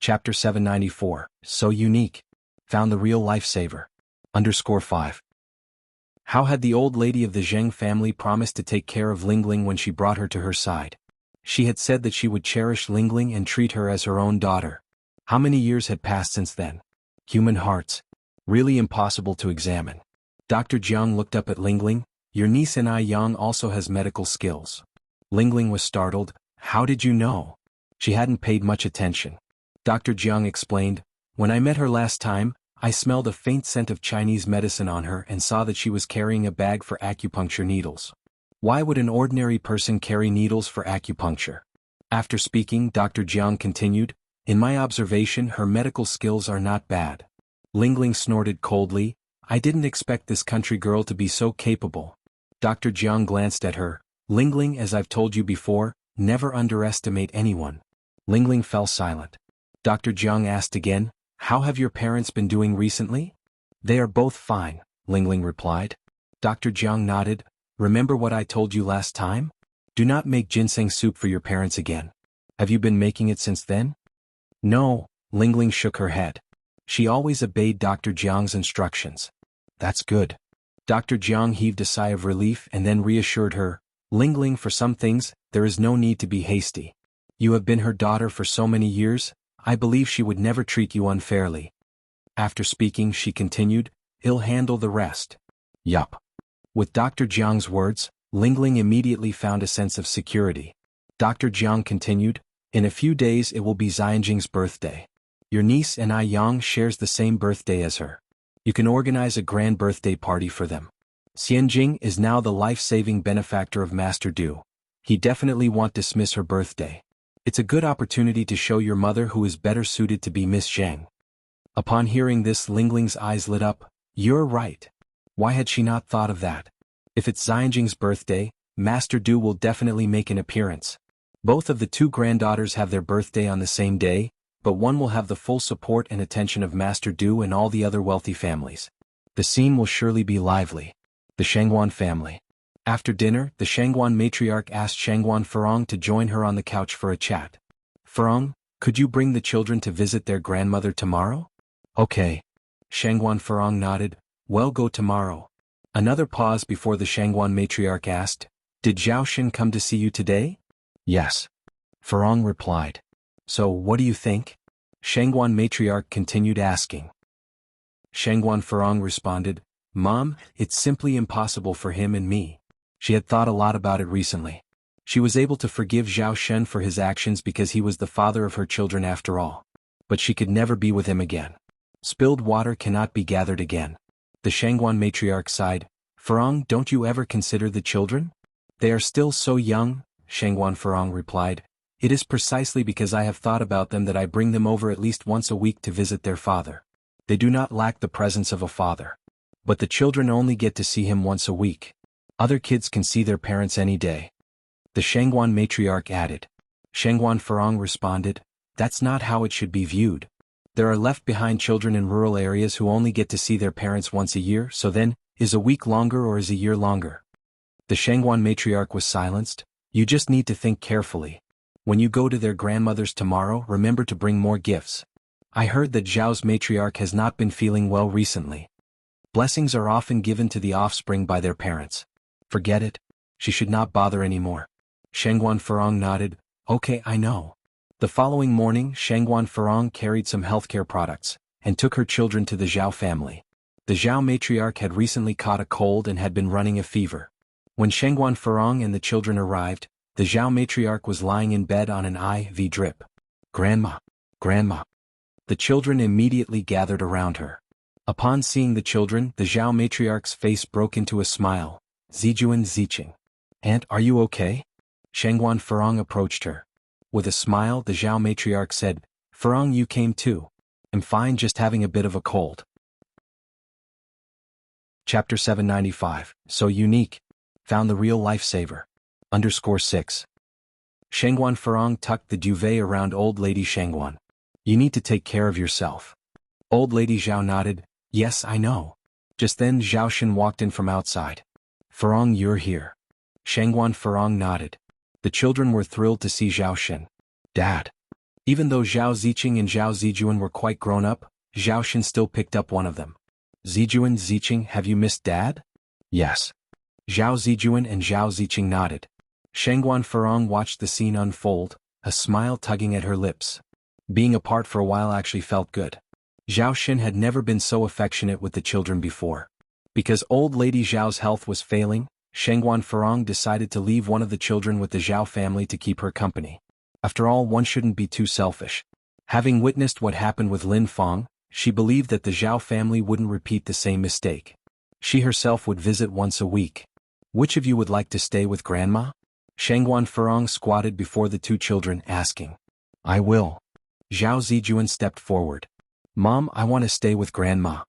Chapter 794, So Unique. Found the Real Lifesaver. _5. How had the old lady of the Zheng family promised to take care of Lingling when she brought her to her side? She had said that she would cherish Lingling and treat her as her own daughter. How many years had passed since then? Human hearts. Really impossible to examine. Dr. Jiang looked up at Lingling. Your niece and I Yang also has medical skills. Lingling was startled. How did you know? She hadn't paid much attention. Dr. Jiang explained, when I met her last time, I smelled a faint scent of Chinese medicine on her and saw that she was carrying a bag for acupuncture needles. Why would an ordinary person carry needles for acupuncture? After speaking, Dr. Jiang continued, in my observation her medical skills are not bad. Lingling snorted coldly, I didn't expect this country girl to be so capable. Dr. Jiang glanced at her, Lingling, as I've told you before, never underestimate anyone. Lingling fell silent. Dr. Jiang asked again, how have your parents been doing recently? They are both fine, Lingling replied. Dr. Jiang nodded, remember what I told you last time? Do not make ginseng soup for your parents again. Have you been making it since then? No, Lingling shook her head. She always obeyed Dr. Jiang's instructions. That's good. Dr. Jiang heaved a sigh of relief and then reassured her, Lingling, for some things, there is no need to be hasty. You have been her daughter for so many years, I believe she would never treat you unfairly. After speaking, she continued, he'll handle the rest. Yup. With Dr. Jiang's words, Lingling immediately found a sense of security. Dr. Jiang continued, in a few days it will be Xianjing's birthday. Your niece and I Yang shares the same birthday as her. You can organize a grand birthday party for them. Xianjing is now the life-saving benefactor of Master Du. He definitely won't dismiss her birthday. It's a good opportunity to show your mother who is better suited to be Miss Zheng. Upon hearing this, Lingling's eyes lit up. You're right. Why had she not thought of that? If it's Xianjing's birthday, Master Du will definitely make an appearance. Both of the two granddaughters have their birthday on the same day, but one will have the full support and attention of Master Du and all the other wealthy families. The scene will surely be lively. The Shangguan family. After dinner, the Shangguan matriarch asked Shangguan Furong to join her on the couch for a chat. Furong, could you bring the children to visit their grandmother tomorrow? Okay. Shangguan Furong nodded, well, go tomorrow. Another pause before the Shangguan matriarch asked, did Zhaoshen come to see you today? Yes. Furong replied. So, what do you think? Shangguan matriarch continued asking. Shangguan Furong responded, Mom, it's simply impossible for him and me. She had thought a lot about it recently. She was able to forgive Zhao Shen for his actions because he was the father of her children after all. But she could never be with him again. Spilled water cannot be gathered again. The Shangguan matriarch sighed, Furong, don't you ever consider the children? They are still so young, Shangguan Furong replied. It is precisely because I have thought about them that I bring them over at least once a week to visit their father. They do not lack the presence of a father. But the children only get to see him once a week. Other kids can see their parents any day. The Shangguan matriarch added. Shangguan Furong responded, that's not how it should be viewed. There are left-behind children in rural areas who only get to see their parents once a year, so then, is a week longer or is a year longer? The Shangguan matriarch was silenced. You just need to think carefully. When you go to their grandmother's tomorrow, remember to bring more gifts. I heard that Zhao's matriarch has not been feeling well recently. Blessings are often given to the offspring by their parents. Forget it. She should not bother anymore. Shangguan Furong nodded, okay, I know. The following morning, Shangguan Furong carried some healthcare products, and took her children to the Zhao family. The Zhao matriarch had recently caught a cold and had been running a fever. When Shangguan Furong and the children arrived, the Zhao matriarch was lying in bed on an IV drip. Grandma, Grandma. The children immediately gathered around her. Upon seeing the children, the Zhao matriarch's face broke into a smile. Zijuan Ziqing. Aunt, are you okay? Shangguan Furong approached her. With a smile, the Zhao matriarch said, Furong, you came too. I'm fine, just having a bit of a cold. Chapter 795, So Unique. Found the Real Lifesaver. _6. Shangguan Furong tucked the duvet around old lady Shangguan. You need to take care of yourself. Old lady Zhao nodded, yes, I know. Just then Zhaoshen walked in from outside. Furong, you're here. Shangguan Furong nodded. The children were thrilled to see Zhaoshen. Dad. Even though Zhao Ziqing and Zhao Zijuan were quite grown up, Zhao Shen still picked up one of them. Zijuan, Ziqing, have you missed Dad? Yes. Zhao Zijuan and Zhao Ziqing nodded. Shengguan Furong watched the scene unfold, a smile tugging at her lips. Being apart for a while actually felt good. Zhao Shen had never been so affectionate with the children before. Because old lady Zhao's health was failing, Shengguan Furong decided to leave one of the children with the Zhao family to keep her company. After all, one shouldn't be too selfish. Having witnessed what happened with Lin Feng, she believed that the Zhao family wouldn't repeat the same mistake. She herself would visit once a week. Which of you would like to stay with Grandma? Shengguan Furong squatted before the two children, asking. I will. Zhao Zijuan stepped forward. Mom, I want to stay with Grandma.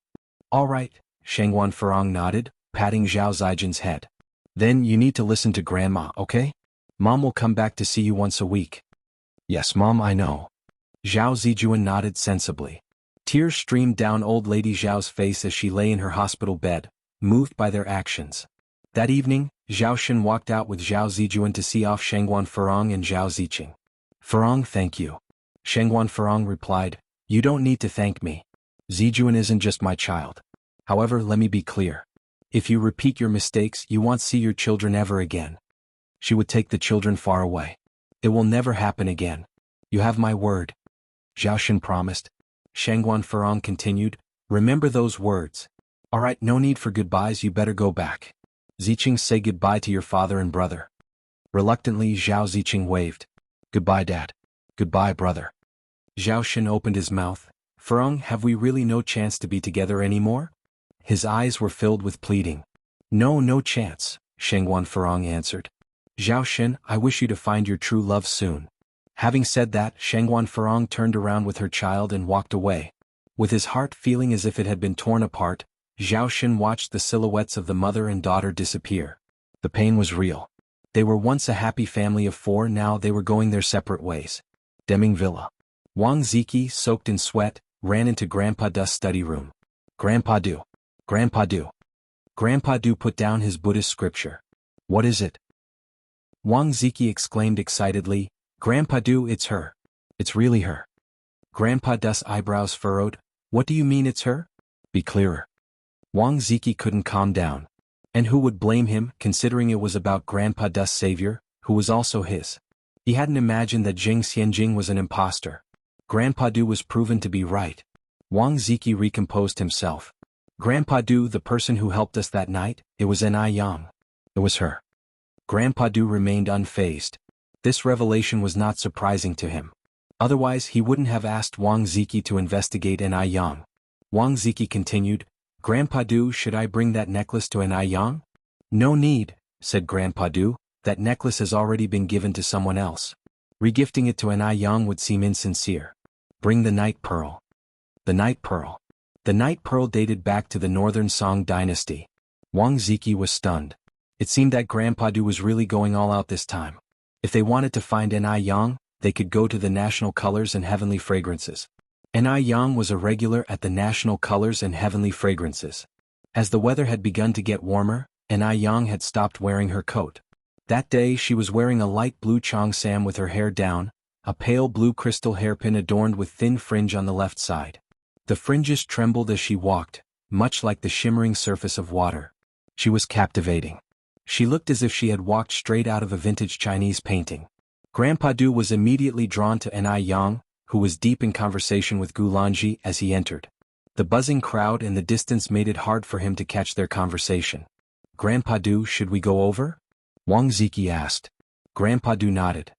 All right, Shengguan Furong nodded, patting Zhao Zijuan's head. Then you need to listen to Grandma, okay? Mom will come back to see you once a week. Yes, Mom, I know. Zhao Zijuan nodded sensibly. Tears streamed down old lady Zhao's face as she lay in her hospital bed, moved by their actions. That evening, Zhao Shen walked out with Zhao Zijuan to see off Shengguan Furong and Zhao Ziqing. Furong, thank you. Shengguan Furong replied, You don't need to thank me. Zijuan isn't just my child. However, let me be clear. If you repeat your mistakes, you won't see your children ever again. She would take the children far away. It will never happen again. You have my word. Zhao Shen promised. Shengguan Furong continued, Remember those words. All right, no need for goodbyes, you better go back. Ziqing, say goodbye to your father and brother. Reluctantly, Zhao Ziqing waved. Goodbye, Dad. Goodbye, brother. Zhao Shen opened his mouth. Furong, have we really no chance to be together anymore? His eyes were filled with pleading. No chance, Shengguan Furong answered. Zhao Shen, I wish you to find your true love soon. Having said that, Shengguan Furong turned around with her child and walked away. With his heart feeling as if it had been torn apart, Zhao Shen watched the silhouettes of the mother and daughter disappear. The pain was real. They were once a happy family of 4, now they were going their separate ways. Deming Villa. Wang Ziki, soaked in sweat, ran into Grandpa Du's study room. Grandpa Du. Grandpa Du. Grandpa Du put down his Buddhist scripture. What is it? Wang Ziki exclaimed excitedly, Grandpa Du, it's her. It's really her. Grandpa Du's eyebrows furrowed. What do you mean it's her? Be clearer. Wang Ziki couldn't calm down. And who would blame him, considering it was about Grandpa Du's savior, who was also his? He hadn't imagined that Jing Xianjing was an imposter. Grandpa Du was proven to be right. Wang Ziki recomposed himself. Grandpa Du, the person who helped us that night, it was N.I. Yang. It was her. Grandpa Du remained unfazed. This revelation was not surprising to him. Otherwise he wouldn't have asked Wang Ziki to investigate N.I. Yang. Wang Ziki continued, Grandpa Du, should I bring that necklace to N.I. Yang? No need, said Grandpa Du, that necklace has already been given to someone else. Regifting it to N.I. Yang would seem insincere. Bring the night pearl. The night pearl. The night pearl dated back to the Northern Song dynasty. Wang Ziki was stunned. It seemed that Grandpa Du was really going all out this time. If they wanted to find N.I. Yang, they could go to the National Colors and Heavenly Fragrances. N.I. Yang was a regular at the National Colors and Heavenly Fragrances. As the weather had begun to get warmer, N.I. Yang had stopped wearing her coat. That day she was wearing a light blue cheongsam with her hair down, a pale blue crystal hairpin adorned with thin fringe on the left side. The fringes trembled as she walked, much like the shimmering surface of water. She was captivating. She looked as if she had walked straight out of a vintage Chinese painting. Grandpa Du was immediately drawn to N.I. Yang, who was deep in conversation with Gulanji as he entered. The buzzing crowd in the distance made it hard for him to catch their conversation. Grandpa Du, should we go over? Wang Ziki asked. Grandpa Du nodded.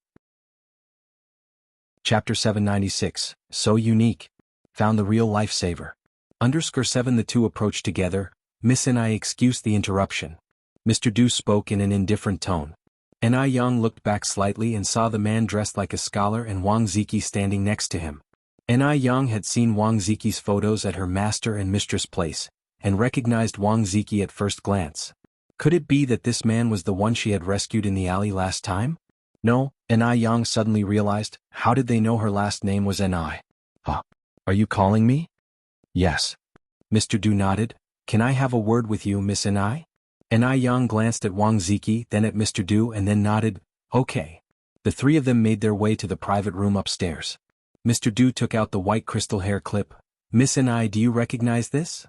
Chapter 796, So Unique. Found the real lifesaver. _7 The two approached together. Miss N.I. excused the interruption. Mr. Du spoke in an indifferent tone. N.I. Yang looked back slightly and saw the man dressed like a scholar and Wang Ziki standing next to him. N.I. Yang had seen Wang Ziki's photos at her master and mistress place, and recognized Wang Ziki at first glance. Could it be that this man was the one she had rescued in the alley last time? No, N.I. Yang suddenly realized. How did they know her last name was N.I.? Huh. Are you calling me? Yes. Mr. Du nodded. Can I have a word with you, Miss N.I.? N.I. Yang glanced at Wang Ziki, then at Mr. Du and then nodded. Okay. The three of them made their way to the private room upstairs. Mr. Du took out the white crystal hair clip. Miss Anai, do you recognize this?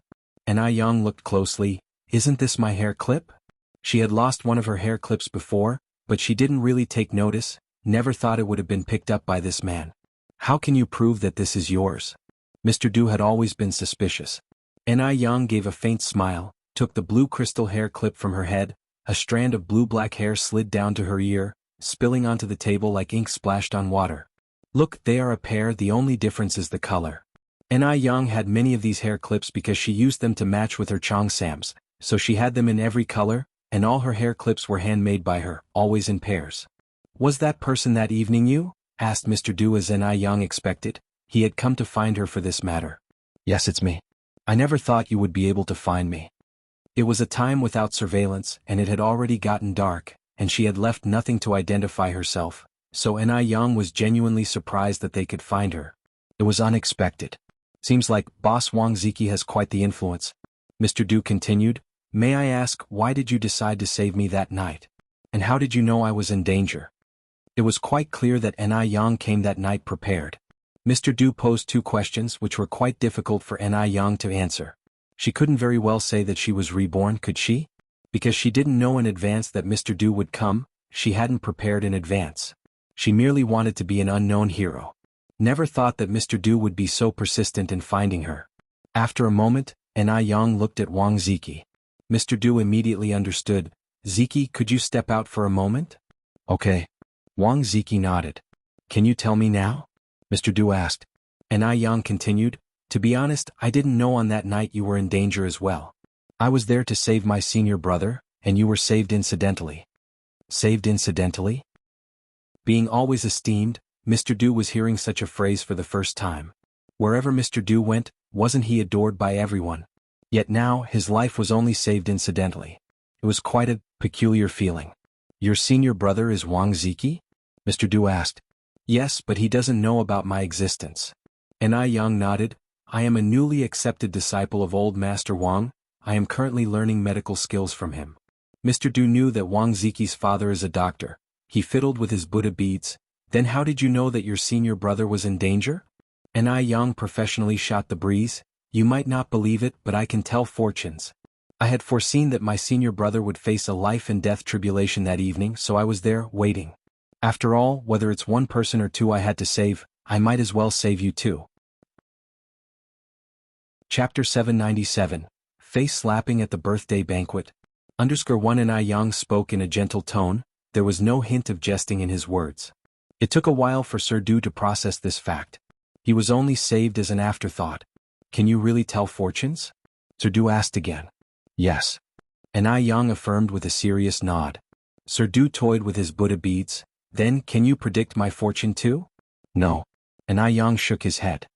Anai Yang looked closely. Isn't this my hair clip? She had lost one of her hair clips before, but she didn't really take notice, never thought it would have been picked up by this man. How can you prove that this is yours? Mr. Du had always been suspicious. Anai Yang gave a faint smile, took the blue crystal hair clip from her head, a strand of blue-black hair slid down to her ear, spilling onto the table like ink splashed on water. Look, they are a pair, the only difference is the color. Anai Yang had many of these hair clips because she used them to match with her cheongsams, so she had them in every color, and all her hair clips were handmade by her, always in pairs. Was that person that evening you? Asked Mr. Du as Anai Yang expected. He had come to find her for this matter. Yes, it's me. I never thought you would be able to find me. It was a time without surveillance, and it had already gotten dark, and she had left nothing to identify herself, so Anai Yang was genuinely surprised that they could find her. It was unexpected. Seems like Boss Wang Ziki has quite the influence. Mr. Du continued, may I ask, why did you decide to save me that night? And how did you know I was in danger? It was quite clear that Anai Yang came that night prepared. Mr. Du posed two questions which were quite difficult for Anai Yang to answer. She couldn't very well say that she was reborn, could she? Because she didn't know in advance that Mr. Du would come, she hadn't prepared in advance. She merely wanted to be an unknown hero. Never thought that Mr. Du would be so persistent in finding her. After a moment, Anai Yang looked at Wang Ziki. Mr. Du immediately understood. Ziki, could you step out for a moment? Okay. Wang Ziki nodded. Can you tell me now? Mr. Du asked. Anai Yang continued, to be honest, I didn't know on that night you were in danger as well. I was there to save my senior brother, and you were saved incidentally. Saved incidentally? Being always esteemed, Mr. Du was hearing such a phrase for the first time. Wherever Mr. Du went, wasn't he adored by everyone? Yet now, his life was only saved incidentally. It was quite a peculiar feeling. Your senior brother is Wang Ziki? Mr. Du asked. Yes, but he doesn't know about my existence. Anai Yang nodded. I am a newly accepted disciple of old Master Wang. I am currently learning medical skills from him. Mr. Du knew that Wang Ziki's father is a doctor. He fiddled with his Buddha beads. Then how did you know that your senior brother was in danger? Anai Yang professionally shot the breeze. You might not believe it, but I can tell fortunes. I had foreseen that my senior brother would face a life and death tribulation that evening, so I was there, waiting. After all, whether it's one person or two I had to save, I might as well save you too. Chapter 797. Face slapping at the birthday banquet. _1 Anai Yang spoke in a gentle tone. There was no hint of jesting in his words. It took a while for Sir Du to process this fact. He was only saved as an afterthought. Can you really tell fortunes? Sir Du asked again. Yes. Anai Yang affirmed with a serious nod. Sir Du toyed with his Buddha beads. Then, can you predict my fortune too? No. Anai Yang shook his head.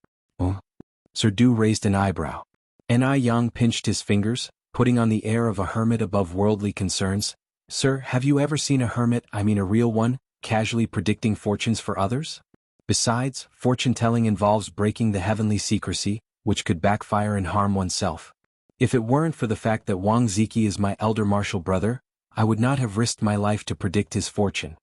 Sir Du raised an eyebrow. Anai Yang pinched his fingers, putting on the air of a hermit above worldly concerns. Sir, have you ever seen a hermit, I mean a real one, casually predicting fortunes for others? Besides, fortune-telling involves breaking the heavenly secrecy, which could backfire and harm oneself. If it weren't for the fact that Wang Ziki is my elder martial brother, I would not have risked my life to predict his fortune.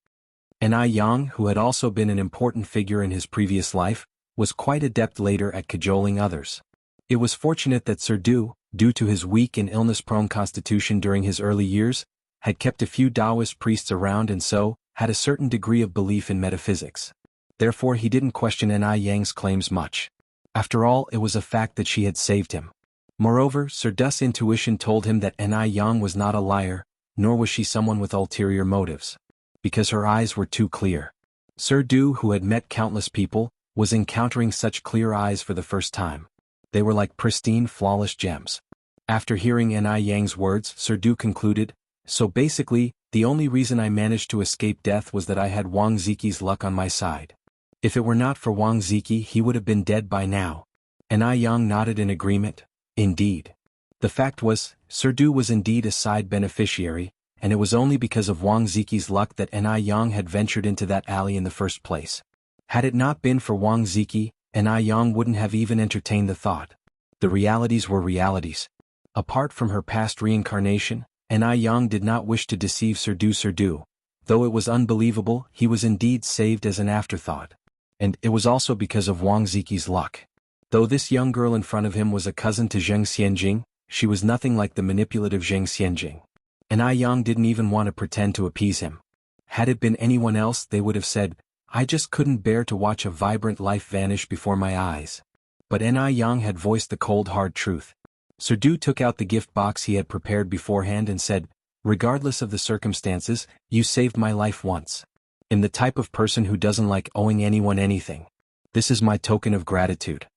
Anai Yang, who had also been an important figure in his previous life, was quite adept later at cajoling others. It was fortunate that Sir Du, due to his weak and illness-prone constitution during his early years, had kept a few Taoist priests around and so, had a certain degree of belief in metaphysics. Therefore he didn't question Anai Yang's claims much. After all, it was a fact that she had saved him. Moreover, Sir Du's intuition told him that Anai Yang was not a liar, nor was she someone with ulterior motives. Because her eyes were too clear. Sir Du, who had met countless people, was encountering such clear eyes for the first time. They were like pristine, flawless gems. After hearing Anai Yang's words, Sir Du concluded, so basically, the only reason I managed to escape death was that I had Wang Ziki's luck on my side. If it were not for Wang Ziki, he would have been dead by now. Anai Yang nodded in agreement. Indeed. The fact was, Sir Du was indeed a side beneficiary, and it was only because of Wang Ziki's luck that Anai Yang had ventured into that alley in the first place. Had it not been for Wang Ziki, Anai Yang wouldn't have even entertained the thought. The realities were realities. Apart from her past reincarnation, Anai Yang did not wish to deceive Sir Du. Though it was unbelievable, he was indeed saved as an afterthought. And it was also because of Wang Ziqi's luck. Though this young girl in front of him was a cousin to Zheng Xianjing, she was nothing like the manipulative Zheng Xianjing. And Ai Yang didn't even want to pretend to appease him. Had it been anyone else, they would have said, "I just couldn't bear to watch a vibrant life vanish before my eyes." But Ai Yang had voiced the cold hard truth. Sir Du took out the gift box he had prepared beforehand and said, "Regardless of the circumstances, you saved my life once. I'm the type of person who doesn't like owing anyone anything. This is my token of gratitude."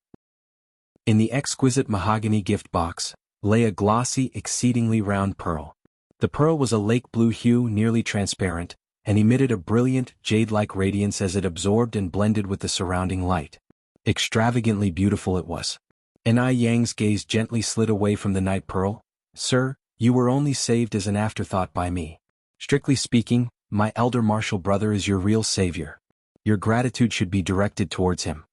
In the exquisite mahogany gift box lay a glossy, exceedingly round pearl. The pearl was a lake blue hue, nearly transparent, and emitted a brilliant, jade-like radiance as it absorbed and blended with the surrounding light. Extravagantly beautiful it was. Ai Yang's gaze gently slid away from the night pearl. "Sir, you were only saved as an afterthought by me. Strictly speaking, my elder martial brother is your real savior. Your gratitude should be directed towards him.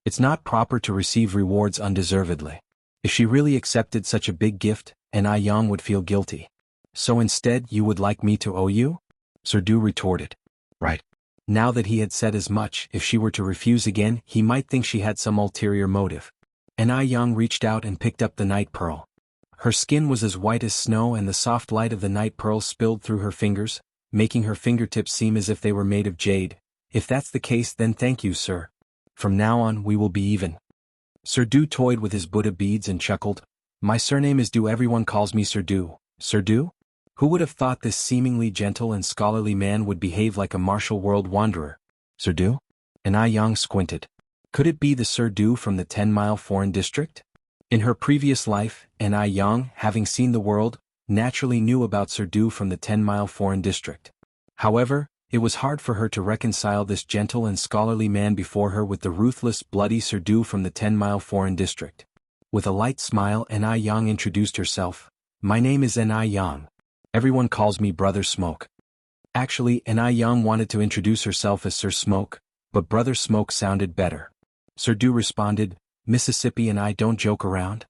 It's not proper to receive rewards undeservedly." If she really accepted such a big gift, Ai Yang would feel guilty. "So instead you would like me to owe you?" Sir Du retorted. "Right." Now that he had said as much, if she were to refuse again, he might think she had some ulterior motive. Ai Yang reached out and picked up the night pearl. Her skin was as white as snow, and the soft light of the night pearl spilled through her fingers, making her fingertips seem as if they were made of jade. "If that's the case, then thank you, sir. From now on we will be even." Sir Du toyed with his Buddha beads and chuckled. "My surname is Du. Everyone calls me Sir Du." Sir Du? Who would have thought this seemingly gentle and scholarly man would behave like a martial world wanderer? Sir Du? Ai Yang squinted. Could it be the Sir Du from the 10-mile foreign district? In her previous life, Ai Yang, having seen the world, naturally knew about Sir Du from the 10-mile foreign district. However, it was hard for her to reconcile this gentle and scholarly man before her with the ruthless, bloody Sir Du from the 10-mile foreign district. With a light smile, Ai Yang introduced herself. "My name is Ai Yang. Everyone calls me Brother Smoke." Actually, Ai Yang wanted to introduce herself as Sir Smoke, but Brother Smoke sounded better. Sir Du responded, "Mississippi and I don't joke around."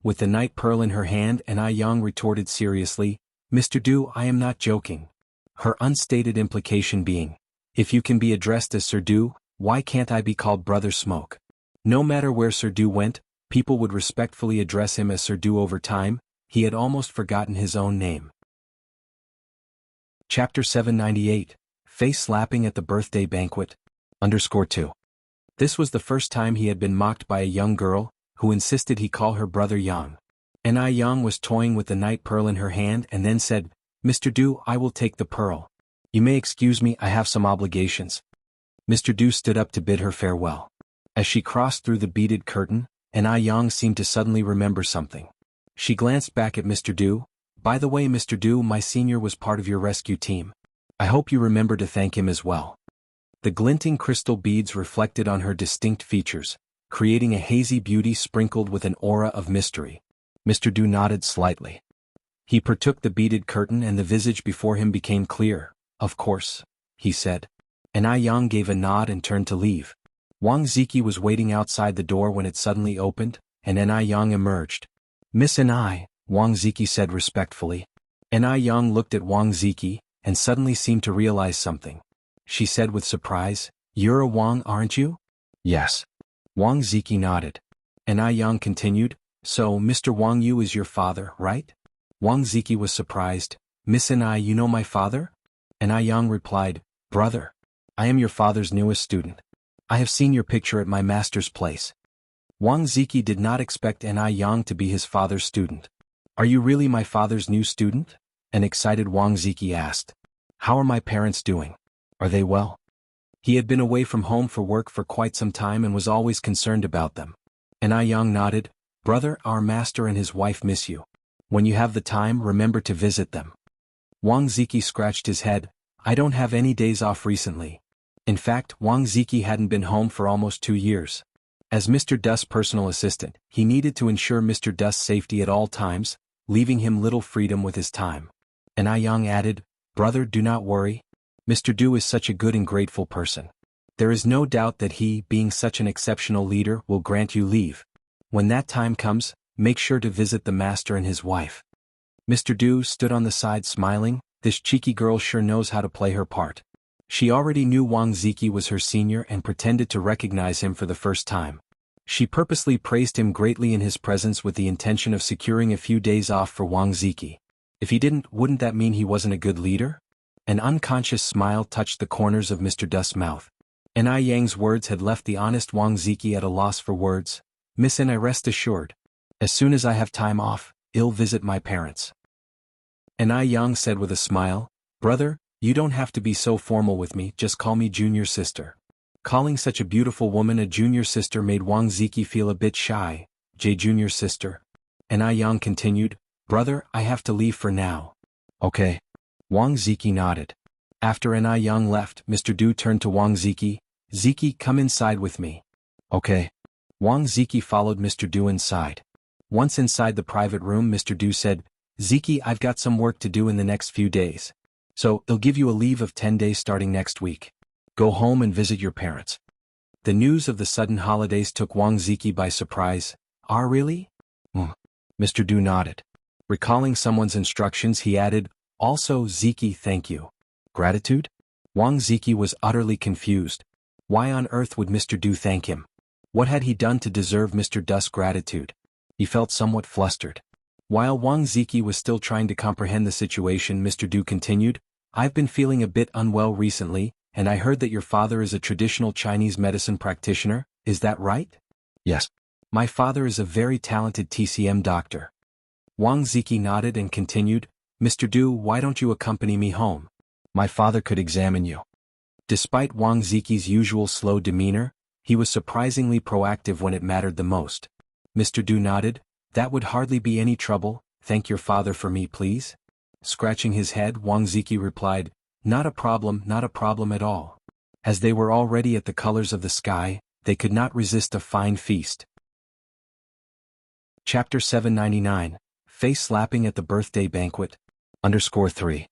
With the night pearl in her hand, Ai Yang retorted seriously, "Mr. Du, I am not joking." Her unstated implication being, if you can be addressed as Sir Du, why can't I be called Brother Smoke? No matter where Sir Du went, people would respectfully address him as Sir Du. Over time, he had almost forgotten his own name. Chapter 798, Face Slapping at the Birthday Banquet. _2. This was the first time he had been mocked by a young girl, who insisted he call her Brother Yang. Ai Yang was toying with the night pearl in her hand and then said, "Mr. Du, I will take the pearl. You may excuse me, I have some obligations." Mr. Du stood up to bid her farewell. As she crossed through the beaded curtain, Ai Yang seemed to suddenly remember something. She glanced back at Mr. Du. "By the way, Mr. Du, my senior was part of your rescue team. I hope you remember to thank him as well." The glinting crystal beads reflected on her distinct features, creating a hazy beauty sprinkled with an aura of mystery. Mr. Du nodded slightly. He partook the beaded curtain and the visage before him became clear. "Of course," he said. Ai Yang gave a nod and turned to leave. Wang Ziqi was waiting outside the door when it suddenly opened, and Ai Yang emerged. "Miss Ai," Wang Ziqi said respectfully. Ai Yang looked at Wang Ziqi, and suddenly seemed to realize something. She said with surprise, "You're a Wang, aren't you?" "Yes." Wang Ziqi nodded. Ai Yang continued, "So Mr. Wang Yu is your father, right?" Wang Ziqi was surprised. "Miss Ai, you know my father?" Ai Yang replied, "Brother. I am your father's newest student. I have seen your picture at my master's place." Wang Ziqi did not expect Ai Yang to be his father's student. "Are you really my father's new student?" an excited Wang Ziqi asked. "How are my parents doing? Are they well?" He had been away from home for work for quite some time and was always concerned about them. Ai Yang nodded. "Brother, our master and his wife miss you. When you have the time, remember to visit them." Wang Ziqi scratched his head. "I don't have any days off recently." In fact, Wang Ziqi hadn't been home for almost 2 years. As Mr. Du's personal assistant, he needed to ensure Mr. Du's safety at all times, leaving him little freedom with his time. Ai Yang added, "Brother, do not worry. Mr. Du is such a good and grateful person. There is no doubt that he, being such an exceptional leader, will grant you leave. When that time comes, make sure to visit the master and his wife." Mr. Du stood on the side smiling. This cheeky girl sure knows how to play her part. She already knew Wang Ziki was her senior and pretended to recognize him for the first time. She purposely praised him greatly in his presence with the intention of securing a few days off for Wang Ziki. If he didn't, wouldn't that mean he wasn't a good leader? An unconscious smile touched the corners of Mr. Du's mouth. N.I. Yang's words had left the honest Wang Ziki at a loss for words. Miss N.I. rest assured. As soon as I have time off, I'll visit my parents. N.I. Yang said with a smile, Brother, you don't have to be so formal with me, just call me junior sister. Calling such a beautiful woman a junior sister made Wang Ziki feel a bit shy. Junior sister. N.I. Yang continued, Brother, I have to leave for now. Okay. Wang Ziki nodded. After N.I. Yang left, Mr. Du turned to Wang Ziki. Ziki, come inside with me. Okay. Wang Ziki followed Mr. Du inside. Once inside the private room, Mr. Du said, Ziki, I've got some work to do in the next few days. So, they'll give you a leave of 10 days starting next week. Go home and visit your parents. The news of the sudden holidays took Wang Ziki by surprise. Really? Mr. Du nodded. Recalling someone's instructions, he added, Also, Ziki, thank you. Gratitude? Wang Ziki was utterly confused. Why on earth would Mr. Du thank him? What had he done to deserve Mr. Du's gratitude? He felt somewhat flustered. While Wang Ziki was still trying to comprehend the situation, Mr. Du continued, I've been feeling a bit unwell recently, and I heard that your father is a traditional Chinese medicine practitioner, is that right? Yes. My father is a very talented TCM doctor. Wang Ziki nodded and continued, Mr. Du, why don't you accompany me home? My father could examine you. Despite Wang Ziki's usual slow demeanor, he was surprisingly proactive when it mattered the most. Mr. Du nodded, That would hardly be any trouble, thank your father for me please. Scratching his head, Wang Ziki replied, Not a problem at all. As they were already at the colors of the sky, they could not resist a fine feast. Chapter 799, Face Slapping at the Birthday Banquet. _3.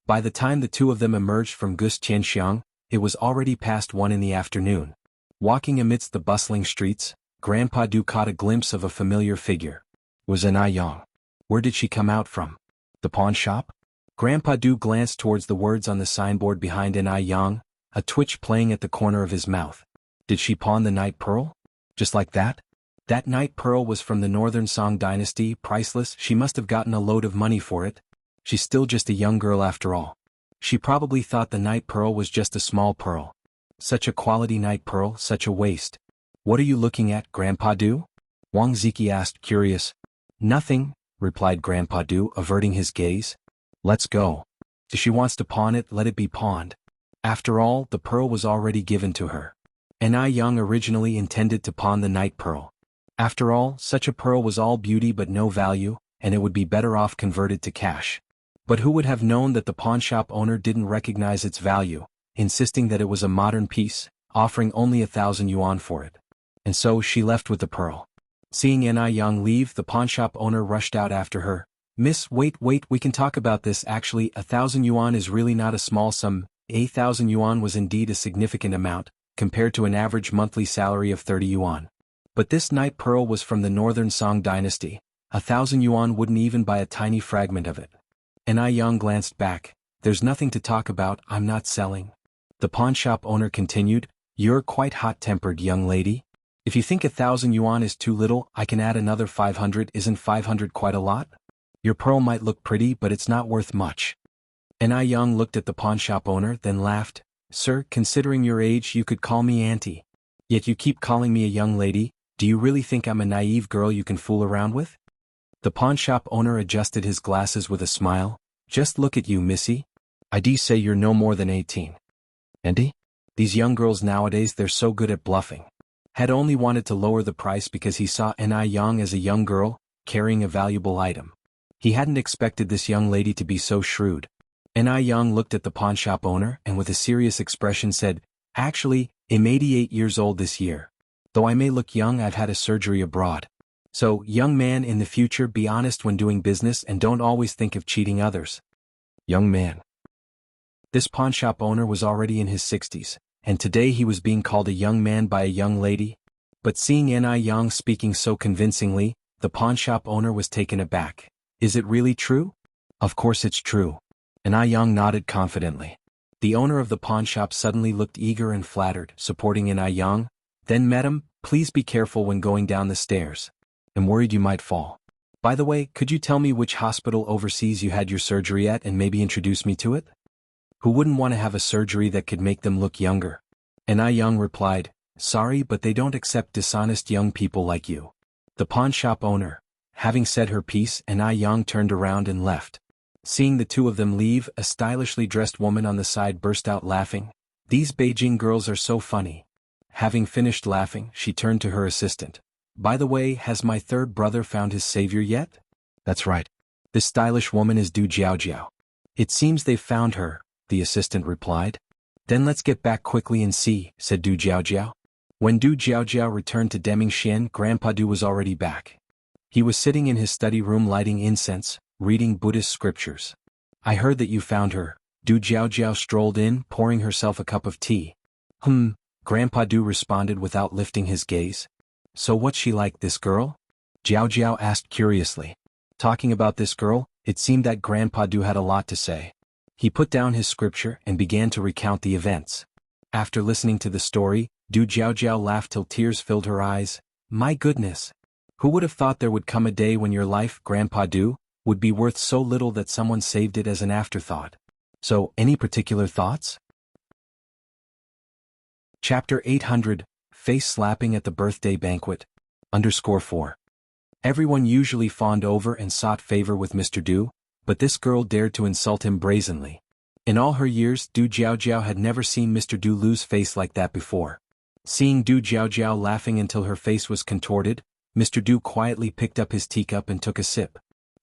By the time the two of them emerged from Gus Tianxiang, it was already past 1 in the afternoon. Walking amidst the bustling streets, Grandpa Du caught a glimpse of a familiar figure. Was N.I. Yang. Where did she come out from? The pawn shop? Grandpa Du glanced towards the words on the signboard behind N.I. Yang, a twitch playing at the corner of his mouth. Did she pawn the night pearl? Just like that? That night pearl was from the Northern Song dynasty, priceless, she must have gotten a load of money for it. She's still just a young girl after all. She probably thought the night pearl was just a small pearl. Such a quality night pearl, such a waste. What are you looking at, Grandpa Du? Wang Ziki asked, curious. Nothing, replied Grandpa Du, averting his gaze. Let's go. If she wants to pawn it, let it be pawned. After all, the pearl was already given to her. N.I. Yang originally intended to pawn the night pearl. After all, such a pearl was all beauty but no value, and it would be better off converted to cash. But who would have known that the pawnshop owner didn't recognize its value, insisting that it was a modern piece, offering only 1,000 yuan for it. And so she left with the pearl. Seeing N.I. Yang leave, the pawnshop owner rushed out after her. Miss, wait, we can talk about this. Actually, 1,000 yuan is really not a small sum. 1,000 yuan was indeed a significant amount, compared to an average monthly salary of 30 yuan. But this night pearl was from the Northern Song dynasty. 1,000 yuan wouldn't even buy a tiny fragment of it. N.I. Yang glanced back. There's nothing to talk about, I'm not selling. The pawnshop owner continued, You're quite hot-tempered, young lady. If you think 1,000 yuan is too little, I can add another 500. Isn't 500 quite a lot? Your pearl might look pretty, but it's not worth much. N.I. Yang looked at the pawnshop owner, then laughed. Sir, considering your age, you could call me auntie. Yet you keep calling me a young lady. Do you really think I'm a naive girl you can fool around with? The pawnshop owner adjusted his glasses with a smile. Just look at you, missy. I'd say you're no more than 18. Auntie? These young girls nowadays, they're so good at bluffing. Had only wanted to lower the price because he saw N.I. Yang as a young girl, carrying a valuable item. He hadn't expected this young lady to be so shrewd. N.I. Yang looked at the pawnshop owner and with a serious expression said, Actually, I'm 88 years old this year. Though I may look young, I've had a surgery abroad. So, young man, in the future, be honest when doing business and don't always think of cheating others. Young man. This pawnshop owner was already in his 60s, and today he was being called a young man by a young lady. But seeing N.I. Yang speaking so convincingly, the pawnshop owner was taken aback. Is it really true? Of course it's true. N.I. Yang nodded confidently. The owner of the pawnshop suddenly looked eager and flattered, supporting in Yang. Then, Madam, please be careful when going down the stairs. I'm worried you might fall. By the way, could you tell me which hospital overseas you had your surgery at and maybe introduce me to it? Who wouldn't want to have a surgery that could make them look younger? And Yang replied, sorry, but they don't accept dishonest young people like you. The pawnshop owner, having said her piece, and Yang turned around and left. Seeing the two of them leave, a stylishly dressed woman on the side burst out laughing. These Beijing girls are so funny. Having finished laughing, she turned to her assistant. By the way, has my third brother found his savior yet? That's right. This stylish woman is Du Jiaojiao. It seems they've found her, the assistant replied. Then let's get back quickly and see, said Du Jiaojiao. When Du Jiaojiao returned to Demingxian, Grandpa Du was already back. He was sitting in his study room lighting incense, reading Buddhist scriptures. I heard that you found her. Du Jiaojiao strolled in, pouring herself a cup of tea. Grandpa Du responded without lifting his gaze. So what's she like, this girl? Jiaojiao asked curiously. Talking about this girl, it seemed that Grandpa Du had a lot to say. He put down his scripture and began to recount the events. After listening to the story, Du Jiaojiao laughed till tears filled her eyes. My goodness! Who would have thought there would come a day when your life, Grandpa Du, would be worth so little that someone saved it as an afterthought? So, any particular thoughts? Chapter 800, Face Slapping at the Birthday Banquet. _4. Everyone usually fawned over and sought favor with Mr. Du, but this girl dared to insult him brazenly. In all her years, Du Jiaojiao had never seen Mr. Du lose face like that before. Seeing Du Jiaojiao laughing until her face was contorted, Mr. Du quietly picked up his teacup and took a sip.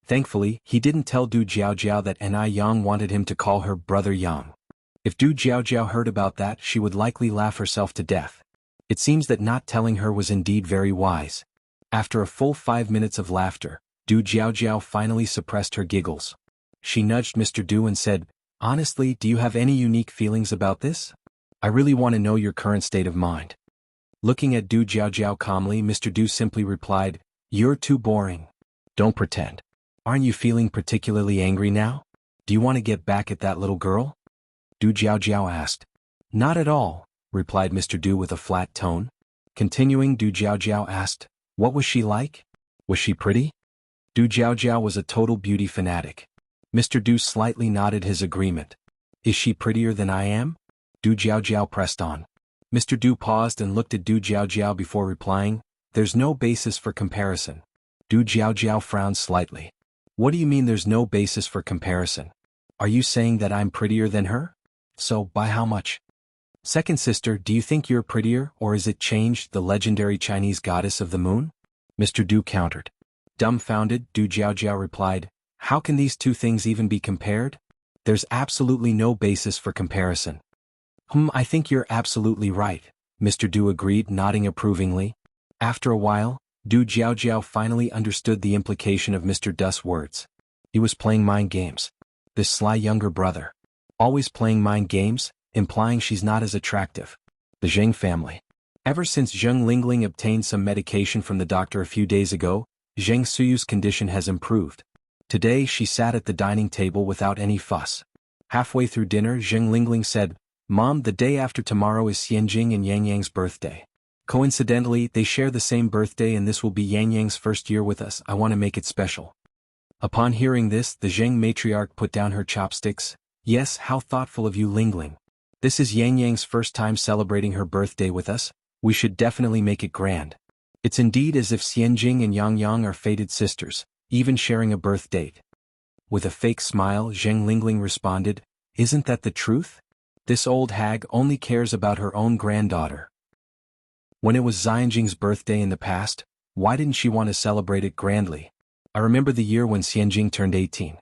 Thankfully, he didn't tell Du Jiaojiao that Yang wanted him to call her Brother Yang. If Du Jiaojiao heard about that, she would likely laugh herself to death. It seems that not telling her was indeed very wise. After a full 5 minutes of laughter, Du Jiaojiao finally suppressed her giggles. She nudged Mr. Du and said, honestly, do you have any unique feelings about this? I really want to know your current state of mind. Looking at Du Jiaojiao calmly, Mr. Du simply replied, you're too boring. Don't pretend. Aren't you feeling particularly angry now? Do you want to get back at that little girl? Du Jiaojiao asked. Not at all, replied Mr. Du with a flat tone. Continuing, Du Jiaojiao asked, what was she like? Was she pretty? Du Jiaojiao was a total beauty fanatic. Mr. Du slightly nodded his agreement. Is she prettier than I am? Du Jiaojiao pressed on. Mr. Du paused and looked at Du Jiaojiao before replying, there's no basis for comparison. Du Jiaojiao frowned slightly. What do you mean there's no basis for comparison? Are you saying that I'm prettier than her? So, by how much? Second sister, do you think you're prettier, or is it changed, the legendary Chinese goddess of the moon? Mr. Du countered. Dumbfounded, Du Jiaojiao replied, how can these two things even be compared? There's absolutely no basis for comparison. I think you're absolutely right, Mr. Du agreed, nodding approvingly. After a while, Du Jiaojiao finally understood the implication of Mr. Du's words. He was playing mind games. This sly younger brother. Always playing mind games, implying she's not as attractive. The Zheng family. Ever since Zheng Lingling obtained some medication from the doctor a few days ago, Zheng Suyu's condition has improved. Today she sat at the dining table without any fuss. Halfway through dinner, Zheng Lingling said, Mom, the day after tomorrow is Xianjing and Yang Yang's birthday. Coincidentally, they share the same birthday and this will be Yang Yang's first year with us. I want to make it special. Upon hearing this, the Zheng matriarch put down her chopsticks. Yes, how thoughtful of you, Lingling. This is Yang Yang's first time celebrating her birthday with us. We should definitely make it grand. It's indeed as if Xianjing and Yang Yang are fated sisters, even sharing a birth date. With a fake smile, Zheng Lingling responded, isn't that the truth? This old hag only cares about her own granddaughter. When it was Xianjing's birthday in the past, why didn't she want to celebrate it grandly? I remember the year when Xianjing turned 18.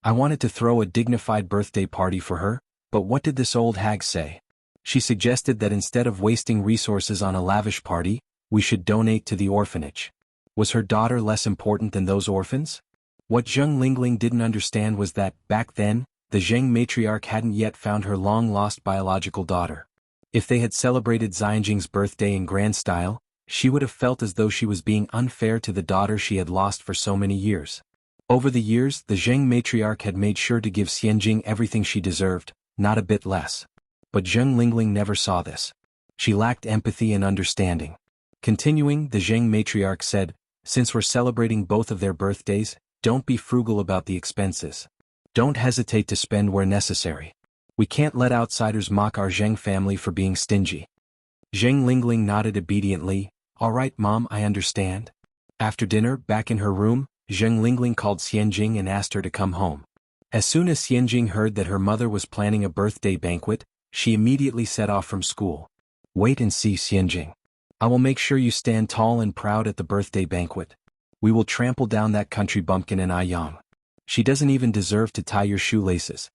I wanted to throw a dignified birthday party for her, but what did this old hag say? She suggested that instead of wasting resources on a lavish party, we should donate to the orphanage. Was her daughter less important than those orphans? What Zheng Lingling didn't understand was that, back then, the Zheng matriarch hadn't yet found her long-lost biological daughter. If they had celebrated Xianjing's birthday in grand style, she would have felt as though she was being unfair to the daughter she had lost for so many years. Over the years, the Zheng matriarch had made sure to give Xianjing everything she deserved, not a bit less. But Zheng Lingling never saw this. She lacked empathy and understanding. Continuing, the Zheng matriarch said, "Since we're celebrating both of their birthdays, don't be frugal about the expenses. Don't hesitate to spend where necessary. We can't let outsiders mock our Zheng family for being stingy." Zheng Lingling nodded obediently. "All right, Mom, I understand." After dinner, back in her room, Zheng Lingling called Xianjing and asked her to come home. As soon as Xianjing heard that her mother was planning a birthday banquet, she immediately set off from school. "Wait and see, Xianjing. I will make sure you stand tall and proud at the birthday banquet. We will trample down that country bumpkin in Aiyang. She doesn't even deserve to tie your shoelaces."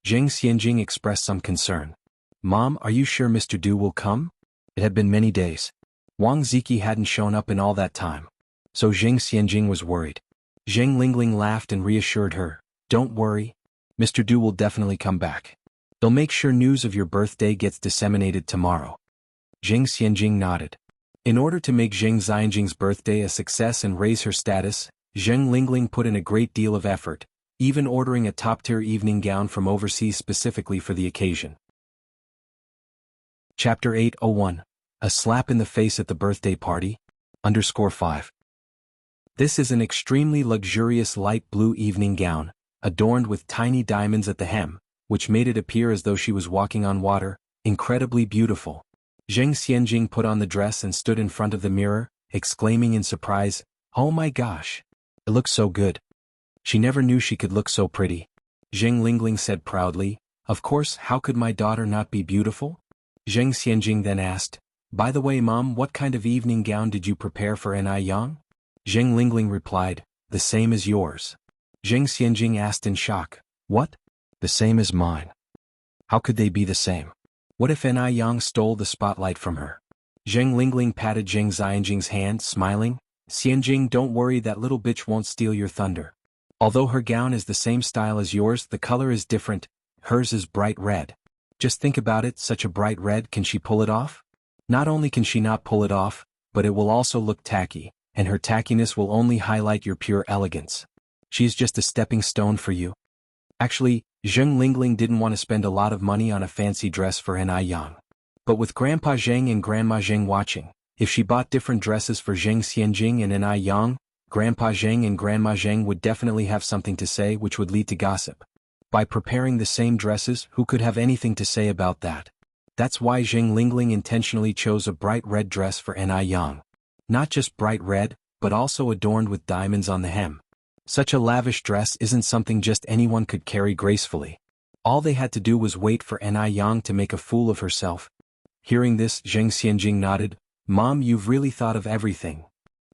Zheng Xianjing expressed some concern. "Mom, are you sure Mr. Du will come?" It had been many days. Wang Ziki hadn't shown up in all that time. So Zheng Xianjing was worried. Zheng Lingling laughed and reassured her, "Don't worry. Mr. Du will definitely come back. They'll make sure news of your birthday gets disseminated tomorrow." Zheng Xianjing nodded. In order to make Zheng Xianjing's birthday a success and raise her status, Zheng Lingling put in a great deal of effort, even ordering a top-tier evening gown from overseas specifically for the occasion. Chapter 801. A slap in the face at the birthday party? _5. This is an extremely luxurious light blue evening gown, adorned with tiny diamonds at the hem, which made it appear as though she was walking on water, incredibly beautiful. Zheng Xianjing put on the dress and stood in front of the mirror, exclaiming in surprise, "Oh my gosh! It looks so good." She never knew she could look so pretty. Zheng Lingling said proudly, "Of course, how could my daughter not be beautiful?" Zheng Xianjing then asked, "By the way, Mom, what kind of evening gown did you prepare for Aiyang?" Zheng Lingling replied, "The same as yours." Zheng Xianjing asked in shock, "What? The same as mine? How could they be the same? What if Aiyang stole the spotlight from her?" Zheng Lingling patted Zheng Xianjing's hand, smiling, "Xianjing, don't worry, that little bitch won't steal your thunder. Although her gown is the same style as yours, the color is different. Hers is bright red. Just think about it, such a bright red, can she pull it off? Not only can she not pull it off, but it will also look tacky, and her tackiness will only highlight your pure elegance. She is just a stepping stone for you." Actually, Zheng Lingling didn't want to spend a lot of money on a fancy dress for Aiyang. But with Grandpa Zheng and Grandma Zheng watching, if she bought different dresses for Zheng Xianjing and Aiyang, Grandpa Zheng and Grandma Zheng would definitely have something to say, which would lead to gossip. By preparing the same dresses, who could have anything to say about that? That's why Zheng Lingling intentionally chose a bright red dress for Aiyang. Not just bright red, but also adorned with diamonds on the hem. Such a lavish dress isn't something just anyone could carry gracefully. All they had to do was wait for Aiyang to make a fool of herself. Hearing this, Zheng Xianjing nodded, "Mom, you've really thought of everything."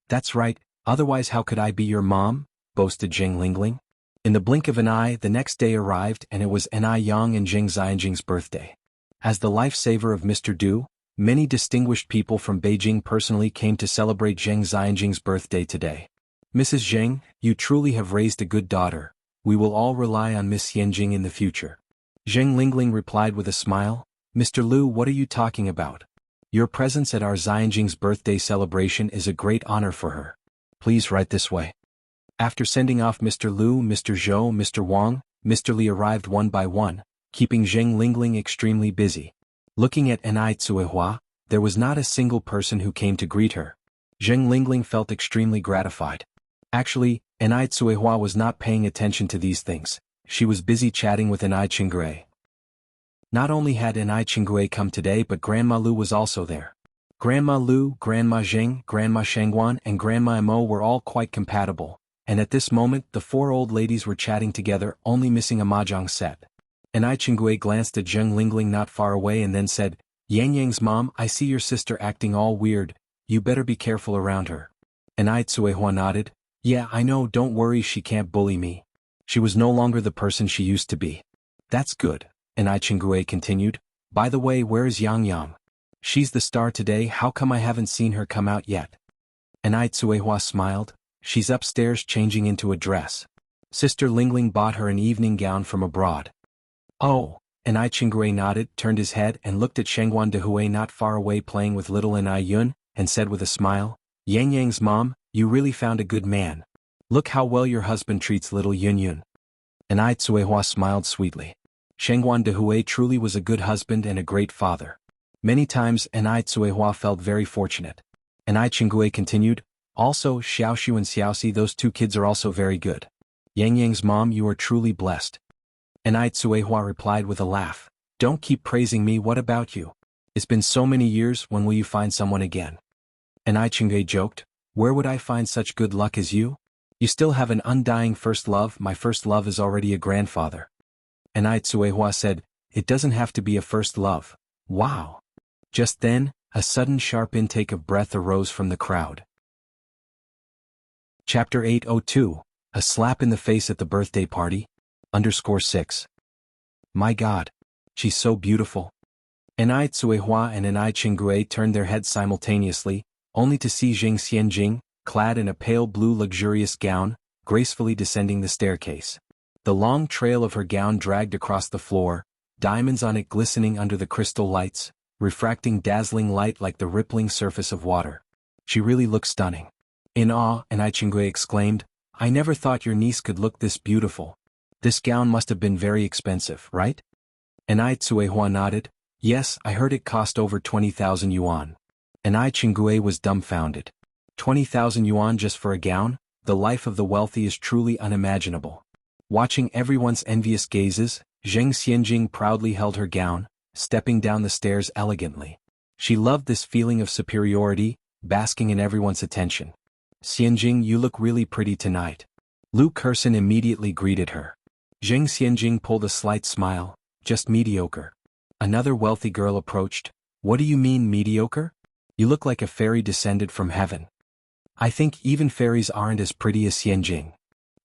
"That's right, otherwise how could I be your mom?" boasted Zheng Lingling. In the blink of an eye, the next day arrived and it was Aiyang and Zheng Xianjing's birthday. As the lifesaver of Mr. Du, many distinguished people from Beijing personally came to celebrate Zheng Xianjing's birthday today. "Mrs. Zheng, you truly have raised a good daughter. We will all rely on Miss Xianjing in the future." Zheng Lingling replied with a smile, "Mr. Liu, what are you talking about? Your presence at our Xianjing's birthday celebration is a great honor for her. Please write this way." After sending off Mr. Liu, Mr. Zhou, Mr. Wang, Mr. Li arrived one by one, keeping Zheng Lingling extremely busy. Looking at Enai Tsuehua, there was not a single person who came to greet her. Zheng Lingling felt extremely gratified. Actually, Enai Tsuehua was not paying attention to these things. She was busy chatting with Enai Qinggui. Not only had Enai Qinggui come today, but Grandma Lu was also there. Grandma Lu, Grandma Zheng, Grandma Shangguan and Grandma Mo were all quite compatible, and at this moment the four old ladies were chatting together, only missing a mahjong set. Enai Qinggui glanced at Zheng Lingling not far away and then said, "Yang Yang's mom, I see your sister acting all weird, you better be careful around her." Enai Tsuehua nodded, "Yeah, I know, don't worry, she can't bully me." She was no longer the person she used to be. "That's good," Enai Qinggui continued. "By the way, where is Yang Yang? She's the star today, how come I haven't seen her come out yet?" Enai Tsuehua smiled, "She's upstairs changing into a dress. Sister Lingling bought her an evening gown from abroad." "Oh," Enai Qinggui nodded, turned his head and looked at Shangguan Dehui not far away playing with little Enai Yun, and said with a smile, "Yang Yang's mom, you really found a good man. Look how well your husband treats little Yun Yun." Enai Tsuehua smiled sweetly. Shengguan Dehui truly was a good husband and a great father. Many times Enai Tsuehua felt very fortunate. Enai Qinggui continued, also Xiaoxiu and Xiaoxi, those two kids are also very good. Yang Yang's mom, you are truly blessed. Enai Tsuehua replied with a laugh, don't keep praising me, what about you? It's been so many years, when will you find someone again? Enai Qinggui joked, where would I find such good luck as you? You still have an undying first love, my first love is already a grandfather. Enai Tsuehua said, it doesn't have to be a first love. Wow. Just then, a sudden sharp intake of breath arose from the crowd. Chapter 802, A Slap in the Face at the Birthday Party, _6. My God. She's so beautiful. Enai Tsuehua and Enai Qinggui turned their heads simultaneously, only to see Zheng Xianjing, clad in a pale blue luxurious gown, gracefully descending the staircase. The long trail of her gown dragged across the floor, diamonds on it glistening under the crystal lights, refracting dazzling light like the rippling surface of water. She really looked stunning. In awe, Enai Qinggui exclaimed, I never thought your niece could look this beautiful. This gown must have been very expensive, right? Enai Tsuehua nodded, yes, I heard it cost over 20,000 yuan. Enai Qinggui was dumbfounded. 20,000 yuan just for a gown? The life of the wealthy is truly unimaginable. Watching everyone's envious gazes, Zheng Xianjing proudly held her gown, stepping down the stairs elegantly. She loved this feeling of superiority, basking in everyone's attention. Xianjing, you look really pretty tonight. Lu Kerson immediately greeted her. Zheng Xianjing pulled a slight smile, just mediocre. Another wealthy girl approached. What do you mean mediocre? You look like a fairy descended from heaven. I think even fairies aren't as pretty as Xianjing.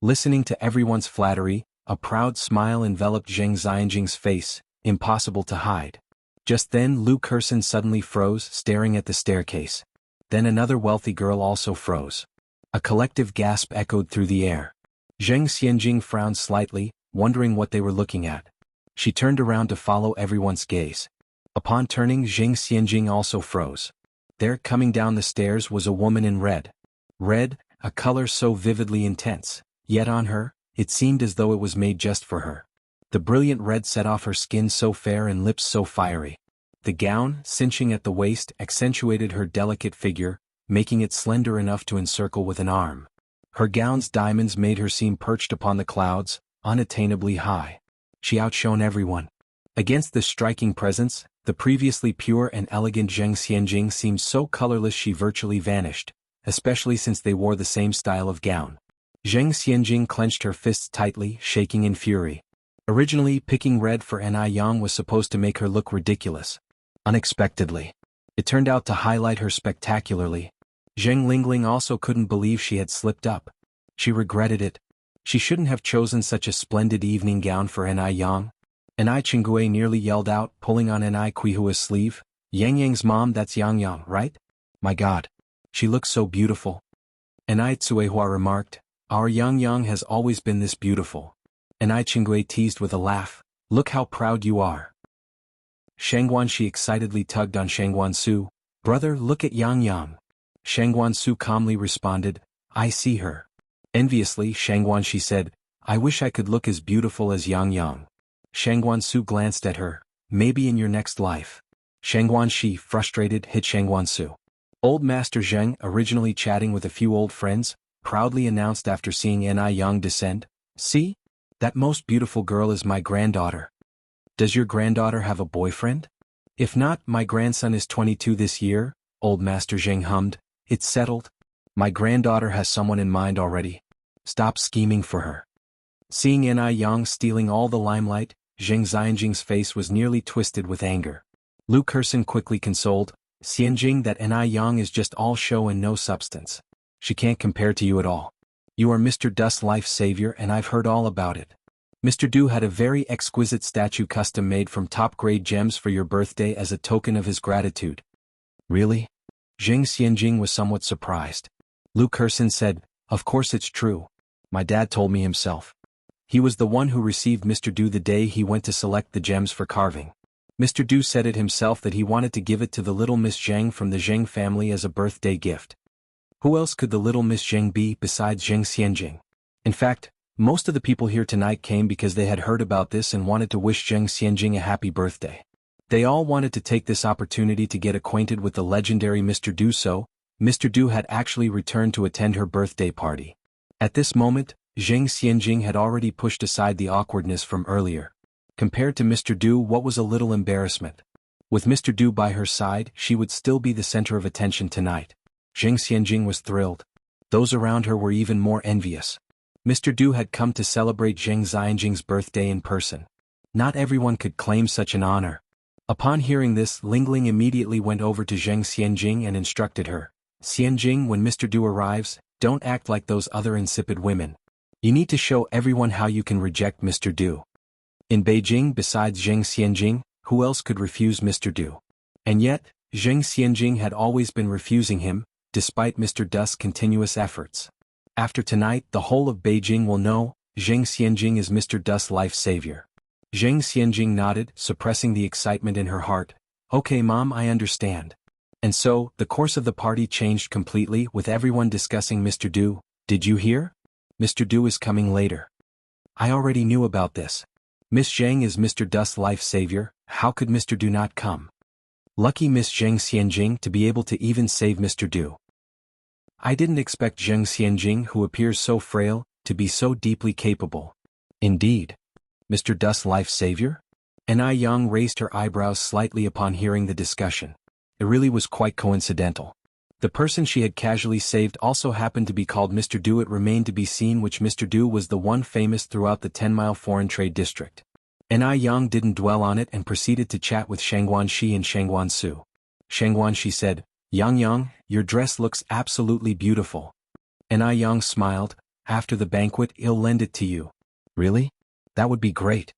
Listening to everyone's flattery, a proud smile enveloped Zheng Xianjing's face, impossible to hide. Just then Lu Kerson suddenly froze, staring at the staircase. Then another wealthy girl also froze. A collective gasp echoed through the air. Zheng Xianjing frowned slightly, wondering what they were looking at. She turned around to follow everyone's gaze. Upon turning, Zheng Xianjing also froze. There, coming down the stairs, was a woman in red. Red, a color so vividly intense, yet on her, it seemed as though it was made just for her. The brilliant red set off her skin so fair and lips so fiery. The gown, cinching at the waist, accentuated her delicate figure, making it slender enough to encircle with an arm. Her gown's diamonds made her seem perched upon the clouds, unattainably high. She outshone everyone. Against this striking presence, the previously pure and elegant Zheng Xianjing seemed so colorless she virtually vanished, especially since they wore the same style of gown. Zheng Xianjing clenched her fists tightly, shaking in fury. Originally, picking red for Enai Yang was supposed to make her look ridiculous. Unexpectedly, it turned out to highlight her spectacularly. Zheng Lingling also couldn't believe she had slipped up. She regretted it. She shouldn't have chosen such a splendid evening gown for Enai Yang. Enai Qinggui nearly yelled out, pulling on Enai Qihua's sleeve. Yang Yang's mom, that's Yang Yang, right? My God. She looks so beautiful. Enai Tsuehua remarked, our Yang Yang has always been this beautiful. Enai Qinggui teased with a laugh, look how proud you are. Shengguan Shi excitedly tugged on Shengguan Su, brother, look at Yang Yang. Shengguan Su calmly responded, I see her. Enviously, Shengguan Shi said, I wish I could look as beautiful as Yang Yang. Shengguan Su glanced at her, maybe in your next life. Shengguan Shi, frustrated, hit Shengguan Su. Old Master Zheng, originally chatting with a few old friends, proudly announced after seeing Enai Yang descend, see? That most beautiful girl is my granddaughter. Does your granddaughter have a boyfriend? If not, my grandson is 22 this year, Old Master Zheng hummed, it's settled. My granddaughter has someone in mind already. Stop scheming for her. Seeing Enai Yang stealing all the limelight, Zheng Xianjing's face was nearly twisted with anger. Lu Kerson quickly consoled, Xianjing, that Enai Yang is just all show and no substance. She can't compare to you at all. You are Mr. Du's life savior and I've heard all about it. Mr. Du had a very exquisite statue custom made from top-grade gems for your birthday as a token of his gratitude. Really? Zheng Xianjing was somewhat surprised. Lu Kerson said, of course it's true. My dad told me himself. He was the one who received Mr. Du the day he went to select the gems for carving. Mr. Du said it himself that he wanted to give it to the little Miss Zheng from the Zheng family as a birthday gift. Who else could the little Miss Zheng be besides Zheng Xianjing? In fact, Most of the people here tonight came because they had heard about this and wanted to wish Zheng Xianjing a happy birthday. They all wanted to take this opportunity to get acquainted with the legendary Mr. Du. So, Mr. Du had actually returned to attend her birthday party. At this moment, Zheng Xianjing had already pushed aside the awkwardness from earlier. Compared to Mr. Du, what was a little embarrassment? With Mr. Du by her side, she would still be the center of attention tonight. Zheng Xianjing was thrilled. Those around her were even more envious. Mr. Du had come to celebrate Zheng Xianjing's birthday in person. Not everyone could claim such an honor. Upon hearing this, Lingling immediately went over to Zheng Xianjing and instructed her, "Xianjing, when Mr. Du arrives, don't act like those other insipid women. You need to show everyone how you can reject Mr. Du." In Beijing, besides Zheng Xianjing, who else could refuse Mr. Du? And yet, Zheng Xianjing had always been refusing him, despite Mr. Du's continuous efforts. After tonight, the whole of Beijing will know, Zheng Xianjing is Mr. Du's life savior. Zheng Xianjing nodded, suppressing the excitement in her heart. "Okay, Mom, I understand." And so, the course of the party changed completely, with everyone discussing Mr. Du. "Did you hear? Mr. Du is coming later." "I already knew about this. Miss Zheng is Mr. Du's life savior, how could Mr. Du not come? Lucky Miss Zheng Xianjing to be able to even save Mr. Du." "I didn't expect Zheng Xianjing, who appears so frail, to be so deeply capable." "Indeed. Mr. Du's life savior?" And Ai Yang raised her eyebrows slightly upon hearing the discussion. It really was quite coincidental. The person she had casually saved also happened to be called Mr. Du. It remained to be seen which Mr. Du was, the one famous throughout the 10-mile foreign trade district. And Ai Yang didn't dwell on it and proceeded to chat with Shangguan Shi and Shangguan Su. Shangguan Shi said, Yang, your dress looks absolutely beautiful." And Ai Yang smiled, "After the banquet, I'll lend it to you." "Really? That would be great."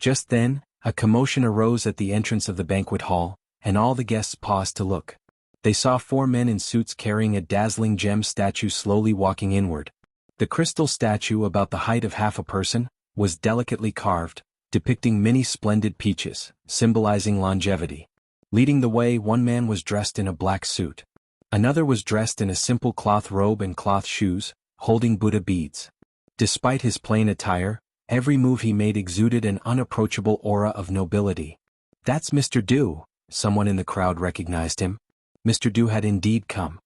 Just then, a commotion arose at the entrance of the banquet hall, and all the guests paused to look. They saw 4 men in suits carrying a dazzling gem statue slowly walking inward. The crystal statue, about the height of half a person, was delicately carved, depicting many splendid peaches, symbolizing longevity. Leading the way, one man was dressed in a black suit. Another was dressed in a simple cloth robe and cloth shoes, holding Buddha beads. Despite his plain attire, every move he made exuded an unapproachable aura of nobility. "That's Mr. Du," someone in the crowd recognized him. Mr. Du had indeed come.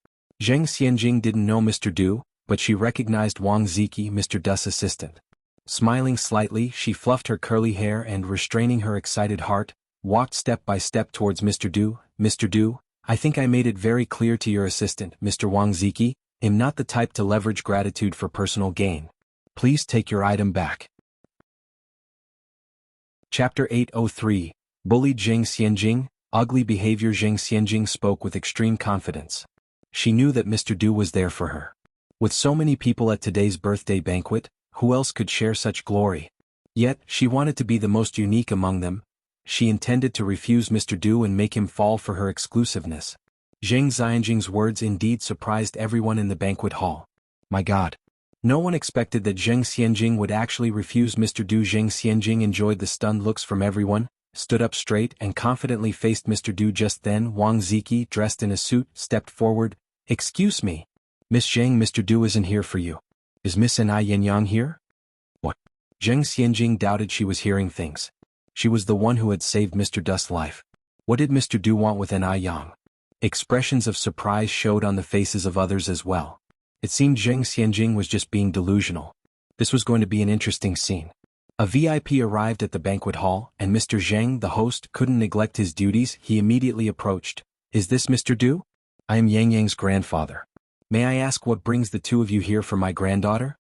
Zheng Xianjing didn't know Mr. Du, but she recognized Wang Ziki, Mr. Du's assistant. Smiling slightly, she fluffed her curly hair and, restraining her excited heart, walked step by step towards Mr. Du. "Mr. Du, I think I made it very clear to your assistant, Mr. Wang Ziki, I'm not the type to leverage gratitude for personal gain. Please take your item back." Chapter 803, Bullied Zheng Xianjing, Ugly Behavior. Zheng Xianjing spoke with extreme confidence. She knew that Mr. Du was there for her. With so many people at today's birthday banquet, who else could share such glory? Yet, she wanted to be the most unique among them. She intended to refuse Mr. Du and make him fall for her exclusiveness. Zheng Xianjing's words indeed surprised everyone in the banquet hall. My God! No one expected that Zheng Xianjing would actually refuse Mr. Du. Zheng Xianjing enjoyed the stunned looks from everyone, stood up straight and confidently faced Mr. Du. Just then, Wang Ziki, dressed in a suit, stepped forward. "Excuse me. Miss Zheng, Mr. Du isn't here for you. Is Miss Ai Yang here?" "What?" Zheng Xianjing doubted she was hearing things. She was the one who had saved Mr. Du's life. What did Mr. Du want with Ai Yang? Expressions of surprise showed on the faces of others as well. It seemed Zheng Xianjing was just being delusional. This was going to be an interesting scene. A VIP arrived at the banquet hall, and Mr. Zheng, the host, couldn't neglect his duties. He immediately approached. "Is this Mr. Du? I am Yang Yang's grandfather. May I ask what brings the two of you here for my granddaughter?"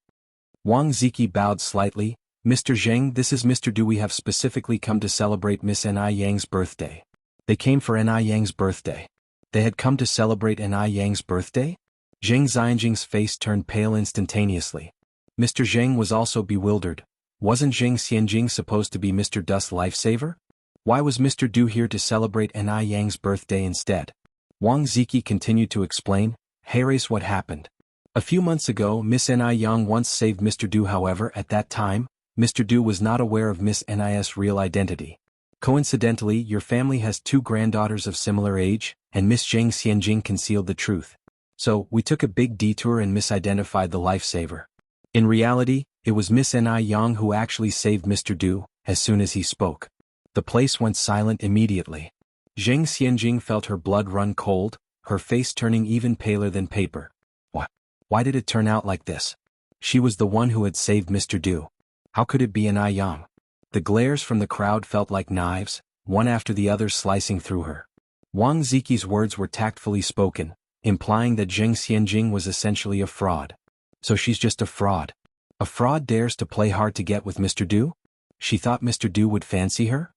Wang Ziki bowed slightly. "Mr. Zheng, this is Mr. Du. We have specifically come to celebrate Miss Ai Yang's birthday." They came for Ai Yang's birthday. They had come to celebrate Ai Yang's birthday? Zheng Xianjing's face turned pale instantaneously. Mr. Zheng was also bewildered. Wasn't Zheng Xianjing supposed to be Mr. Du's lifesaver? Why was Mr. Du here to celebrate Ai Yang's birthday instead? Wang Ziki continued to explain. "Here's what happened. A few months ago, Miss Ai Yang once saved Mr. Du. However, at that time, Mr. Du was not aware of Miss Ni's real identity. Coincidentally, your family has 2 granddaughters of similar age, and Miss Zheng Xianjing concealed the truth. So, we took a big detour and misidentified the lifesaver. In reality, It was Miss Ni Yang who actually saved Mr. Du. As soon as he spoke, the place went silent immediately. Zheng Xianjing felt her blood run cold, her face turning even paler than paper. What? Why did it turn out like this? She was the one who had saved Mr. Du. How could it be Ni Yang? The glares from the crowd felt like knives, one after the other slicing through her. Wang Ziqi's words were tactfully spoken, implying that Zheng Xianjing was essentially a fraud. So she's just a fraud. A fraud dares to play hard to get with Mr. Du? She thought Mr. Du would fancy her?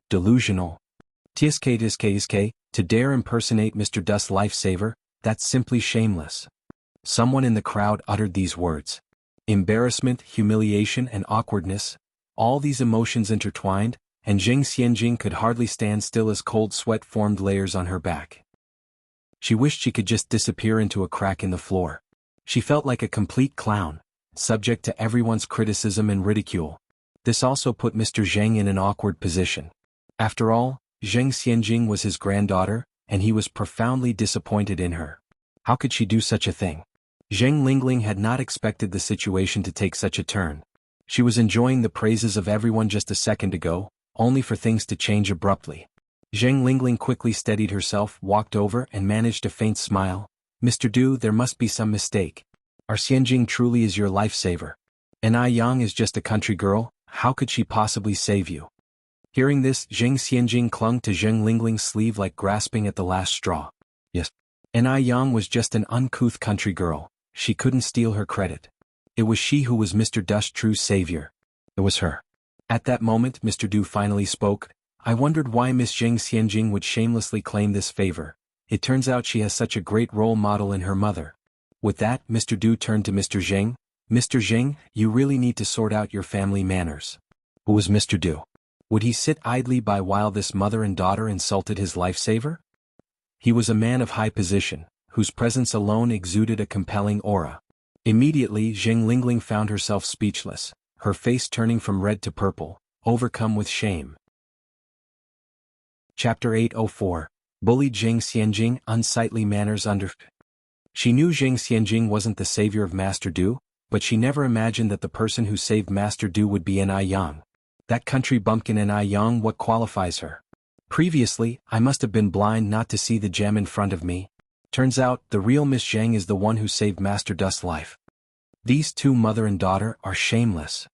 Delusional. Tsk, to dare impersonate Mr. Du's lifesaver, that's simply shameless. Someone in the crowd uttered these words. Embarrassment, humiliation and awkwardness, all these emotions intertwined, and Zheng Xianjing could hardly stand still as cold sweat formed layers on her back. She wished she could just disappear into a crack in the floor. She felt like a complete clown, subject to everyone's criticism and ridicule. This also put Mr. Zheng in an awkward position. After all, Zheng Xianjing was his granddaughter, and he was profoundly disappointed in her. How could she do such a thing? Zheng Lingling had not expected the situation to take such a turn. She was enjoying the praises of everyone just a second ago, only for things to change abruptly. Zheng Lingling quickly steadied herself, walked over and managed a faint smile. Mr. Du, there must be some mistake. Our Xianjing truly is your lifesaver. Ni Yang is just a country girl, how could she possibly save you? Hearing this, Zheng Xianjing clung to Zheng Lingling's sleeve like grasping at the last straw. Yes. Ni Yang was just an uncouth country girl, she couldn't steal her credit. It was she who was Mr. Du's true savior. It was her. At that moment Mr. Du finally spoke. I wondered why Miss Zheng Xianjing would shamelessly claim this favor. It turns out she has such a great role model in her mother. With that, Mr. Du turned to Mr. Zheng. Mr. Zheng, you really need to sort out your family manners. Who was Mr. Du? Would he sit idly by while this mother and daughter insulted his lifesaver? He was a man of high position, whose presence alone exuded a compelling aura. Immediately Zheng Lingling found herself speechless, her face turning from red to purple, overcome with shame. Chapter 804. Bullied Zheng Xianjing, Unsightly Manners Under. She knew Zheng Xianjing wasn't the savior of Master Du, but she never imagined that the person who saved Master Du would be Ni Yang. That country bumpkin Ni Yang, what qualifies her? Previously, I must have been blind not to see the gem in front of me. Turns out, the real Miss Zheng is the one who saved Master Du's life. These two mother and daughter are shameless.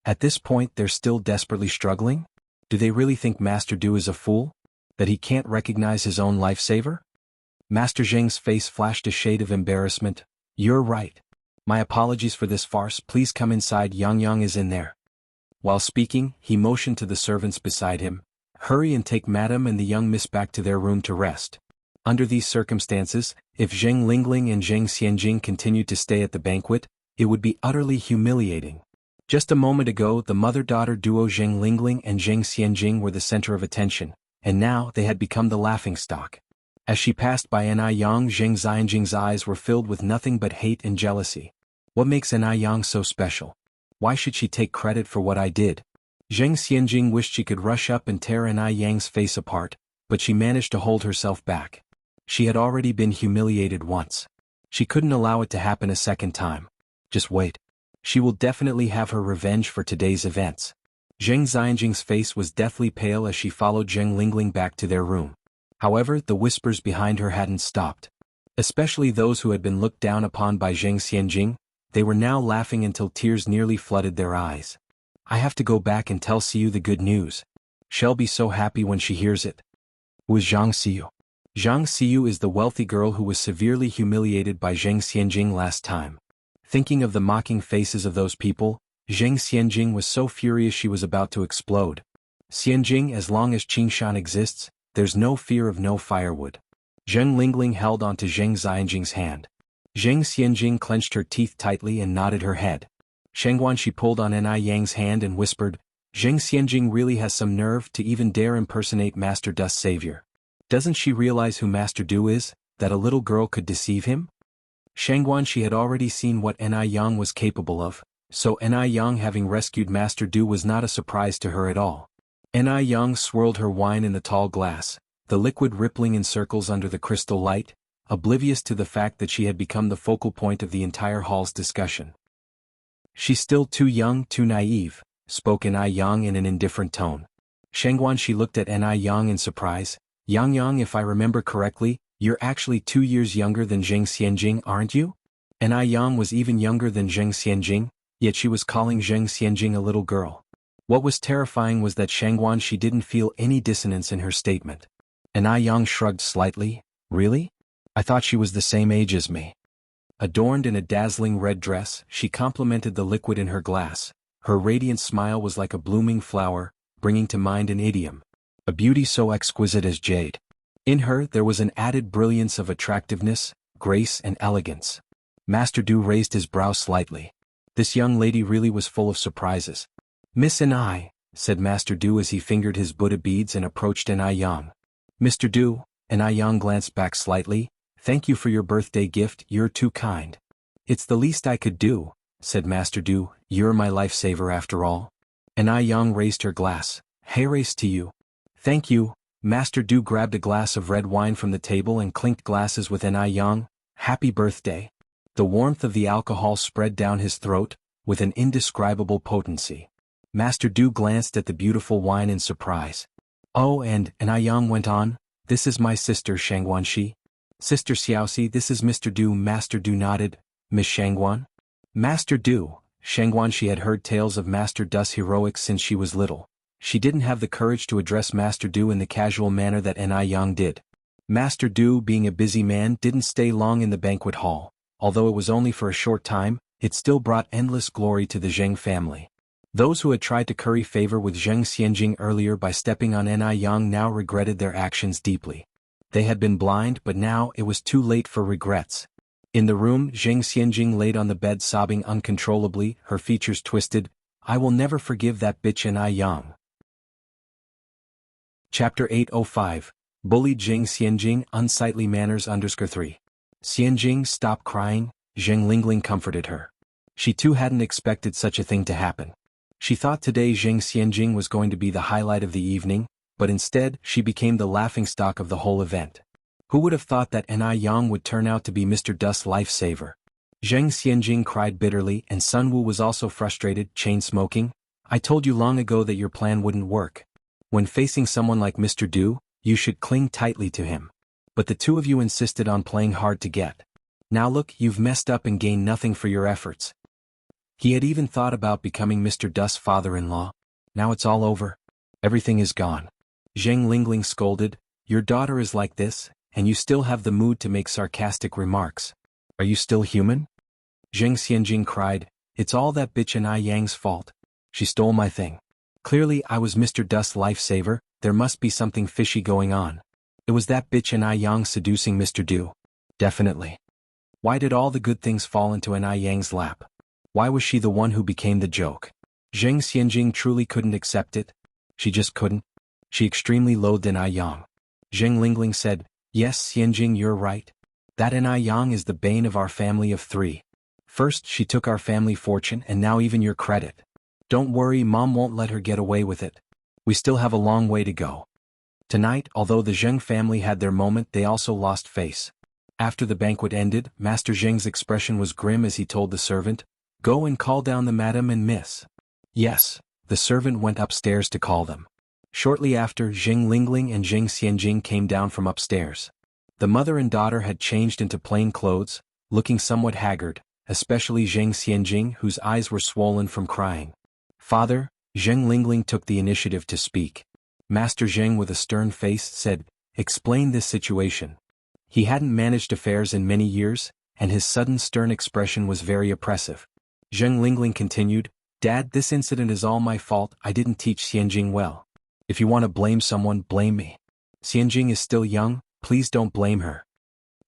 At this point they're still desperately struggling? Do they really think Master Du is a fool? That he can't recognize his own lifesaver? Master Zheng's face flashed a shade of embarrassment. You're right. My apologies for this farce, please come inside, Yang is in there. While speaking, he motioned to the servants beside him. Hurry and take Madam and the young miss back to their room to rest. Under these circumstances, if Zheng Lingling and Zheng Xianjing continued to stay at the banquet, it would be utterly humiliating. Just a moment ago the mother-daughter duo Zheng Lingling and Zheng Xianjing were the center of attention, and now they had become the laughingstock. As she passed by Ni Yang, Zheng Xianjing's eyes were filled with nothing but hate and jealousy. What makes Ni Yang so special? Why should she take credit for what I did? Zheng Xianjing wished she could rush up and tear Ni Yang's face apart, but she managed to hold herself back. She had already been humiliated once. She couldn't allow it to happen a second time. Just wait. She will definitely have her revenge for today's events. Zheng Xianjing's face was deathly pale as she followed Zheng Lingling back to their room. However, the whispers behind her hadn't stopped. Especially those who had been looked down upon by Zheng Xianjing, they were now laughing until tears nearly flooded their eyes. I have to go back and tell Siyu the good news. She'll be so happy when she hears it. Who is Zhang Siyu? Zhang Siyu is the wealthy girl who was severely humiliated by Zheng Xianjing last time. Thinking of the mocking faces of those people, Zheng Xianjing was so furious she was about to explode. Xianjing, as long as Qingshan exists, there's no fear of no firewood. Zheng Lingling held onto Zheng Xianjing's hand. Zheng Xianjing clenched her teeth tightly and nodded her head. Shengguan, she pulled on Ni Yang's hand and whispered, Zheng Xianjing really has some nerve to even dare impersonate Master Du's savior. Doesn't she realize who Master Du is, that a little girl could deceive him? Shengguan, she had already seen what Ni Yang was capable of, so Ni Yang having rescued Master Du was not a surprise to her at all. Ni Yang swirled her wine in the tall glass, the liquid rippling in circles under the crystal light, oblivious to the fact that she had become the focal point of the entire hall's discussion. She's still too young, too naive, spoke Yang in an indifferent tone. She looked at Yang in surprise. Yang, if I remember correctly, you're actually 2 years younger than Zheng Xianjing, aren't you? Yang was even younger than Zheng Xianjing, yet she was calling Zheng Xianjing a little girl. What was terrifying was that she didn't feel any dissonance in her statement. Yang shrugged slightly. Really? I thought she was the same age as me. Adorned in a dazzling red dress, she complimented the liquid in her glass. Her radiant smile was like a blooming flower, bringing to mind an idiom. A beauty so exquisite as jade. In her there was an added brilliance of attractiveness, grace and elegance. Master Du raised his brow slightly. This young lady really was full of surprises. Miss Anai, said Master Du as he fingered his Buddha beads and approached Yang. Mr. Du, Yang glanced back slightly. Thank you for your birthday gift, you're too kind. It's the least I could do, said Master Du, you're my lifesaver after all. Yang raised her glass. Hey, race to you. Thank you. Master Du grabbed a glass of red wine from the table and clinked glasses with Yang. Happy birthday. The warmth of the alcohol spread down his throat, with an indescribable potency. Master Du glanced at the beautiful wine in surprise. Oh, and Yang went on, this is my sister Shangguanxi. Sister Xiaoxi, this is Mr. Du. Master Du nodded. Miss Shangguan? Master Du. Shangguanxi had heard tales of Master Du's heroics since she was little. She didn't have the courage to address Master Du in the casual manner that Yang did. Master Du, being a busy man, didn't stay long in the banquet hall. Although it was only for a short time, it still brought endless glory to the Zheng family. Those who had tried to curry favor with Zheng Xianjing earlier by stepping on Yang now regretted their actions deeply. They had been blind, but now it was too late for regrets. In the room, Zheng Xianjing laid on the bed sobbing uncontrollably, her features twisted. I will never forgive that bitch Yang. Chapter 805. Bullied Zheng Xianjing, Unsightly Manners 3. Xianjing, stop crying, Zheng Lingling comforted her. She too hadn't expected such a thing to happen. She thought today Zheng Xianjing was going to be the highlight of the evening, but instead she became the laughingstock of the whole event. Who would have thought that Yang would turn out to be Mr. Du's lifesaver? Zheng Xianjing cried bitterly, and Sun Wu was also frustrated, chain-smoking. I told you long ago that your plan wouldn't work. When facing someone like Mr. Du, you should cling tightly to him. But the two of you insisted on playing hard to get. Now look, you've messed up and gained nothing for your efforts. He had even thought about becoming Mr. Du's father-in-law. Now it's all over. Everything is gone. Zheng Lingling scolded, your daughter is like this, and you still have the mood to make sarcastic remarks. Are you still human? Zheng Xianjing cried, it's all that bitch Yang's fault. She stole my thing. Clearly I was Mr. Du's lifesaver, there must be something fishy going on. It was that bitch Yang seducing Mr. Du. Definitely. Why did all the good things fall into Yang's lap? Why was she the one who became the joke? Zheng Xianjing truly couldn't accept it. She just couldn't. She extremely loathed Yang. Zheng Lingling said, yes, Xianjing, you're right. That Yang is the bane of our family of 3. First she took our family fortune and now even your credit. Don't worry, Mom won't let her get away with it. We still have a long way to go. Tonight, although the Zheng family had their moment, they also lost face. After the banquet ended, Master Zheng's expression was grim as he told the servant, go and call down the madam and miss. Yes, the servant went upstairs to call them. Shortly after, Zheng Lingling and Zheng Xianjing came down from upstairs. The mother and daughter had changed into plain clothes, looking somewhat haggard, especially Zheng Xianjing, whose eyes were swollen from crying. Father, Zheng Lingling took the initiative to speak. Master Zheng with a stern face said, explain this situation. He hadn't managed affairs in many years, and his sudden stern expression was very oppressive. Zheng Lingling continued, Dad, this incident is all my fault, I didn't teach Xianjing well. If you want to blame someone, blame me. Xianjing is still young, please don't blame her.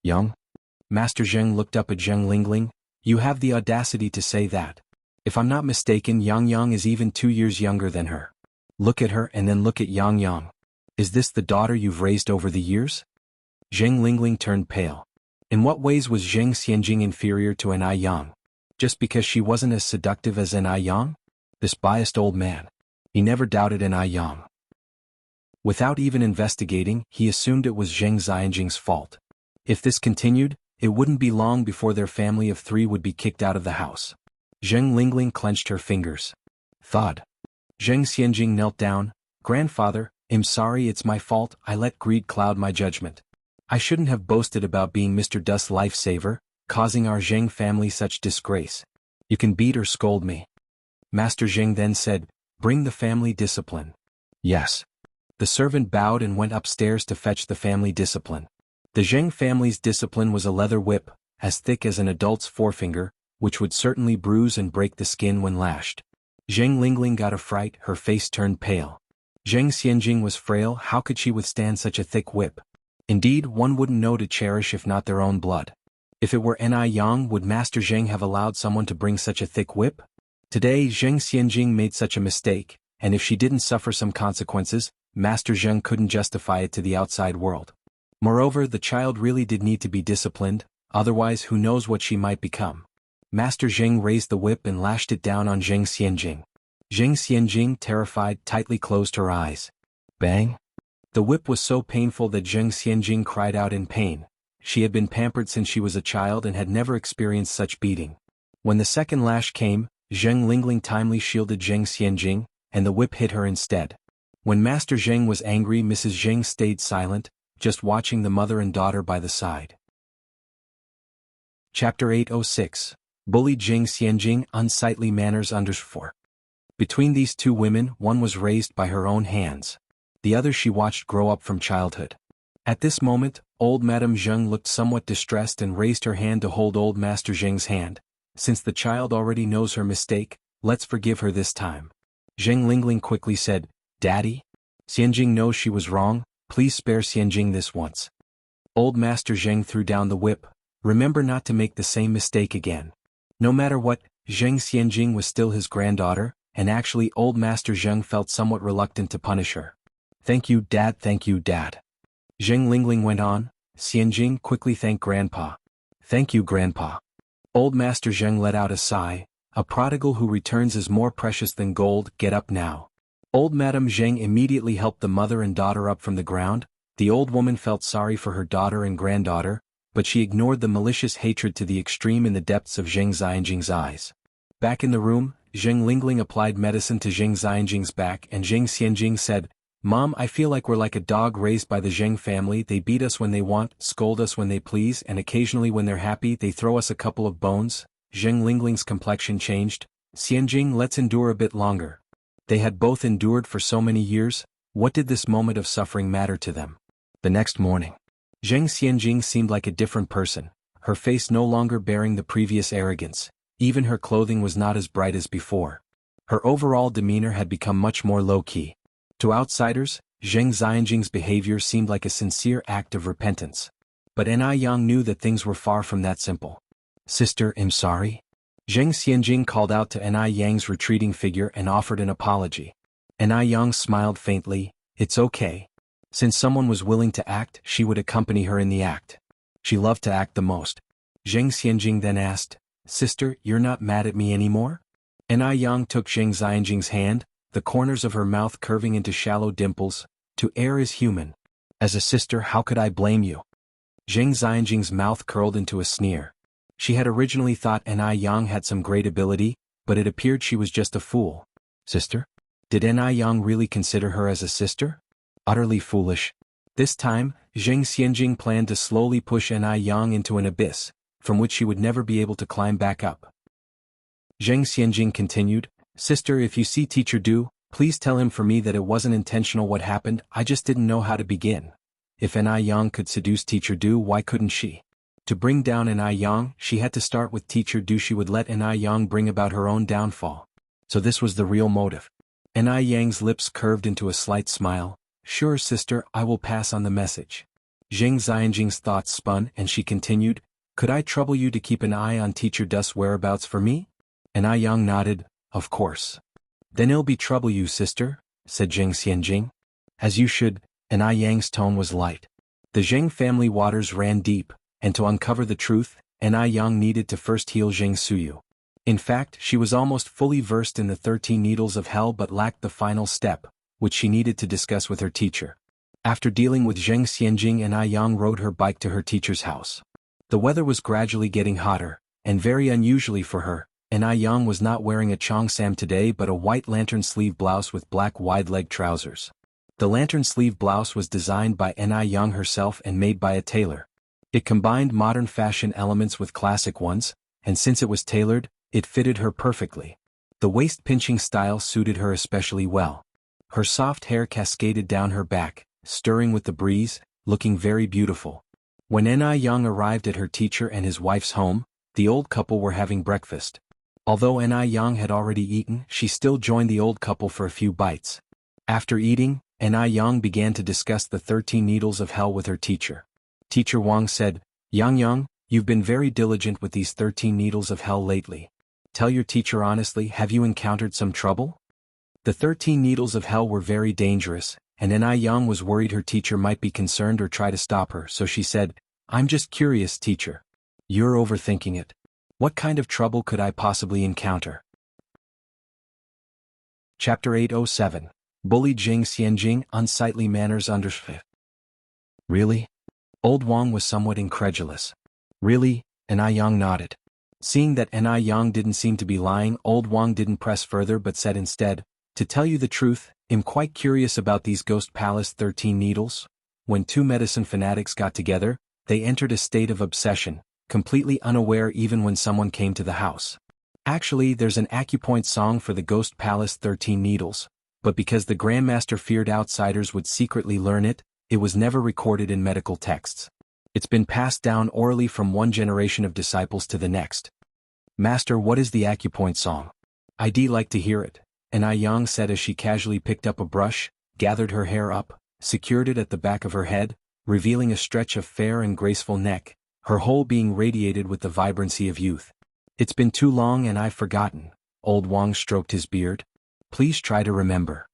Young? Master Zheng looked up at Zheng Lingling, you have the audacity to say that. If I'm not mistaken, Yang is even 2 years younger than her. Look at her and then look at Yang. Is this the daughter you've raised over the years? Zheng Lingling turned pale. In what ways was Zheng Xianjing inferior to Yang? Just because she wasn't as seductive as Yang? This biased old man. He never doubted Yang. Without even investigating, he assumed it was Zheng Xianjing's fault. If this continued, it wouldn't be long before their family of 3 would be kicked out of the house. Zheng Lingling clenched her fingers. Thawed. Zheng Xianjing knelt down. Grandfather, I'm sorry, it's my fault, I let greed cloud my judgment. I shouldn't have boasted about being Mr. Dust's lifesaver, causing our Zheng family such disgrace. You can beat or scold me. Master Zheng then said, bring the family discipline. Yes. The servant bowed and went upstairs to fetch the family discipline. The Zheng family's discipline was a leather whip, as thick as an adult's forefinger, which would certainly bruise and break the skin when lashed. Zheng Lingling got a fright, her face turned pale. Zheng Xianjing was frail, how could she withstand such a thick whip? Indeed, one wouldn't know to cherish if not their own blood. If it were Ni Yang, would Master Zheng have allowed someone to bring such a thick whip? Today Zheng Xianjing made such a mistake, and if she didn't suffer some consequences, Master Zheng couldn't justify it to the outside world. Moreover, the child really did need to be disciplined, otherwise who knows what she might become. Master Zheng raised the whip and lashed it down on Zheng Xianjing. Zheng Xianjing, terrified, tightly closed her eyes. Bang! The whip was so painful that Zheng Xianjing cried out in pain. She had been pampered since she was a child and had never experienced such beating. When the second lash came, Zheng Lingling timely shielded Zheng Xianjing, and the whip hit her instead. When Master Zheng was angry, Mrs. Zheng stayed silent, just watching the mother and daughter by the side. Chapter 806. Bullied Zheng Xianjing, Unsightly Manners _4. Between these two women, one was raised by her own hands. The other she watched grow up from childhood. At this moment, old Madame Zheng looked somewhat distressed and raised her hand to hold old Master Zheng's hand. Since the child already knows her mistake, let's forgive her this time. Zheng Lingling quickly said, Daddy? Xianjing knows she was wrong, please spare Xianjing this once. Old Master Zheng threw down the whip. Remember not to make the same mistake again. No matter what, Zheng Xianjing was still his granddaughter, and actually old Master Zheng felt somewhat reluctant to punish her. Thank you, Dad, thank you, Dad. Zheng Lingling went on, Xianjing, quickly thank Grandpa. Thank you, Grandpa. Old Master Zheng let out a sigh. A prodigal who returns is more precious than gold, get up now. Old Madame Zheng immediately helped the mother and daughter up from the ground. The old woman felt sorry for her daughter and granddaughter, but she ignored the malicious hatred to the extreme in the depths of Zheng Xianjing's eyes. Back in the room, Zheng Lingling applied medicine to Zheng Xianjing's back and Zheng Xianjing said, Mom, I feel like we're like a dog raised by the Zheng family. They beat us when they want, scold us when they please, and occasionally when they're happy they throw us a couple of bones. Zheng Lingling's complexion changed. Xianjing, let's endure a bit longer. They had both endured for so many years. What did this moment of suffering matter to them? The next morning, Zheng Xianjing seemed like a different person, her face no longer bearing the previous arrogance. Even her clothing was not as bright as before. Her overall demeanor had become much more low-key. To outsiders, Zheng Xianjing's behavior seemed like a sincere act of repentance. But Ni Yang knew that things were far from that simple. Sister, I'm sorry. Zheng Xianjing called out to Ni Yang's retreating figure and offered an apology. Ni Yang smiled faintly, it's okay. Since someone was willing to act, she would accompany her in the act. She loved to act the most. Zheng Xianjing then asked, Sister, you're not mad at me anymore? Ni Yang took Zheng Xianjing's hand, the corners of her mouth curving into shallow dimples. To err is human. As a sister, how could I blame you? Zheng Xianjing's mouth curled into a sneer. She had originally thought Ni Yang had some great ability, but it appeared she was just a fool. Sister? Did Ni Yang really consider her as a sister? Utterly foolish. This time, Zheng Xianjing planned to slowly push Ni Yang into an abyss, from which she would never be able to climb back up. Zheng Xianjing continued, Sister, if you see Teacher Du, please tell him for me that it wasn't intentional what happened, I just didn't know how to begin. If Ni Yang could seduce Teacher Du, why couldn't she? To bring down Ni Yang, she had to start with Teacher Du. She would let Ni Yang bring about her own downfall. So this was the real motive. Ni Yang's lips curved into a slight smile. Sure, sister, I will pass on the message. Zheng Xianjing's thoughts spun and she continued, Could I trouble you to keep an eye on Teacher Du's whereabouts for me? Ni Yang nodded, Of course. Then it'll be trouble you, sister, said Zheng Xianjing. As you should. Ni Yang's tone was light. The Zheng family waters ran deep, and to uncover the truth, Ni Yang needed to first heal Zheng Suyu. In fact, she was almost fully versed in the 13 needles of hell but lacked the final step, which she needed to discuss with her teacher. After dealing with Zheng Xianjing, Ni Yang rode her bike to her teacher's house. The weather was gradually getting hotter, and very unusually for her, Na Yang was not wearing a cheongsam today but a white lantern sleeve blouse with black wide-leg trousers. The lantern sleeve blouse was designed by Na Yang herself and made by a tailor. It combined modern fashion elements with classic ones, and since it was tailored, it fitted her perfectly. The waist-pinching style suited her especially well. Her soft hair cascaded down her back, stirring with the breeze, looking very beautiful. When Na Yang arrived at her teacher and his wife's home, the old couple were having breakfast. Although Na Yang had already eaten, she still joined the old couple for a few bites. After eating, Na Yang began to discuss the 13 needles of hell with her teacher. Teacher Wang said, Yang, you've been very diligent with these 13 needles of hell lately. Tell your teacher honestly, have you encountered some trouble? The 13 needles of hell were very dangerous, and Na Yang was worried her teacher might be concerned or try to stop her, so she said, I'm just curious, teacher. You're overthinking it. What kind of trouble could I possibly encounter? Chapter 807. Bully Jing Xianjing, Unsightly Manners under. Really? Old Wang was somewhat incredulous. Really? Na Yang nodded. Seeing that Na Yang didn't seem to be lying, Old Wang didn't press further but said instead, to tell you the truth, I'm quite curious about these Ghost Palace 13 needles. When two medicine fanatics got together, they entered a state of obsession, completely unaware even when someone came to the house. Actually, there's an acupoint song for the Ghost Palace 13 needles, but because the Grandmaster feared outsiders would secretly learn it, it was never recorded in medical texts. It's been passed down orally from one generation of disciples to the next. Master, what is the acupoint song? I'd like to hear it, Na Yang said as she casually picked up a brush, gathered her hair up, secured it at the back of her head, revealing a stretch of fair and graceful neck, her whole being radiated with the vibrancy of youth. It's been too long and I've forgotten. Old Wang stroked his beard. Please try to remember.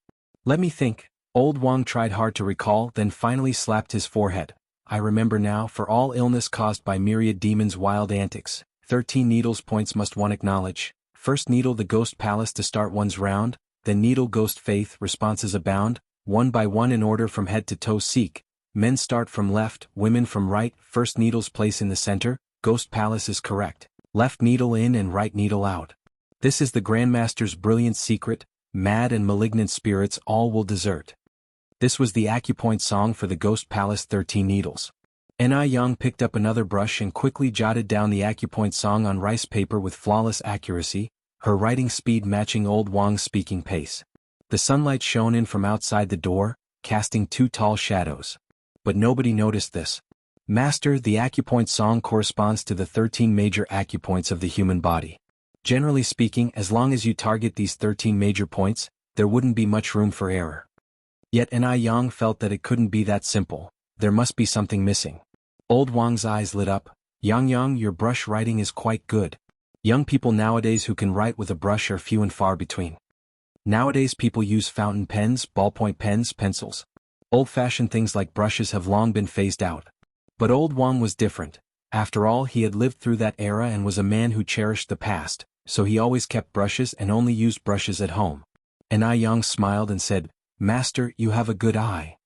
Let me think. Old Wang tried hard to recall, then finally slapped his forehead. I remember now, for all illness caused by myriad demons' wild antics, 13 needles points must one acknowledge. First needle the Ghost Palace to start one's round, then needle Ghost Faith responses abound, one by one in order from head to toe seek. Men start from left, women from right, first needle's place in the center, Ghost Palace is correct. Left needle in and right needle out. This is the Grandmaster's brilliant secret, mad and malignant spirits all will desert. This was the acupoint song for the Ghost Palace 13 needles. Na Yang picked up another brush and quickly jotted down the acupoint song on rice paper with flawless accuracy, her writing speed matching Old Wang's speaking pace. The sunlight shone in from outside the door, casting two tall shadows. But nobody noticed this. Master, the acupoint song corresponds to the 13 major acupoints of the human body. Generally speaking, as long as you target these 13 major points, there wouldn't be much room for error. Yet Na Yang felt that it couldn't be that simple. There must be something missing. Old Wang's eyes lit up. Yang, your brush writing is quite good. Young people nowadays who can write with a brush are few and far between. Nowadays people use fountain pens, ballpoint pens, pencils. Old-fashioned things like brushes have long been phased out. But Old Wang was different. After all, he had lived through that era and was a man who cherished the past, so he always kept brushes and only used brushes at home. Na Yang smiled and said, Master, you have a good eye.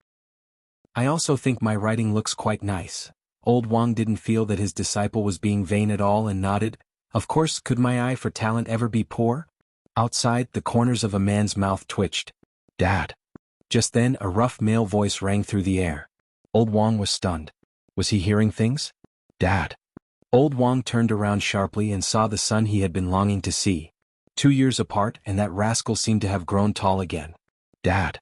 I also think my writing looks quite nice. Old Wang didn't feel that his disciple was being vain at all and nodded. Of course, could my eye for talent ever be poor? Outside, the corners of a man's mouth twitched. Dad. Just then, a rough male voice rang through the air. Old Wang was stunned. Was he hearing things? Dad. Old Wang turned around sharply and saw the son he had been longing to see. 2 years apart, and that rascal seemed to have grown tall again. Dad.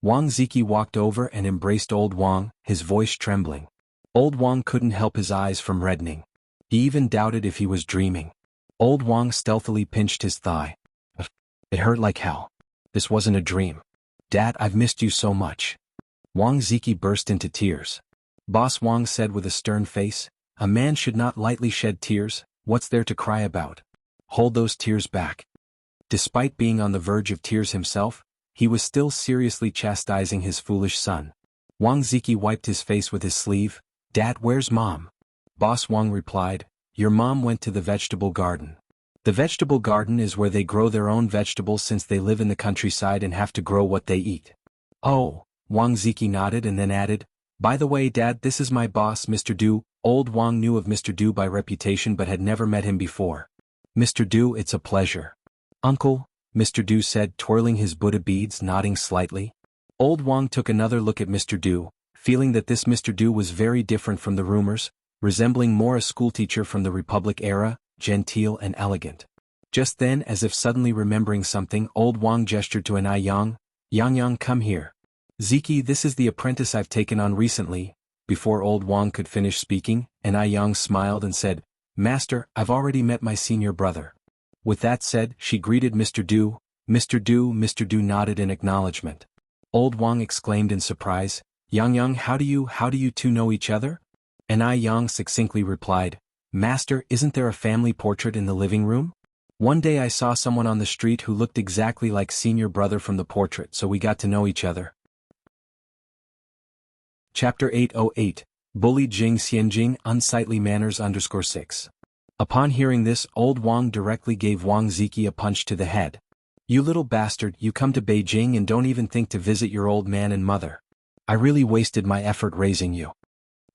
Wang Ziki walked over and embraced Old Wang, his voice trembling. Old Wang couldn't help his eyes from reddening. He even doubted if he was dreaming. Old Wang stealthily pinched his thigh. It hurt like hell. This wasn't a dream. Dad, I've missed you so much. Wang Ziki burst into tears. Boss Wang said with a stern face, a man should not lightly shed tears. What's there to cry about? Hold those tears back. Despite being on the verge of tears himself, he was still seriously chastising his foolish son. Wang Ziki wiped his face with his sleeve. Dad, where's Mom? Boss Wang replied, your mom went to the vegetable garden. The vegetable garden is where they grow their own vegetables since they live in the countryside and have to grow what they eat. Oh, Wang Ziki nodded and then added, by the way, Dad, this is my boss, Mr. Du. Old Wang knew of Mr. Du by reputation but had never met him before. Mr. Du, it's a pleasure. Uncle, Mr. Du said, twirling his Buddha beads, nodding slightly. Old Wang took another look at Mr. Du, feeling that this Mr. Du was very different from the rumors, resembling more a schoolteacher from the Republic era, genteel and elegant. Just then, as if suddenly remembering something, Old Wang gestured to Anai Yang. Yang, come here. Ziki, this is the apprentice I've taken on recently. Before Old Wang could finish speaking, Anai Yang smiled and said, Master, I've already met my senior brother. With that said, she greeted Mr. Du. Mr. Du nodded in acknowledgement. Old Wang exclaimed in surprise, Yang, how do you two know each other? Anai Yang succinctly replied, Master, isn't there a family portrait in the living room? One day I saw someone on the street who looked exactly like senior brother from the portrait, so we got to know each other. Chapter 808, Bully Jing Xianjing, Unsightly Manners _6. Upon hearing this, Old Wang directly gave Wang Ziki a punch to the head. You little bastard, you come to Beijing and don't even think to visit your old man and mother. I really wasted my effort raising you.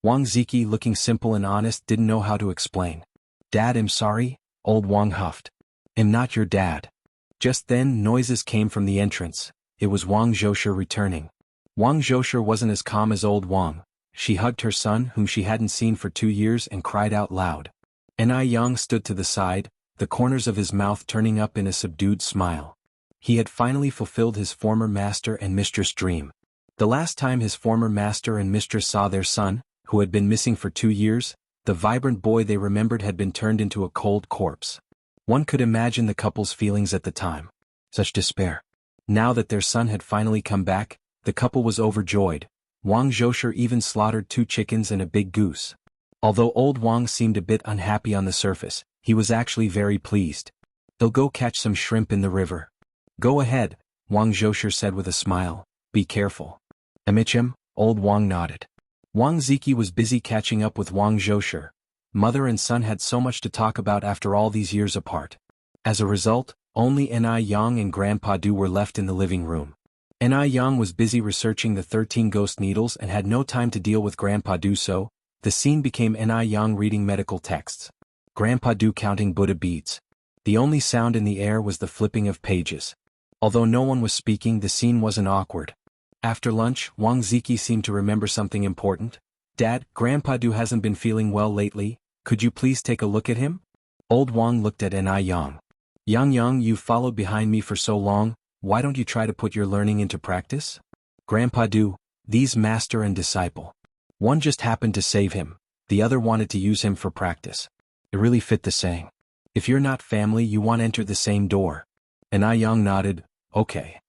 Wang Ziki, looking simple and honest, didn't know how to explain. Dad, I'm sorry, Old Wang huffed. I'm not your dad. Just then, noises came from the entrance. It was Wang Zhoushe returning. Wang Zhoushe wasn't as calm as Old Wang. She hugged her son, whom she hadn't seen for 2 years, and cried out loud. Anai Yang stood to the side, the corners of his mouth turning up in a subdued smile. He had finally fulfilled his former master and mistress dream. The last time his former master and mistress saw their son, who had been missing for 2 years, the vibrant boy they remembered had been turned into a cold corpse. One could imagine the couple's feelings at the time. Such despair. Now that their son had finally come back, the couple was overjoyed. Wang Zhoushe even slaughtered 2 chickens and a big goose. Although Old Wang seemed a bit unhappy on the surface, he was actually very pleased. They'll go catch some shrimp in the river. Go ahead, Wang Zhoushe said with a smile. Be careful. Amichim, Old Wang nodded. Wang Ziki was busy catching up with Wang Zhoushe. Mother and son had so much to talk about after all these years apart. As a result, only Anai Yang and Grandpa Du were left in the living room. Anai Yang was busy researching the 13 ghost needles and had no time to deal with Grandpa Du, so the scene became Anai Yang reading medical texts. Grandpa Du counting Buddha beads. The only sound in the air was the flipping of pages. Although no one was speaking, the scene wasn't awkward. After lunch, Wang Ziki seemed to remember something important. Dad, Grandpa Du hasn't been feeling well lately. Could you please take a look at him? Old Wang looked at Anai Yang. Yang, you've followed behind me for so long, why don't you try to put your learning into practice? Grandpa Du, these master and disciple. One just happened to save him, the other wanted to use him for practice. It really fit the saying. If you're not family, you want to enter the same door. Anai Yang nodded, okay.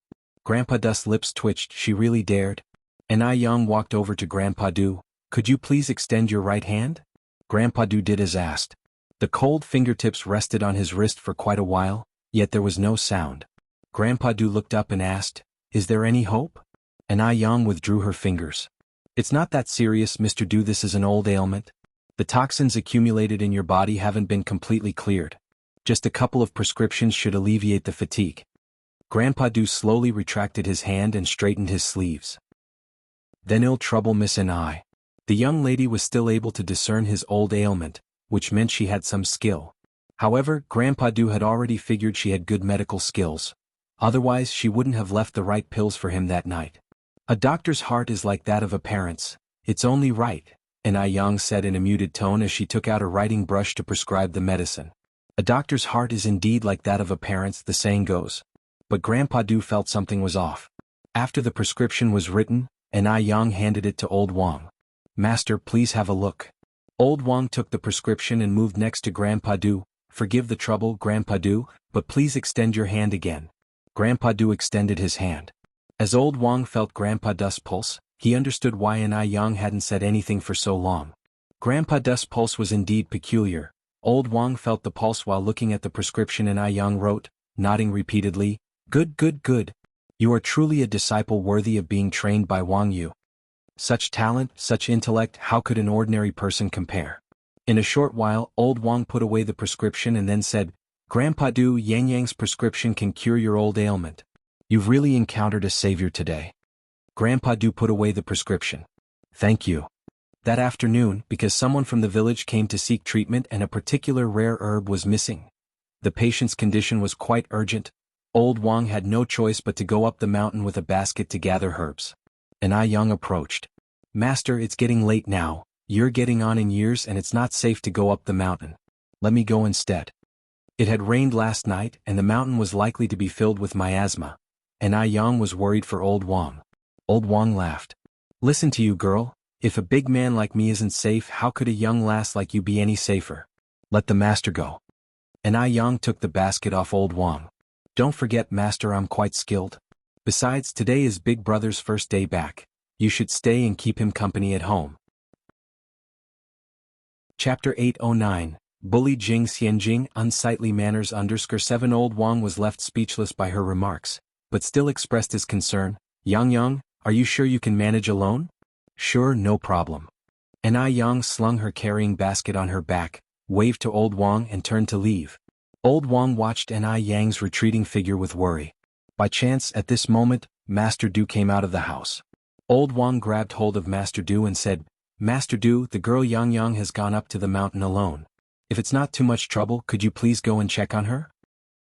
Grandpa Du's lips twitched, she really dared. Anai Yang walked over to Grandpa Du. Could you please extend your right hand? Grandpa Du did as asked. The cold fingertips rested on his wrist for quite a while, yet there was no sound. Grandpa Du looked up and asked, Is there any hope? Anai Yang withdrew her fingers. It's not that serious, Mr. Du, this is an old ailment. The toxins accumulated in your body haven't been completely cleared. Just a couple of prescriptions should alleviate the fatigue. Grandpa Du slowly retracted his hand and straightened his sleeves. Then ill trouble, Miss Anai. The young lady was still able to discern his old ailment, which meant she had some skill. However, Grandpa Du had already figured she had good medical skills. Otherwise, she wouldn't have left the right pills for him that night. A doctor's heart is like that of a parent's. It's only right, Anai Yang said in a muted tone as she took out a writing brush to prescribe the medicine. A doctor's heart is indeed like that of a parent's, the saying goes. But Grandpa Du felt something was off. After the prescription was written, Anai Yang handed it to Old Wang. Master, please have a look. Old Wang took the prescription and moved next to Grandpa Du. Forgive the trouble, Grandpa Du, but please extend your hand again. Grandpa Du extended his hand. As Old Wang felt Grandpa Du's pulse, he understood why Anai Yang hadn't said anything for so long. Grandpa Du's pulse was indeed peculiar. Old Wang felt the pulse while looking at the prescription Anai Yang wrote, nodding repeatedly. Good. You are truly a disciple worthy of being trained by Wang Yu. Such talent, such intellect, how could an ordinary person compare? In a short while, Old Wang put away the prescription and then said, Grandpa Du, Yang Yang's prescription can cure your old ailment. You've really encountered a savior today. Grandpa Du put away the prescription. Thank you. That afternoon, because someone from the village came to seek treatment and a particular rare herb was missing, The patient's condition was quite urgent. Old Wang had no choice but to go up the mountain with a basket to gather herbs. And Yang approached. Master, it's getting late now. You're getting on in years and it's not safe to go up the mountain. Let me go instead. It had rained last night and the mountain was likely to be filled with miasma. And Yang was worried for Old Wang. Old Wang laughed. Listen to you, girl. If a big man like me isn't safe, how could a young lass like you be any safer? Let the master go. And Yang took the basket off Old Wang. Don't forget, master, I'm quite skilled. Besides, today is Big Brother's first day back. You should stay and keep him company at home. Chapter 809. Bully Jing Xianjing, Unsightly Manners _7. Old Wang was left speechless by her remarks, but still expressed his concern. Yang, are you sure you can manage alone? Sure, no problem. And Yang slung her carrying basket on her back, waved to Old Wang and turned to leave. Old Wang watched Yang's retreating figure with worry. By chance, at this moment, Master Du came out of the house. Old Wang grabbed hold of Master Du and said, Master Du, the girl Yang has gone up to the mountain alone. If it's not too much trouble, could you please go and check on her?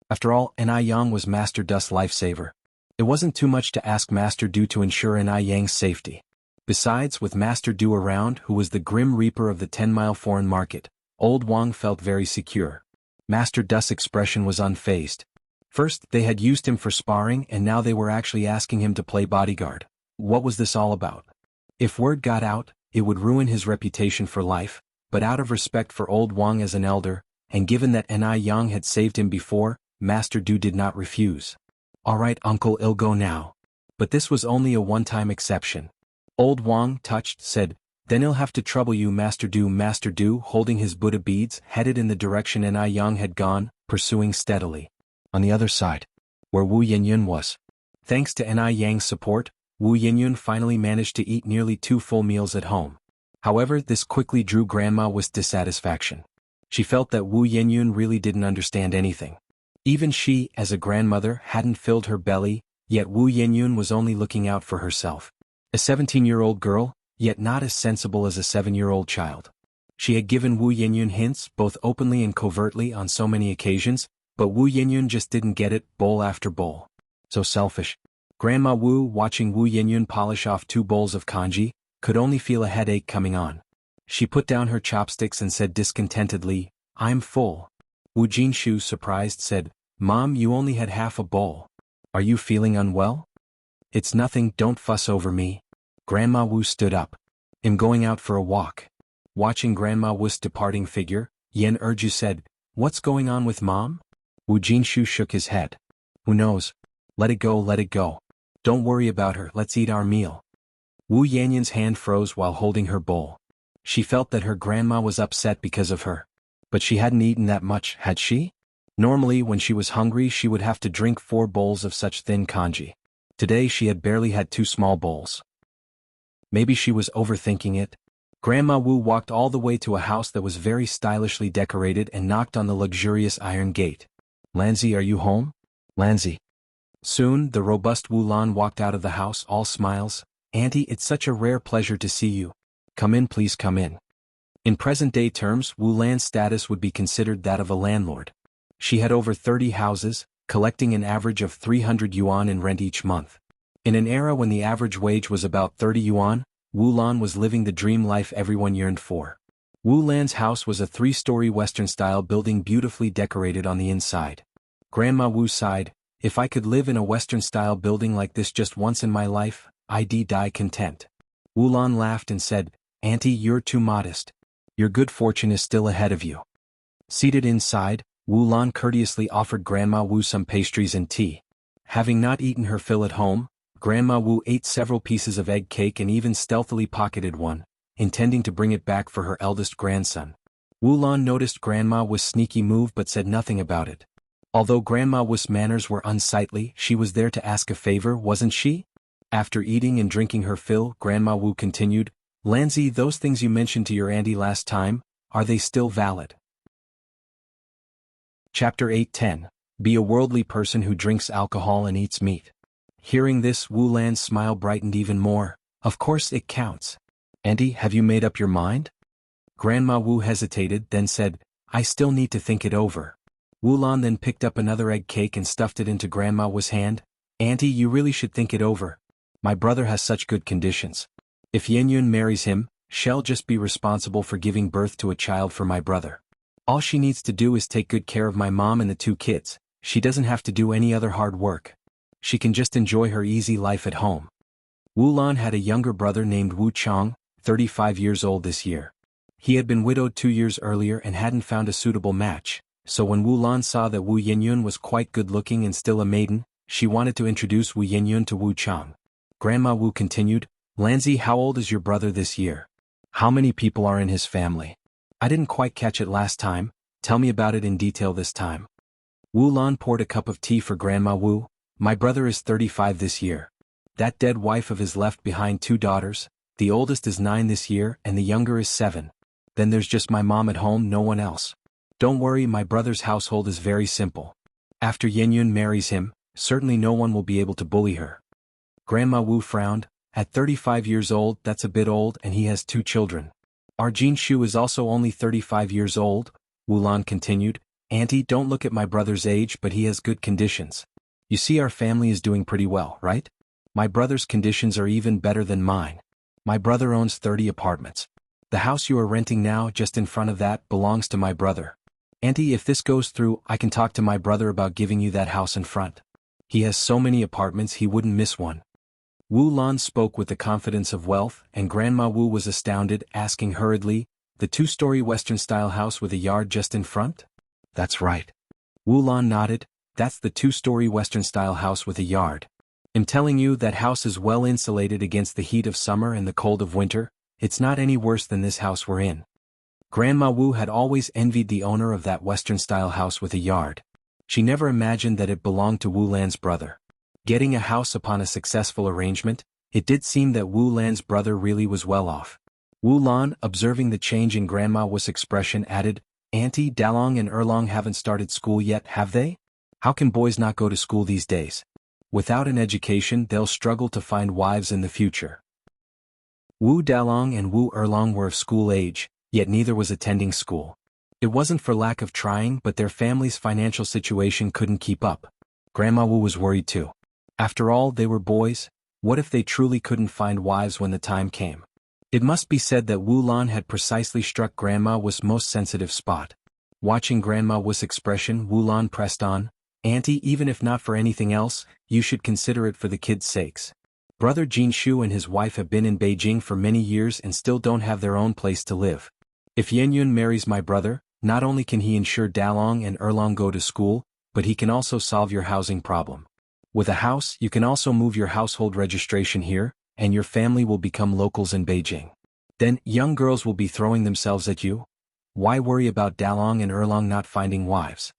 After all, Yang was Master Du's lifesaver. It wasn't too much to ask Master Du to ensure Yang's safety. Besides, with Master Du around, who was the grim reaper of the 10-mile foreign market, Old Wang felt very secure. Master Du's expression was unfazed. First, they had used him for sparring and now they were actually asking him to play bodyguard. What was this all about? If word got out, it would ruin his reputation for life, but out of respect for Old Wang as an elder, and given that Yang had saved him before, Master Du did not refuse. Alright uncle, I'll go now. But this was only a one-time exception. Old Wang, touched, said, then he'll have to trouble you, Master Du. Master Du, holding his Buddha beads, headed in the direction Yang had gone, pursuing steadily. On the other side, where Wu Yinyun was. Thanks to Yang's support, Wu Yinyun finally managed to eat nearly 2 full meals at home. However, this quickly drew Grandma Wu's dissatisfaction. She felt that Wu Yinyun really didn't understand anything. Even she, as a grandmother, hadn't filled her belly, yet Wu Yinyun was only looking out for herself. A 17-year-old girl, yet not as sensible as a 7-year-old child. She had given Wu Yinyun hints, both openly and covertly, on so many occasions, but Wu Yinyun just didn't get it, bowl after bowl. So selfish. Grandma Wu, watching Wu Yinyun polish off 2 bowls of congee, could only feel a headache coming on. She put down her chopsticks and said discontentedly, I'm full. Wu Jinshu, surprised, said, Mom, you only had half a bowl. Are you feeling unwell? It's nothing, don't fuss over me. Grandma Wu stood up. I'm going out for a walk. Watching Grandma Wu's departing figure, Yen Erju said, What's going on with Mom? Wu Jinshu shook his head. Who knows? Let it go, let it go. Don't worry about her, let's eat our meal. Wu Yanyan's hand froze while holding her bowl. She felt that her grandma was upset because of her. But she hadn't eaten that much, had she? Normally, when she was hungry, she would have to drink 4 bowls of such thin congee. Today she had barely had 2 small bowls. Maybe she was overthinking it. Grandma Wu walked all the way to a house that was very stylishly decorated and knocked on the luxurious iron gate. Lanzi, are you home? Lanzi. Soon, the robust Wu Lan walked out of the house, all smiles. Auntie, it's such a rare pleasure to see you. Come in, please come in. In present-day terms, Wu Lan's status would be considered that of a landlord. She had over 30 houses, collecting an average of 300 yuan in rent each month. In an era when the average wage was about 30 yuan, Wu Lan was living the dream life everyone yearned for. Wu Lan's house was a 3-story Western-style building beautifully decorated on the inside. Grandma Wu sighed, if I could live in a Western-style building like this just once in my life, I'd die content. Wu Lan laughed and said, Auntie, you're too modest. Your good fortune is still ahead of you. Seated inside, Wu Lan courteously offered Grandma Wu some pastries and tea. Having not eaten her fill at home, Grandma Wu ate several pieces of egg cake and even stealthily pocketed one, intending to bring it back for her eldest grandson. Wu Lan noticed Grandma Wu's sneaky move but said nothing about it. Although Grandma Wu's manners were unsightly, she was there to ask a favor, wasn't she? After eating and drinking her fill, Grandma Wu continued, Lanzi, those things you mentioned to your auntie last time, are they still valid? Chapter 810. Be a worldly person who drinks alcohol and eats meat. Hearing this, Wu Lan's smile brightened even more. Of course it counts. Auntie, have you made up your mind? Grandma Wu hesitated, then said, I still need to think it over. Wulan then picked up another egg cake and stuffed it into Grandma Wu's hand. Auntie, you really should think it over. My brother has such good conditions. If Yenyun marries him, she'll just be responsible for giving birth to a child for my brother. All she needs to do is take good care of my mom and the 2 kids. She doesn't have to do any other hard work. She can just enjoy her easy life at home. Wulan had a younger brother named Wu Chang, 35 years old this year. He had been widowed 2 years earlier and hadn't found a suitable match, so when Wulan saw that Wu Yenyun was quite good-looking and still a maiden, she wanted to introduce Wu Yenyun to Wu Chang. Grandma Wu continued, Lanzi, how old is your brother this year? How many people are in his family? I didn't quite catch it last time, tell me about it in detail this time. Wulan poured a cup of tea for Grandma Wu. My brother is 35 this year. That dead wife of his left behind 2 daughters, the oldest is 9 this year and the younger is 7. Then there's just my mom at home, no one else. Don't worry, my brother's household is very simple. After Yenyun marries him, certainly no one will be able to bully her. Grandma Wu frowned. At 35 years old, that's a bit old, and he has 2 children. Our Jianghu is also only 35 years old, Wulan continued. Auntie, don't look at my brother's age, but he has good conditions. You see, our family is doing pretty well, right? My brother's conditions are even better than mine. My brother owns 30 apartments. The house you are renting now, just in front of that, belongs to my brother. Auntie, if this goes through, I can talk to my brother about giving you that house in front. He has so many apartments he wouldn't miss one. Wu Lan spoke with the confidence of wealth, and Grandma Wu was astounded, asking hurriedly, the 2-story Western-style house with a yard just in front? That's right. Wu Lan nodded, that's the 2-story Western-style house with a yard. I'm telling you, that house is well insulated against the heat of summer and the cold of winter. It's not any worse than this house we're in. Grandma Wu had always envied the owner of that Western-style house with a yard. She never imagined that it belonged to Wu Lan's brother. Getting a house upon a successful arrangement, it did seem that Wu Lan's brother really was well off. Wu Lan, observing the change in Grandma Wu's expression, added, Auntie, Dalong and Erlong haven't started school yet, have they? How can boys not go to school these days? Without an education, they'll struggle to find wives in the future. Wu Dalong and Wu Erlong were of school age, yet neither was attending school. It wasn't for lack of trying, but their family's financial situation couldn't keep up. Grandma Wu was worried too. After all, they were boys. What if they truly couldn't find wives when the time came? It must be said that Wu Lan had precisely struck Grandma Wu's most sensitive spot. Watching Grandma Wu's expression, Wu Lan pressed on, Auntie, even if not for anything else, you should consider it for the kids' sakes. Brother Jinshu and his wife have been in Beijing for many years and still don't have their own place to live. If Yenyun marries my brother, not only can he ensure Dalong and Erlong go to school, but he can also solve your housing problem. With a house, you can also move your household registration here, and your family will become locals in Beijing. Then, young girls will be throwing themselves at you. Why worry about Dalong and Erlong not finding wives?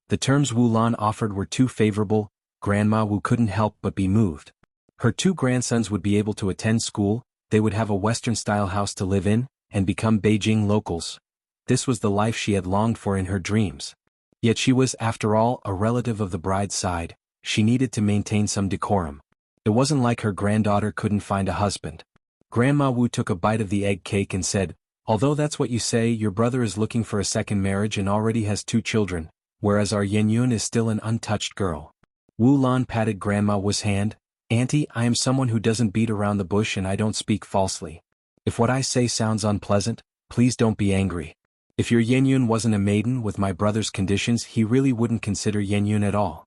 The terms Wu Lan offered were too favorable. Grandma Wu couldn't help but be moved. Her 2 grandsons would be able to attend school, they would have a Western-style house to live in, and become Beijing locals. This was the life she had longed for in her dreams. Yet she was, after all, a relative of the bride's side. She needed to maintain some decorum. It wasn't like her granddaughter couldn't find a husband. Grandma Wu took a bite of the egg cake and said, although that's what you say, your brother is looking for a second marriage and already has 2 children, whereas our Yenyun is still an untouched girl. Wu Lan patted Grandma Wu's hand. Auntie, I am someone who doesn't beat around the bush and I don't speak falsely. If what I say sounds unpleasant, please don't be angry. If your Yenyun wasn't a maiden with my brother's conditions, he really wouldn't consider Yenyun at all.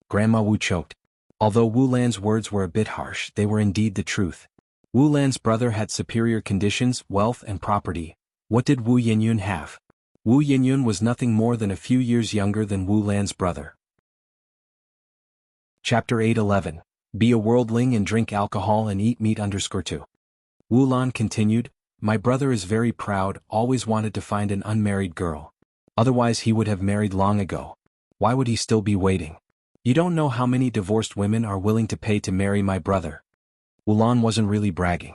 Grandma Wu choked. Although Wu Lan's words were a bit harsh, they were indeed the truth. Wu Lan's brother had superior conditions, wealth and property. What did Wu Yenyun have? Wu Yenyun was nothing more than a few years younger than Wu Lan's brother. Chapter 8:11. Be a worldling and drink alcohol and eat meat _2. Wu Lan continued, my brother is very proud, always wanted to find an unmarried girl. Otherwise he would have married long ago. Why would he still be waiting? You don't know how many divorced women are willing to pay to marry my brother. Wu Lan wasn't really bragging.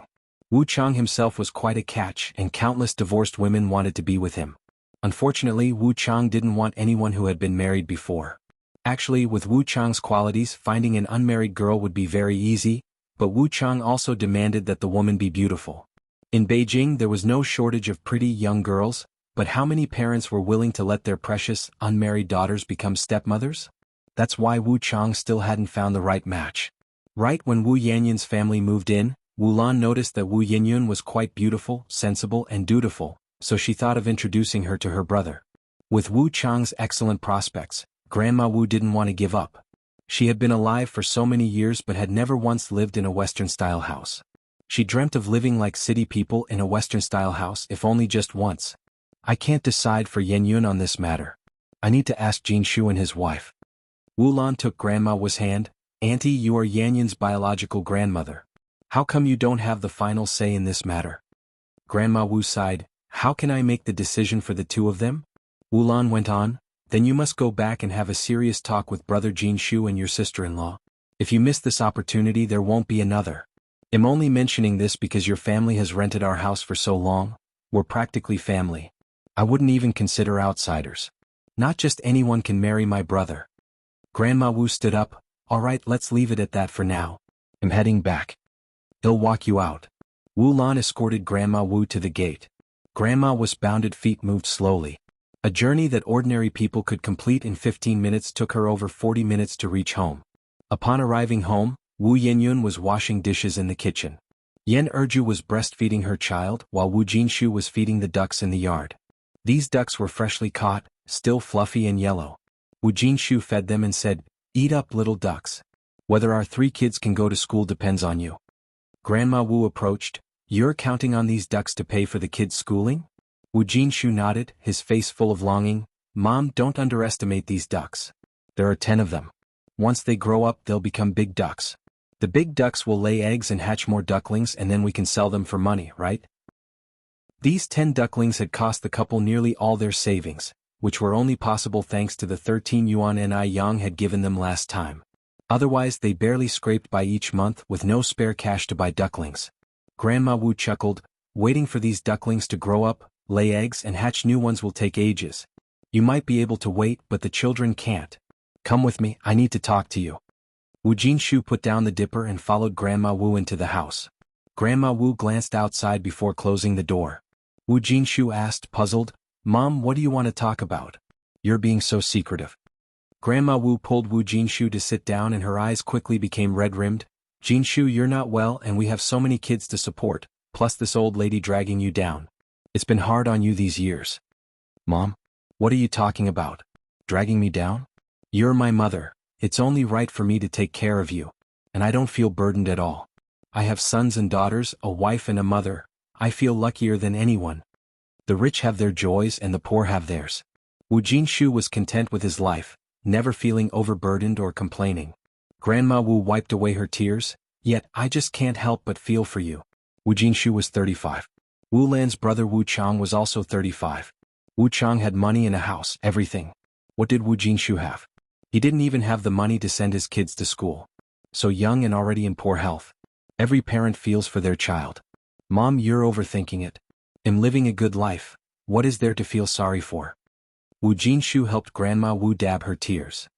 Wu Chang himself was quite a catch, and countless divorced women wanted to be with him. Unfortunately, Wu Chang didn't want anyone who had been married before. Actually, with Wu Chang's qualities, finding an unmarried girl would be very easy, but Wu Chang also demanded that the woman be beautiful. In Beijing there was no shortage of pretty young girls, But how many parents were willing to let their precious, unmarried daughters become stepmothers? That's why Wu Chang still hadn't found the right match. Right when Wu Yanyan's family moved in, Wu Lan noticed that Wu Yinyun was quite beautiful, sensible and dutiful, so she thought of introducing her to her brother. With Wu Chang's excellent prospects, Grandma Wu didn't want to give up. She had been alive for so many years but had never once lived in a Western-style house. She dreamt of living like city people in a Western-style house if only just once. I can't decide for Yenyun on this matter. I need to ask Jinshu and his wife. Wu Lan took Grandma Wu's hand. Auntie, you are Yanyun's biological grandmother. How come you don't have the final say in this matter? Grandma Wu sighed. How can I make the decision for the two of them? Wu Lan went on. Then you must go back and have a serious talk with brother Jinshu and your sister-in-law. If you miss this opportunity there won't be another. I'm only mentioning this because your family has rented our house for so long. We're practically family. I wouldn't even consider outsiders. Not just anyone can marry my brother. Grandma Wu stood up. Alright, let's leave it at that for now. I'm heading back. He'll walk you out. Wu Lan escorted Grandma Wu to the gate. Grandma Wu's bounded feet moved slowly. A journey that ordinary people could complete in 15 minutes took her over 40 minutes to reach home. Upon arriving home, Wu Yenyun was washing dishes in the kitchen. Yen Erju was breastfeeding her child while Wu Jinshu was feeding the ducks in the yard. These ducks were freshly caught, still fluffy and yellow. Wu Jinshu fed them and said, "Eat up, little ducks. Whether our 3 kids can go to school depends on you." Grandma Wu approached. You're counting on these ducks to pay for the kids' schooling? Wu Jinshu nodded, his face full of longing. Mom, don't underestimate these ducks. There are 10 of them. Once they grow up they'll become big ducks. The big ducks will lay eggs and hatch more ducklings and then we can sell them for money, right? These 10 ducklings had cost the couple nearly all their savings, which were only possible thanks to the 13 yuan Ni Yang had given them last time. Otherwise they barely scraped by each month with no spare cash to buy ducklings. Grandma Wu chuckled. Waiting for these ducklings to grow up, lay eggs and hatch new ones will take ages. You might be able to wait but the children can't. Come with me, I need to talk to you. Wu Jinshu put down the dipper and followed Grandma Wu into the house. Grandma Wu glanced outside before closing the door. Wu Jinshu asked, puzzled, Mom, what do you want to talk about? You're being so secretive. Grandma Wu pulled Wu Jinshu to sit down and her eyes quickly became red-rimmed. Jinshu, you're not well and we have so many kids to support, plus this old lady dragging you down. It's been hard on you these years. Mom? What are you talking about? Dragging me down? You're my mother. It's only right for me to take care of you. And I don't feel burdened at all. I have sons and daughters, a wife and a mother. I feel luckier than anyone. The rich have their joys and the poor have theirs. Wu Jinshu was content with his life, never feeling overburdened or complaining. Grandma Wu wiped away her tears. Yet, I just can't help but feel for you. Wu Jinshu was 35. Wu Lan's brother Wu Chang was also 35. Wu Chang had money and a house, everything. What did Wu Jinshu have? He didn't even have the money to send his kids to school. So young and already in poor health. Every parent feels for their child. Mom, you're overthinking it. I'm living a good life. What is there to feel sorry for? Wu Jinshu helped Grandma Wu dab her tears.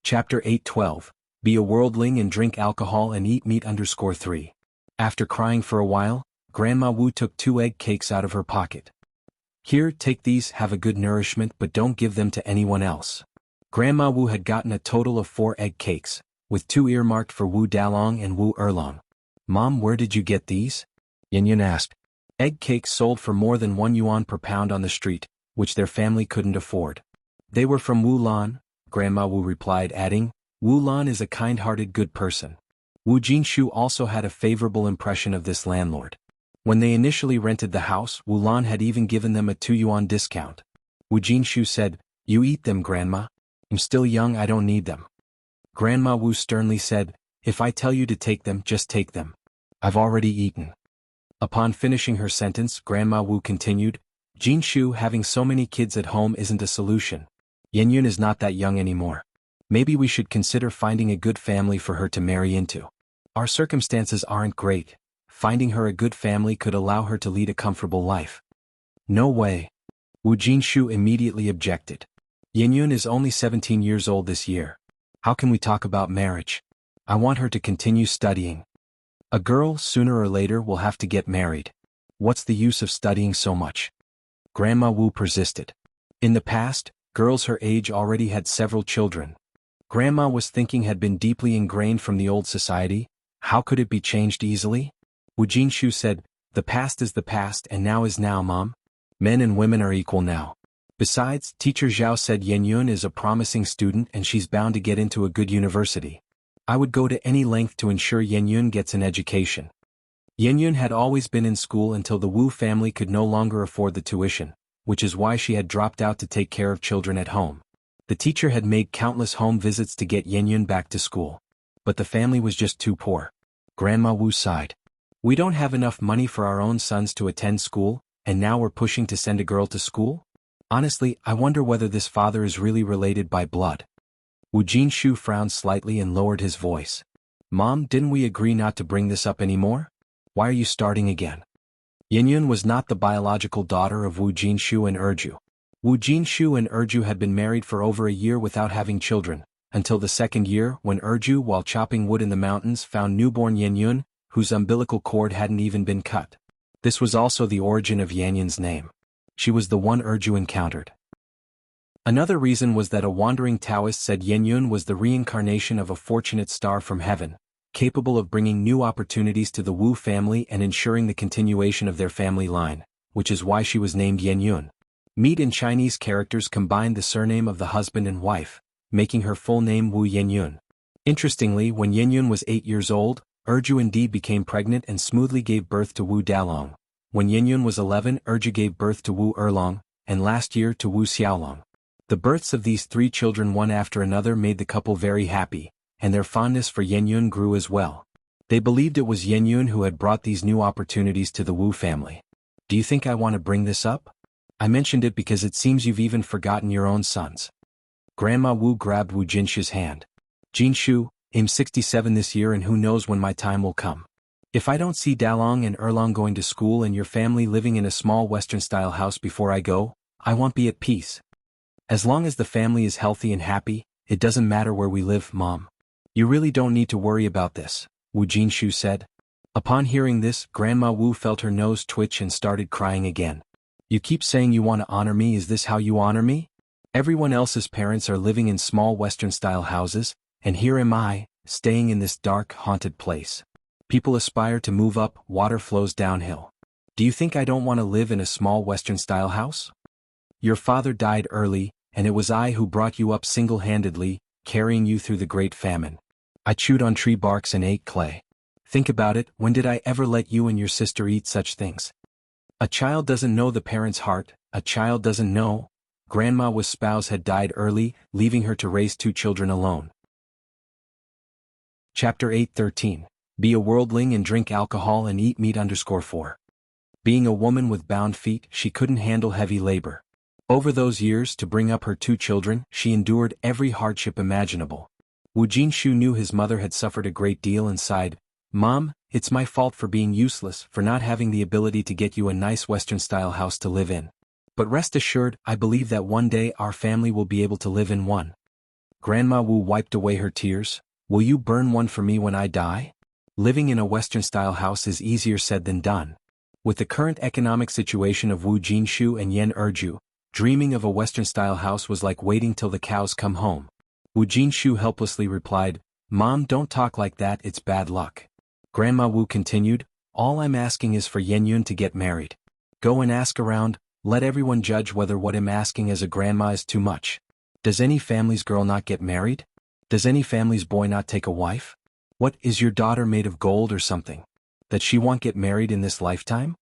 Chapter 8:12. Be a worldling and drink alcohol and eat meat. 3. After crying for a while, Grandma Wu took 2 egg cakes out of her pocket. Here, take these, have a good nourishment but don't give them to anyone else. Grandma Wu had gotten a total of 4 egg cakes, with 2 earmarked for Wu Dalong and Wu Erlong. Mom, where did you get these? Yin asked. Egg cakes sold for more than 1 yuan per pound on the street, which their family couldn't afford. They were from Wu Lan, Grandma Wu replied, adding, Wu Lan is a kind-hearted good person. Wu Jinshu also had a favorable impression of this landlord. When they initially rented the house, Wu Lan had even given them a 2 yuan discount. Wu Jinshu said, You eat them, Grandma. I'm still young, I don't need them. Grandma Wu sternly said, If I tell you to take them, just take them. I've already eaten. Upon finishing her sentence, Grandma Wu continued, Jinshu, having so many kids at home isn't a solution. Yenyun is not that young anymore. Maybe we should consider finding a good family for her to marry into. Our circumstances aren't great. Finding her a good family could allow her to lead a comfortable life. No way. Wu Jinshu immediately objected. Yenyun is only 17 years old this year. How can we talk about marriage? I want her to continue studying. A girl, sooner or later, will have to get married. What's the use of studying so much? Grandma Wu persisted. In the past, girls her age already had several children. Grandma was thinking had been deeply ingrained from the old society. How could it be changed easily? Wu Jinshu said, "The past is the past and now is now, Mom. Men and women are equal now. Besides, Teacher Zhao said Yenyun is a promising student and she's bound to get into a good university. I would go to any length to ensure Yenyun gets an education." Yenyun had always been in school until the Wu family could no longer afford the tuition, which is why she had dropped out to take care of children at home. The teacher had made countless home visits to get Yenyun back to school. But the family was just too poor. Grandma Wu sighed. "We don't have enough money for our own sons to attend school, and now we're pushing to send a girl to school? Honestly, I wonder whether this father is really related by blood." Wu Jinshu frowned slightly and lowered his voice. "Mom, didn't we agree not to bring this up anymore? Why are you starting again?" Yenyun was not the biological daughter of Wu Jinshu and Erju. Wu Jinshu and Erju had been married for over a year without having children, until the second year when Erju, while chopping wood in the mountains, found newborn Yenyun, whose umbilical cord hadn't even been cut. This was also the origin of Yenyun's name. She was the one Erju encountered. Another reason was that a wandering Taoist said Yenyun was the reincarnation of a fortunate star from heaven, capable of bringing new opportunities to the Wu family and ensuring the continuation of their family line, which is why she was named Yenyun. Meat and Chinese characters combined the surname of the husband and wife, making her full name Wu Yenyun. Interestingly, when Yenyun was 8 years old, Erju indeed became pregnant and smoothly gave birth to Wu Dalong. When Yenyun was 11, Erju gave birth to Wu Erlong, and last year to Wu Xiaolong. The births of these 3 children one after another made the couple very happy, and their fondness for Yenyun grew as well. They believed it was Yenyun who had brought these new opportunities to the Wu family. "Do you think I want to bring this up? I mentioned it because it seems you've even forgotten your own sons." Grandma Wu grabbed Wu Jinshu's hand. "Jinshu, I'm 67 this year and who knows when my time will come. If I don't see Dalong and Erlong going to school and your family living in a small Western-style house before I go, I won't be at peace. As long as the family is healthy and happy, it doesn't matter where we live, Mom. You really don't need to worry about this," Wu Jinshu said. Upon hearing this, Grandma Wu felt her nose twitch and started crying again. "You keep saying you want to honor me. Is this how you honor me? Everyone else's parents are living in small Western-style houses, and here am I, staying in this dark, haunted place. People aspire to move up, water flows downhill. Do you think I don't want to live in a small Western-style house? Your father died early, and it was I who brought you up single-handedly, carrying you through the Great Famine. I chewed on tree barks and ate clay. Think about it, when did I ever let you and your sister eat such things? A child doesn't know the parent's heart, a child doesn't know." Grandma Wu's spouse had died early, leaving her to raise 2 children alone. Chapter 8:13. Be a worldling and drink alcohol and eat meat. 4. Being a woman with bound feet, she couldn't handle heavy labor. Over those years to bring up her 2 children, she endured every hardship imaginable. Wu Jinshu knew his mother had suffered a great deal and sighed, "Mom, it's my fault for being useless, for not having the ability to get you a nice Western-style house to live in. But rest assured, I believe that one day our family will be able to live in one." Grandma Wu wiped away her tears. "Will you burn one for me when I die? Living in a Western-style house is easier said than done." With the current economic situation of Wu Jinshu and Yen Erju, dreaming of a Western-style house was like waiting till the cows come home. Wu Jinshu helplessly replied, "Mom, don't talk like that, it's bad luck." Grandma Wu continued, "All I'm asking is for Yenyun to get married. Go and ask around, let everyone judge whether what I'm asking as a grandma is too much. Does any family's girl not get married? Does any family's boy not take a wife? What, is your daughter made of gold or something? That she won't get married in this lifetime?"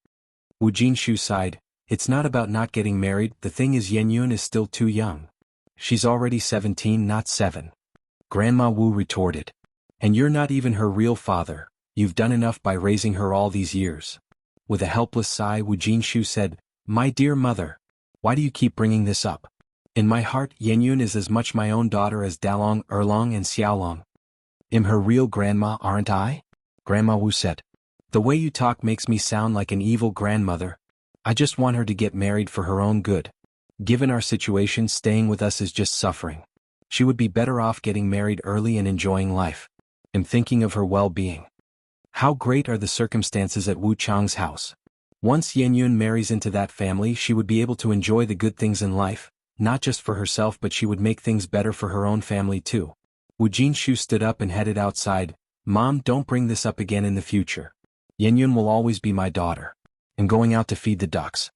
Wu Jinshu sighed, "It's not about not getting married, the thing is Yenyun is still too young. She's already 17, not 7. Grandma Wu retorted. "And you're not even her real father, you've done enough by raising her all these years." With a helpless sigh, Wu Jinshu said, "My dear mother, why do you keep bringing this up? In my heart, Yenyun is as much my own daughter as Dalong, Erlong and Xiaolong. I'm her real grandma, aren't I?" Grandma Wu said. "The way you talk makes me sound like an evil grandmother. I just want her to get married for her own good. Given our situation, staying with us is just suffering. She would be better off getting married early and enjoying life. I'm thinking of her well-being. How great are the circumstances at Wu Chang's house. Once Yan Yun marries into that family, she would be able to enjoy the good things in life, not just for herself, but she would make things better for her own family too. Wu Jinshu stood up and headed outside. Mom, don't bring this up again in the future. Yan Yun will always be my daughter. I'm going out to feed the ducks.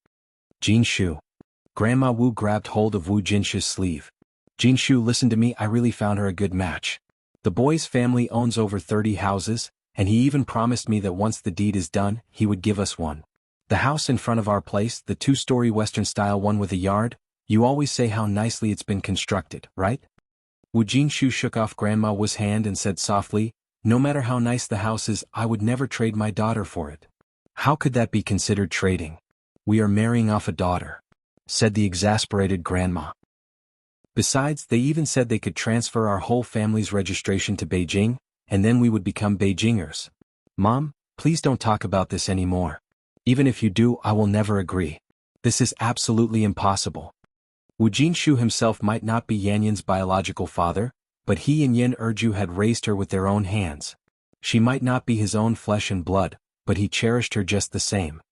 Jinshu. Grandma Wu grabbed hold of Wu Jinshu's sleeve. Jinshu, listen to me, I really found her a good match. The boy's family owns over 30 houses, and he even promised me that once the deed is done, he would give us one. The house in front of our place, the 2-story Western-style one with a yard, you always say how nicely it's been constructed, right? Wu Jinshu shook off Grandma Wu's hand and said softly, no matter how nice the house is, I would never trade my daughter for it. How could that be considered trading? We are marrying off a daughter, said the exasperated grandma. Besides, they even said they could transfer our whole family's registration to Beijing, and then we would become Beijingers. Mom, please don't talk about this anymore. Even if you do, I will never agree. This is absolutely impossible. Wu Jinshu himself might not be Yan Yun's biological father, but he and Yin Erju had raised her with their own hands. She might not be his own flesh and blood, but he cherished her just the same.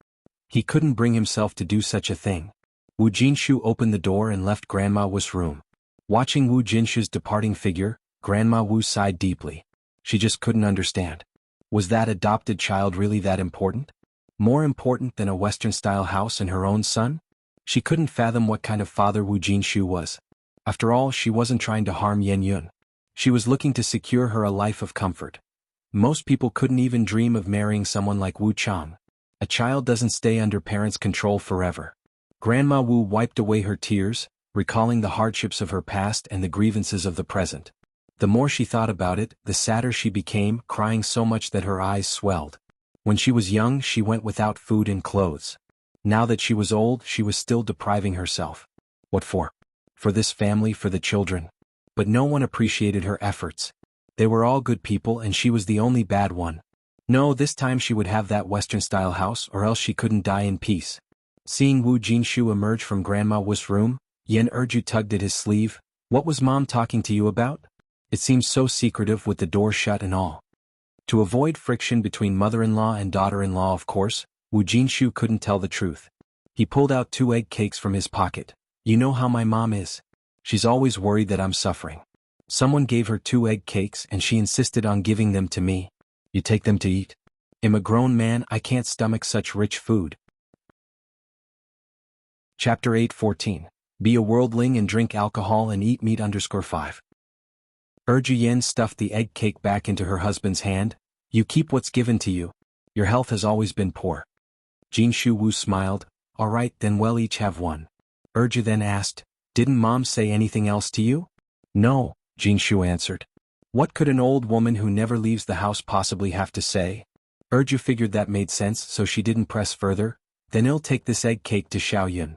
He couldn't bring himself to do such a thing. Wu Jinshu opened the door and left Grandma Wu's room. Watching Wu Jinshu's departing figure, Grandma Wu sighed deeply. She just couldn't understand. Was that adopted child really that important? More important than a Western-style house and her own son? She couldn't fathom what kind of father Wu Jinshu was. After all, she wasn't trying to harm Yan Yun. She was looking to secure her a life of comfort. Most people couldn't even dream of marrying someone like Wu Chang. A child doesn't stay under parents' control forever. Grandma Wu wiped away her tears, recalling the hardships of her past and the grievances of the present. The more she thought about it, the sadder she became, crying so much that her eyes swelled. When she was young, she went without food and clothes. Now that she was old, she was still depriving herself. What for? For this family, for the children. But no one appreciated her efforts. They were all good people and she was the only bad one. No, this time she would have that Western-style house or else she couldn't die in peace. Seeing Wu Jinshu emerge from Grandma Wu's room, Yin Erju tugged at his sleeve. What was Mom talking to you about? It seemed so secretive with the door shut and all. To avoid friction between mother-in-law and daughter-in-law, of course, Wu Jinshu couldn't tell the truth. He pulled out 2 egg cakes from his pocket. You know how my mom is. She's always worried that I'm suffering. Someone gave her 2 egg cakes and she insisted on giving them to me. You take them to eat? I'm a grown man, I can't stomach such rich food. Chapter 8:14. Be a worldling and drink alcohol and eat meat _5. Erju Yen stuffed the egg cake back into her husband's hand. You keep what's given to you. Your health has always been poor. Jinshu Wu smiled. All right, then we'll each have one. Erju then asked, didn't Mom say anything else to you? No, Jinshu answered. What could an old woman who never leaves the house possibly have to say? Erju figured that made sense, so she didn't press further. Then I'll take this egg cake to Xiaoyun.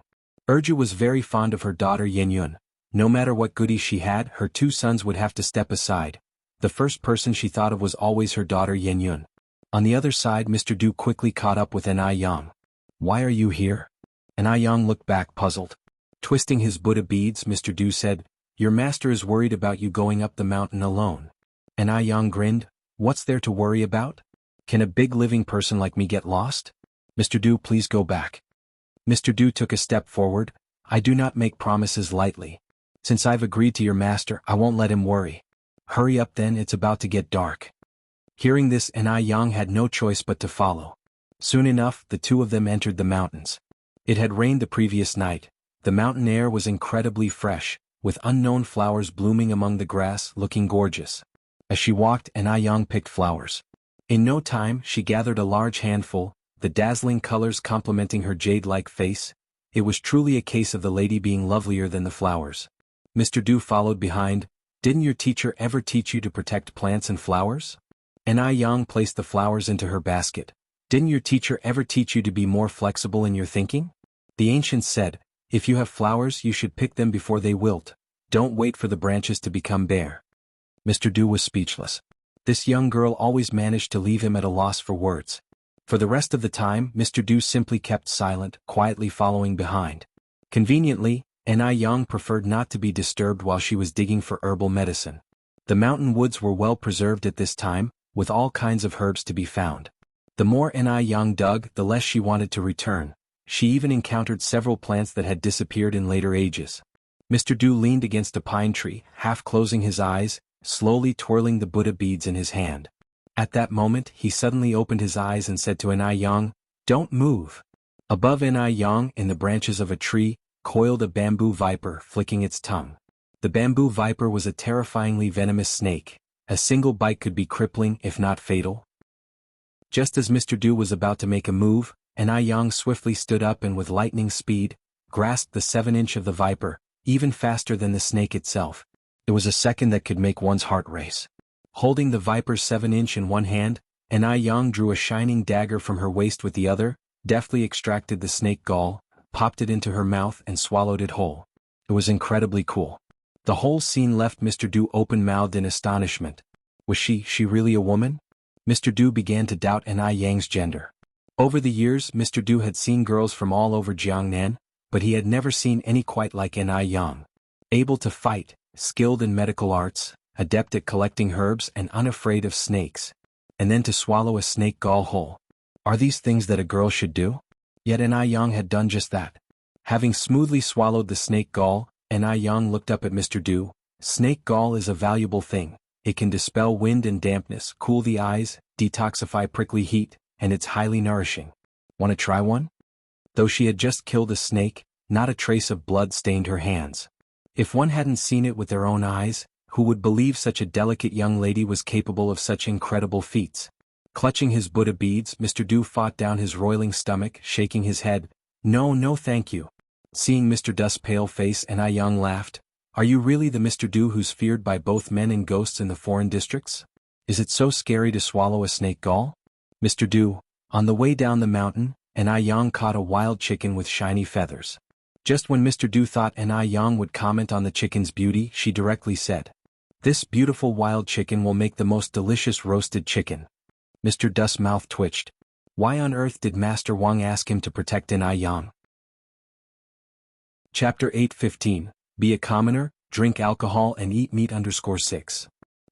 Erju was very fond of her daughter Yan Yun. No matter what goodies she had, her 2 sons would have to step aside. The first person she thought of was always her daughter Yan Yun. On the other side, Mr. Du quickly caught up with An Yang. Why are you here? An Yang looked back puzzled. Twisting his Buddha beads, Mr. Du said, your master is worried about you going up the mountain alone. An Yang grinned. What's there to worry about? Can a big living person like me get lost? Mr. Du, please go back. Mr. Du took a step forward. I do not make promises lightly. Since I've agreed to your master, I won't let him worry. Hurry up then, it's about to get dark. Hearing this, An Yang had no choice but to follow. Soon enough, the 2 of them entered the mountains. It had rained the previous night. The mountain air was incredibly fresh, with unknown flowers blooming among the grass, looking gorgeous. As she walked, An Yang picked flowers. In no time, she gathered a large handful, the dazzling colors complementing her jade-like face. It was truly a case of the lady being lovelier than the flowers. Mr. Du followed behind. Didn't your teacher ever teach you to protect plants and flowers? An Yang placed the flowers into her basket. Didn't your teacher ever teach you to be more flexible in your thinking? The ancients said, if you have flowers, you should pick them before they wilt. Don't wait for the branches to become bare. Mr. Du was speechless. This young girl always managed to leave him at a loss for words. For the rest of the time, Mr. Du simply kept silent, quietly following behind. Conveniently, An Yang preferred not to be disturbed while she was digging for herbal medicine. The mountain woods were well preserved at this time, with all kinds of herbs to be found. The more Yang dug, the less she wanted to return. She even encountered several plants that had disappeared in later ages. Mr. Du leaned against a pine tree, half closing his eyes, slowly twirling the Buddha beads in his hand. At that moment, he suddenly opened his eyes and said to Yang, "Don't move." Above Yang, in the branches of a tree, coiled a bamboo viper, flicking its tongue. The bamboo viper was a terrifyingly venomous snake. A single bite could be crippling, if not fatal. Just as Mr. Du was about to make a move, Yang swiftly stood up and with lightning speed, grasped the 7-inch of the viper, even faster than the snake itself. It was a second that could make one's heart race. Holding the viper's 7-inch in one hand, Yang drew a shining dagger from her waist with the other, deftly extracted the snake gall, popped it into her mouth and swallowed it whole. It was incredibly cool. The whole scene left Mr. Du open-mouthed in astonishment. Was she really a woman? Mr. Du began to doubt Yang's gender. Over the years, Mr. Du had seen girls from all over Jiangnan, but he had never seen any quite like Yang. Able to fight, skilled in medical arts, adept at collecting herbs and unafraid of snakes. And then to swallow a snake gall whole. Are these things that a girl should do? Yet Yang had done just that. Having smoothly swallowed the snake gall, Yang looked up at Mr. Du. Snake gall is a valuable thing. It can dispel wind and dampness, cool the eyes, detoxify prickly heat, and it's highly nourishing. Want to try one? Though she had just killed a snake, not a trace of blood stained her hands. If one hadn't seen it with their own eyes, who would believe such a delicate young lady was capable of such incredible feats? Clutching his Buddha beads, Mr. Du fought down his roiling stomach, shaking his head. No thank you. Seeing Mr. Du's pale face, Yang laughed. Are you really the Mr. Du who's feared by both men and ghosts in the foreign districts? Is it so scary to swallow a snake gall? Mr. Du, on the way down the mountain, Yang caught a wild chicken with shiny feathers. Just when Mr. Du thought Yang would comment on the chicken's beauty, she directly said, "This beautiful wild chicken will make the most delicious roasted chicken." Mr. Du's mouth twitched. Why on earth did Master Wang ask him to protect Yang? Chapter 8:15. Be a commoner, drink alcohol and eat meat. 6.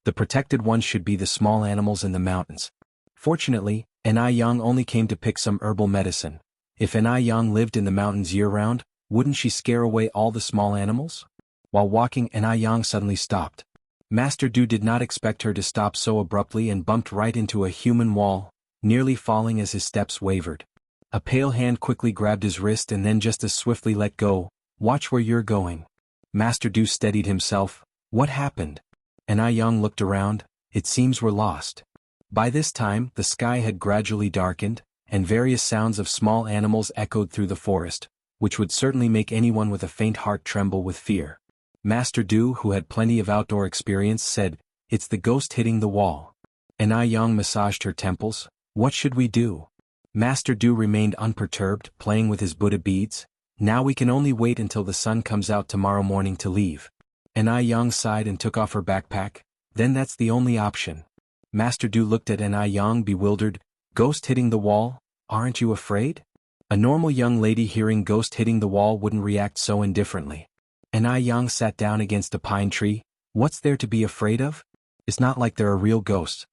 The protected ones should be the small animals in the mountains. Fortunately, Yang only came to pick some herbal medicine. If Yang lived in the mountains year-round, wouldn't she scare away all the small animals? While walking, Yang suddenly stopped. Master Du did not expect her to stop so abruptly and bumped right into a human wall, nearly falling as his steps wavered. A pale hand quickly grabbed his wrist and then just as swiftly let go. Watch where you're going. Master Du steadied himself. What happened? Yang looked around. It seems we're lost. By this time, the sky had gradually darkened, and various sounds of small animals echoed through the forest, which would certainly make anyone with a faint heart tremble with fear. Master Du, who had plenty of outdoor experience, said, "It's the ghost hitting the wall." Yang massaged her temples. What should we do? Master Du remained unperturbed, playing with his Buddha beads. Now we can only wait until the sun comes out tomorrow morning to leave. Yang sighed and took off her backpack. Then that's the only option. Master Du looked at Yang bewildered. Ghost hitting the wall? Aren't you afraid? A normal young lady hearing ghost hitting the wall wouldn't react so indifferently. Yang sat down against a pine tree. What's there to be afraid of? It's not like there are real ghosts.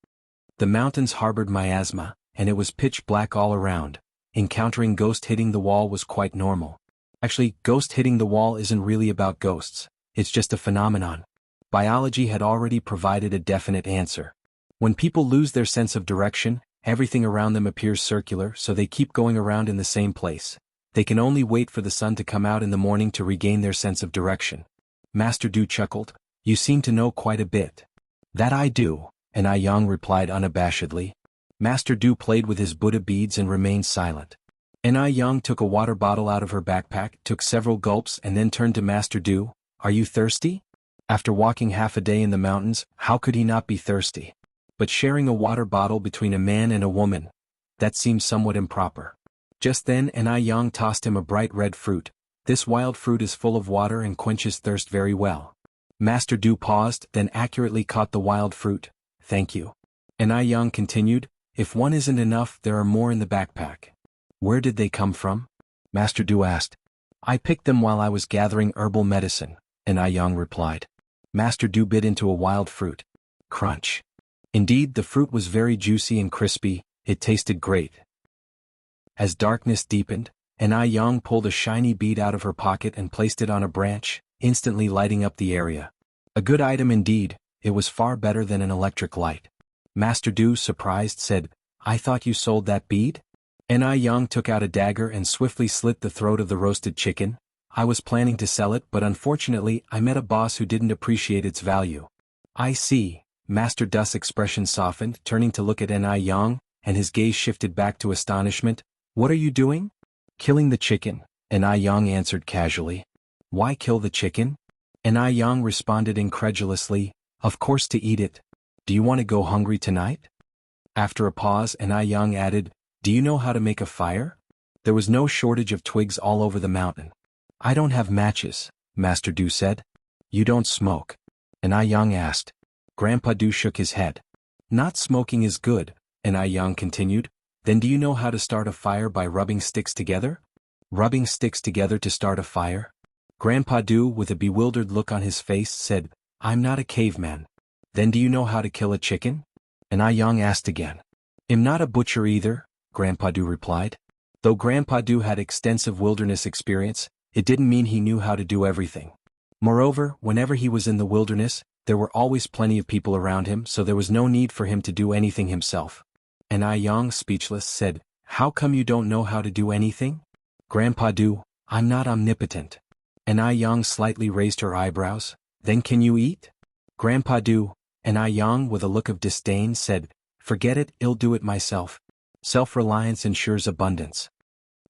The mountains harbored miasma, and it was pitch black all around. Encountering ghost hitting the wall was quite normal. Actually, ghost hitting the wall isn't really about ghosts. It's just a phenomenon. Biology had already provided a definite answer. When people lose their sense of direction, everything around them appears circular, so they keep going around in the same place. They can only wait for the sun to come out in the morning to regain their sense of direction. Master Du chuckled. You seem to know quite a bit. That I do, Yang replied unabashedly. Master Du played with his Buddha beads and remained silent. Yang took a water bottle out of her backpack, took several gulps and then turned to Master Du. Are you thirsty? After walking half a day in the mountains, how could he not be thirsty? But sharing a water bottle between a man and a woman, that seemed somewhat improper. Just then Yang tossed him a bright red fruit. This wild fruit is full of water and quenches thirst very well. Master Du paused, then accurately caught the wild fruit. Thank you. Yang continued, if one isn't enough, there are more in the backpack. Where did they come from? Master Du asked. I picked them while I was gathering herbal medicine, Yang replied. Master Du bit into a wild fruit. Crunch. Indeed, the fruit was very juicy and crispy, It tasted great. As darkness deepened, Yang pulled a shiny bead out of her pocket and placed it on a branch, instantly lighting up the area. A good item indeed, it was far better than an electric light. Master Du, surprised, said, "I thought you sold that bead?" Yang took out a dagger and swiftly slit the throat of the roasted chicken. "I was planning to sell it, but unfortunately I met a boss who didn't appreciate its value." "I see." Master Du's expression softened, turning to look at Yang, and his gaze shifted back to astonishment. "What are you doing?" "Killing the chicken," Yang answered casually. "Why kill the chicken?" Yang responded incredulously, "Of course to eat it. Do you want to go hungry tonight?" After a pause, Yang added, "Do you know how to make a fire?" There was no shortage of twigs all over the mountain. "I don't have matches," Master Du said. "You don't smoke?" Yang asked. Grandpa Du shook his head. "Not smoking is good," Yang continued. "Then do you know how to start a fire by rubbing sticks together?" "Rubbing sticks together to start a fire?" Grandpa Du, with a bewildered look on his face, said, "I'm not a caveman." "Then do you know how to kill a chicken?" Yang asked again. "I'm not a butcher either," Grandpa Du replied. Though Grandpa Du had extensive wilderness experience, it didn't mean he knew how to do everything. Moreover, whenever he was in the wilderness, there were always plenty of people around him, so there was no need for him to do anything himself. Yang, speechless, said, "How come you don't know how to do anything?" Grandpa Du, "I'm not omnipotent." Yang slightly raised her eyebrows. "Then can you eat?" Grandpa Du, Yang, with a look of disdain, said, "Forget it, I'll do it myself. Self-reliance ensures abundance."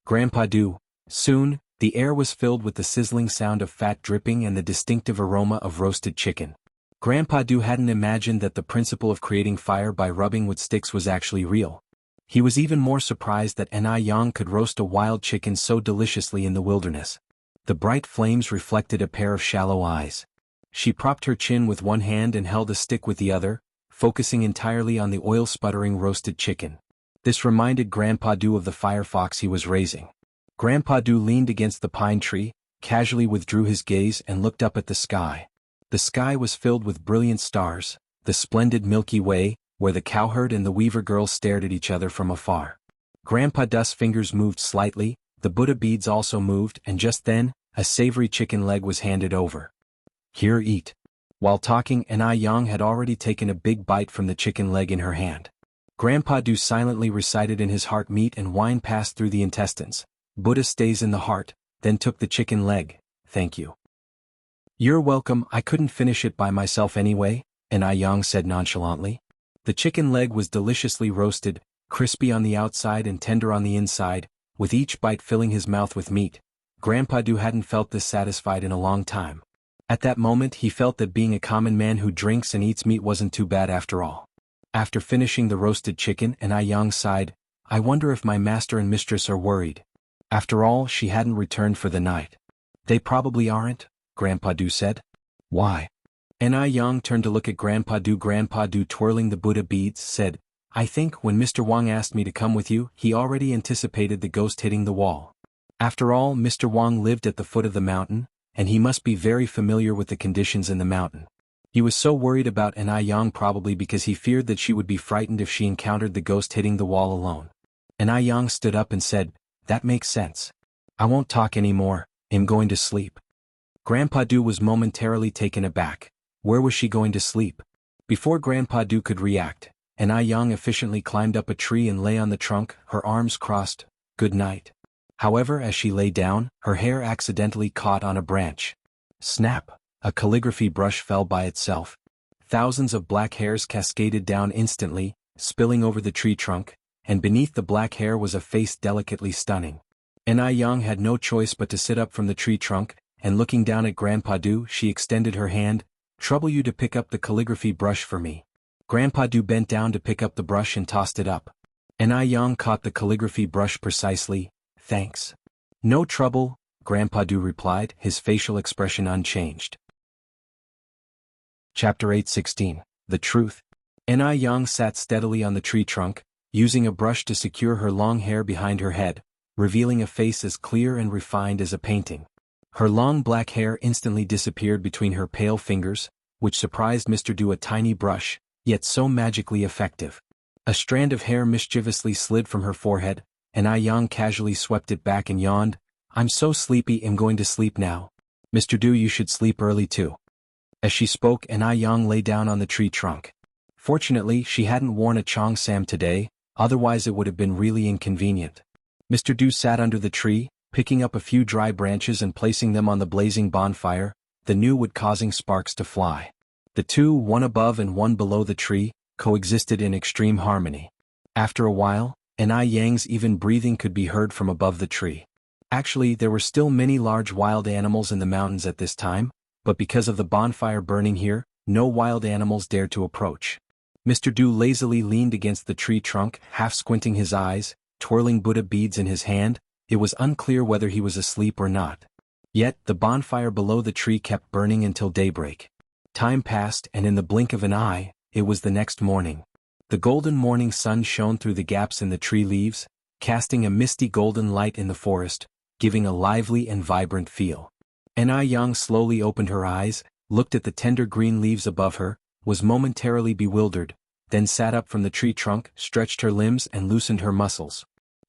Grandpa Du. Soon, the air was filled with the sizzling sound of fat dripping and the distinctive aroma of roasted chicken. Grandpa Du hadn't imagined that the principle of creating fire by rubbing with sticks was actually real. He was even more surprised that Yang could roast a wild chicken so deliciously in the wilderness. The bright flames reflected a pair of shallow eyes. She propped her chin with one hand and held a stick with the other, focusing entirely on the oil-sputtering roasted chicken. This reminded Grandpa Du of the firefox he was raising. Grandpa Du leaned against the pine tree, casually withdrew his gaze and looked up at the sky. The sky was filled with brilliant stars, the splendid Milky Way, where the cowherd and the weaver girl stared at each other from afar. Grandpa Du's fingers moved slightly, the Buddha beads also moved, and just then, a savory chicken leg was handed over. "Here, eat." While talking, Yang had already taken a big bite from the chicken leg in her hand. Grandpa Du silently recited in his heart, "Meat and wine pass through the intestines. Buddha stays in the heart," then took the chicken leg. "Thank you." "You're welcome, I couldn't finish it by myself anyway," Yang said nonchalantly. The chicken leg was deliciously roasted, crispy on the outside and tender on the inside, with each bite filling his mouth with meat. Grandpa Du hadn't felt this satisfied in a long time. At that moment he felt that being a common man who drinks and eats meat wasn't too bad after all. After finishing the roasted chicken, Yang sighed, "I wonder if my master and mistress are worried." After all, she hadn't returned for the night. "They probably aren't," Grandpa Du said. "Why?" Yang turned to look at Grandpa Du. Grandpa Du, twirling the Buddha beads, said, "I think when Mr. Wang asked me to come with you, he already anticipated the ghost hitting the wall. After all, Mr. Wang lived at the foot of the mountain, and he must be very familiar with the conditions in the mountain. He was so worried about Yang probably because he feared that she would be frightened if she encountered the ghost hitting the wall alone." Yang stood up and said, "That makes sense. I won't talk anymore, I'm going to sleep." Grandpa Du was momentarily taken aback. Where was she going to sleep? Before Grandpa Du could react, Yang efficiently climbed up a tree and lay on the trunk, her arms crossed. "Good night." However, as she lay down, her hair accidentally caught on a branch. Snap! A calligraphy brush fell by itself. Thousands of black hairs cascaded down instantly, spilling over the tree trunk, and beneath the black hair was a face delicately stunning. Yang had no choice but to sit up from the tree trunk, and looking down at Grandpa Du, she extended her hand. "Trouble you to pick up the calligraphy brush for me." Grandpa Du bent down to pick up the brush and tossed it up. Yang caught the calligraphy brush precisely. "Thanks." "No trouble," Grandpa Du replied, his facial expression unchanged. Chapter 8:16. The Truth. Yang sat steadily on the tree trunk, using a brush to secure her long hair behind her head, revealing a face as clear and refined as a painting. Her long black hair instantly disappeared between her pale fingers, which surprised Mr. Du. A tiny brush, yet so magically effective. A strand of hair mischievously slid from her forehead, and Ah Yang casually swept it back and yawned. I'm so sleepy, I'm going to sleep now. Mr. Du, you should sleep early too. As she spoke, Ah Yang lay down on the tree trunk. Fortunately, she hadn't worn a cheongsam today, otherwise it would have been really inconvenient. Mr. Du sat under the tree, picking up a few dry branches and placing them on the blazing bonfire, the new wood causing sparks to fly. The two, one above and one below the tree, coexisted in extreme harmony. After a while, Ah Yang's even breathing could be heard from above the tree. Actually, there were still many large wild animals in the mountains at this time, but because of the bonfire burning here, no wild animals dared to approach. Mr. Du lazily leaned against the tree trunk, half squinting his eyes, twirling Buddha beads in his hand. It was unclear whether he was asleep or not. Yet, the bonfire below the tree kept burning until daybreak. Time passed, and in the blink of an eye, it was the next morning. The golden morning sun shone through the gaps in the tree leaves, casting a misty golden light in the forest, giving a lively and vibrant feel. Ah Yang slowly opened her eyes, looked at the tender green leaves above her, was momentarily bewildered, then sat up from the tree trunk, stretched her limbs and loosened her muscles.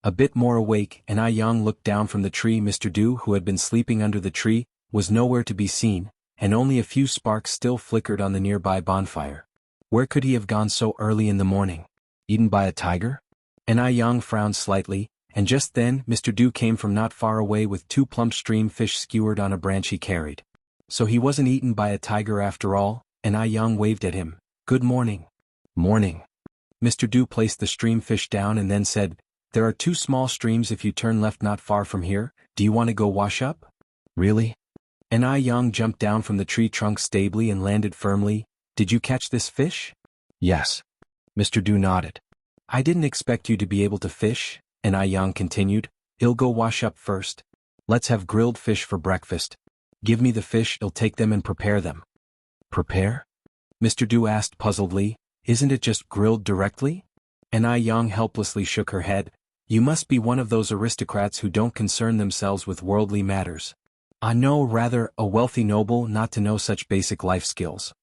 A bit more awake, Ah Yang looked down from the tree. Mr. Du, who had been sleeping under the tree, was nowhere to be seen, and only a few sparks still flickered on the nearby bonfire. Where could he have gone so early in the morning? Eaten by a tiger? Ah Yang frowned slightly, and just then Mr. Du came from not far away with two plump stream fish skewered on a branch he carried. So he wasn't eaten by a tiger after all. Ah Yang waved at him. Good morning. Morning. Mr. Du placed the stream fish down and then said, there are two small streams if you turn left not far from here. Do you want to go wash up? Really? Ah Yang jumped down from the tree trunk stably and landed firmly. Did you catch this fish? Yes. Mr. Du nodded. I didn't expect you to be able to fish, Ah Yang continued. I'll go wash up first. Let's have grilled fish for breakfast. Give me the fish, I'll take them and prepare them. Prepare? Mr. Du asked puzzledly. Isn't it just grilled directly? Ah Yang helplessly shook her head. You must be one of those aristocrats who don't concern themselves with worldly matters. No, rather, a wealthy noble not to know such basic life skills.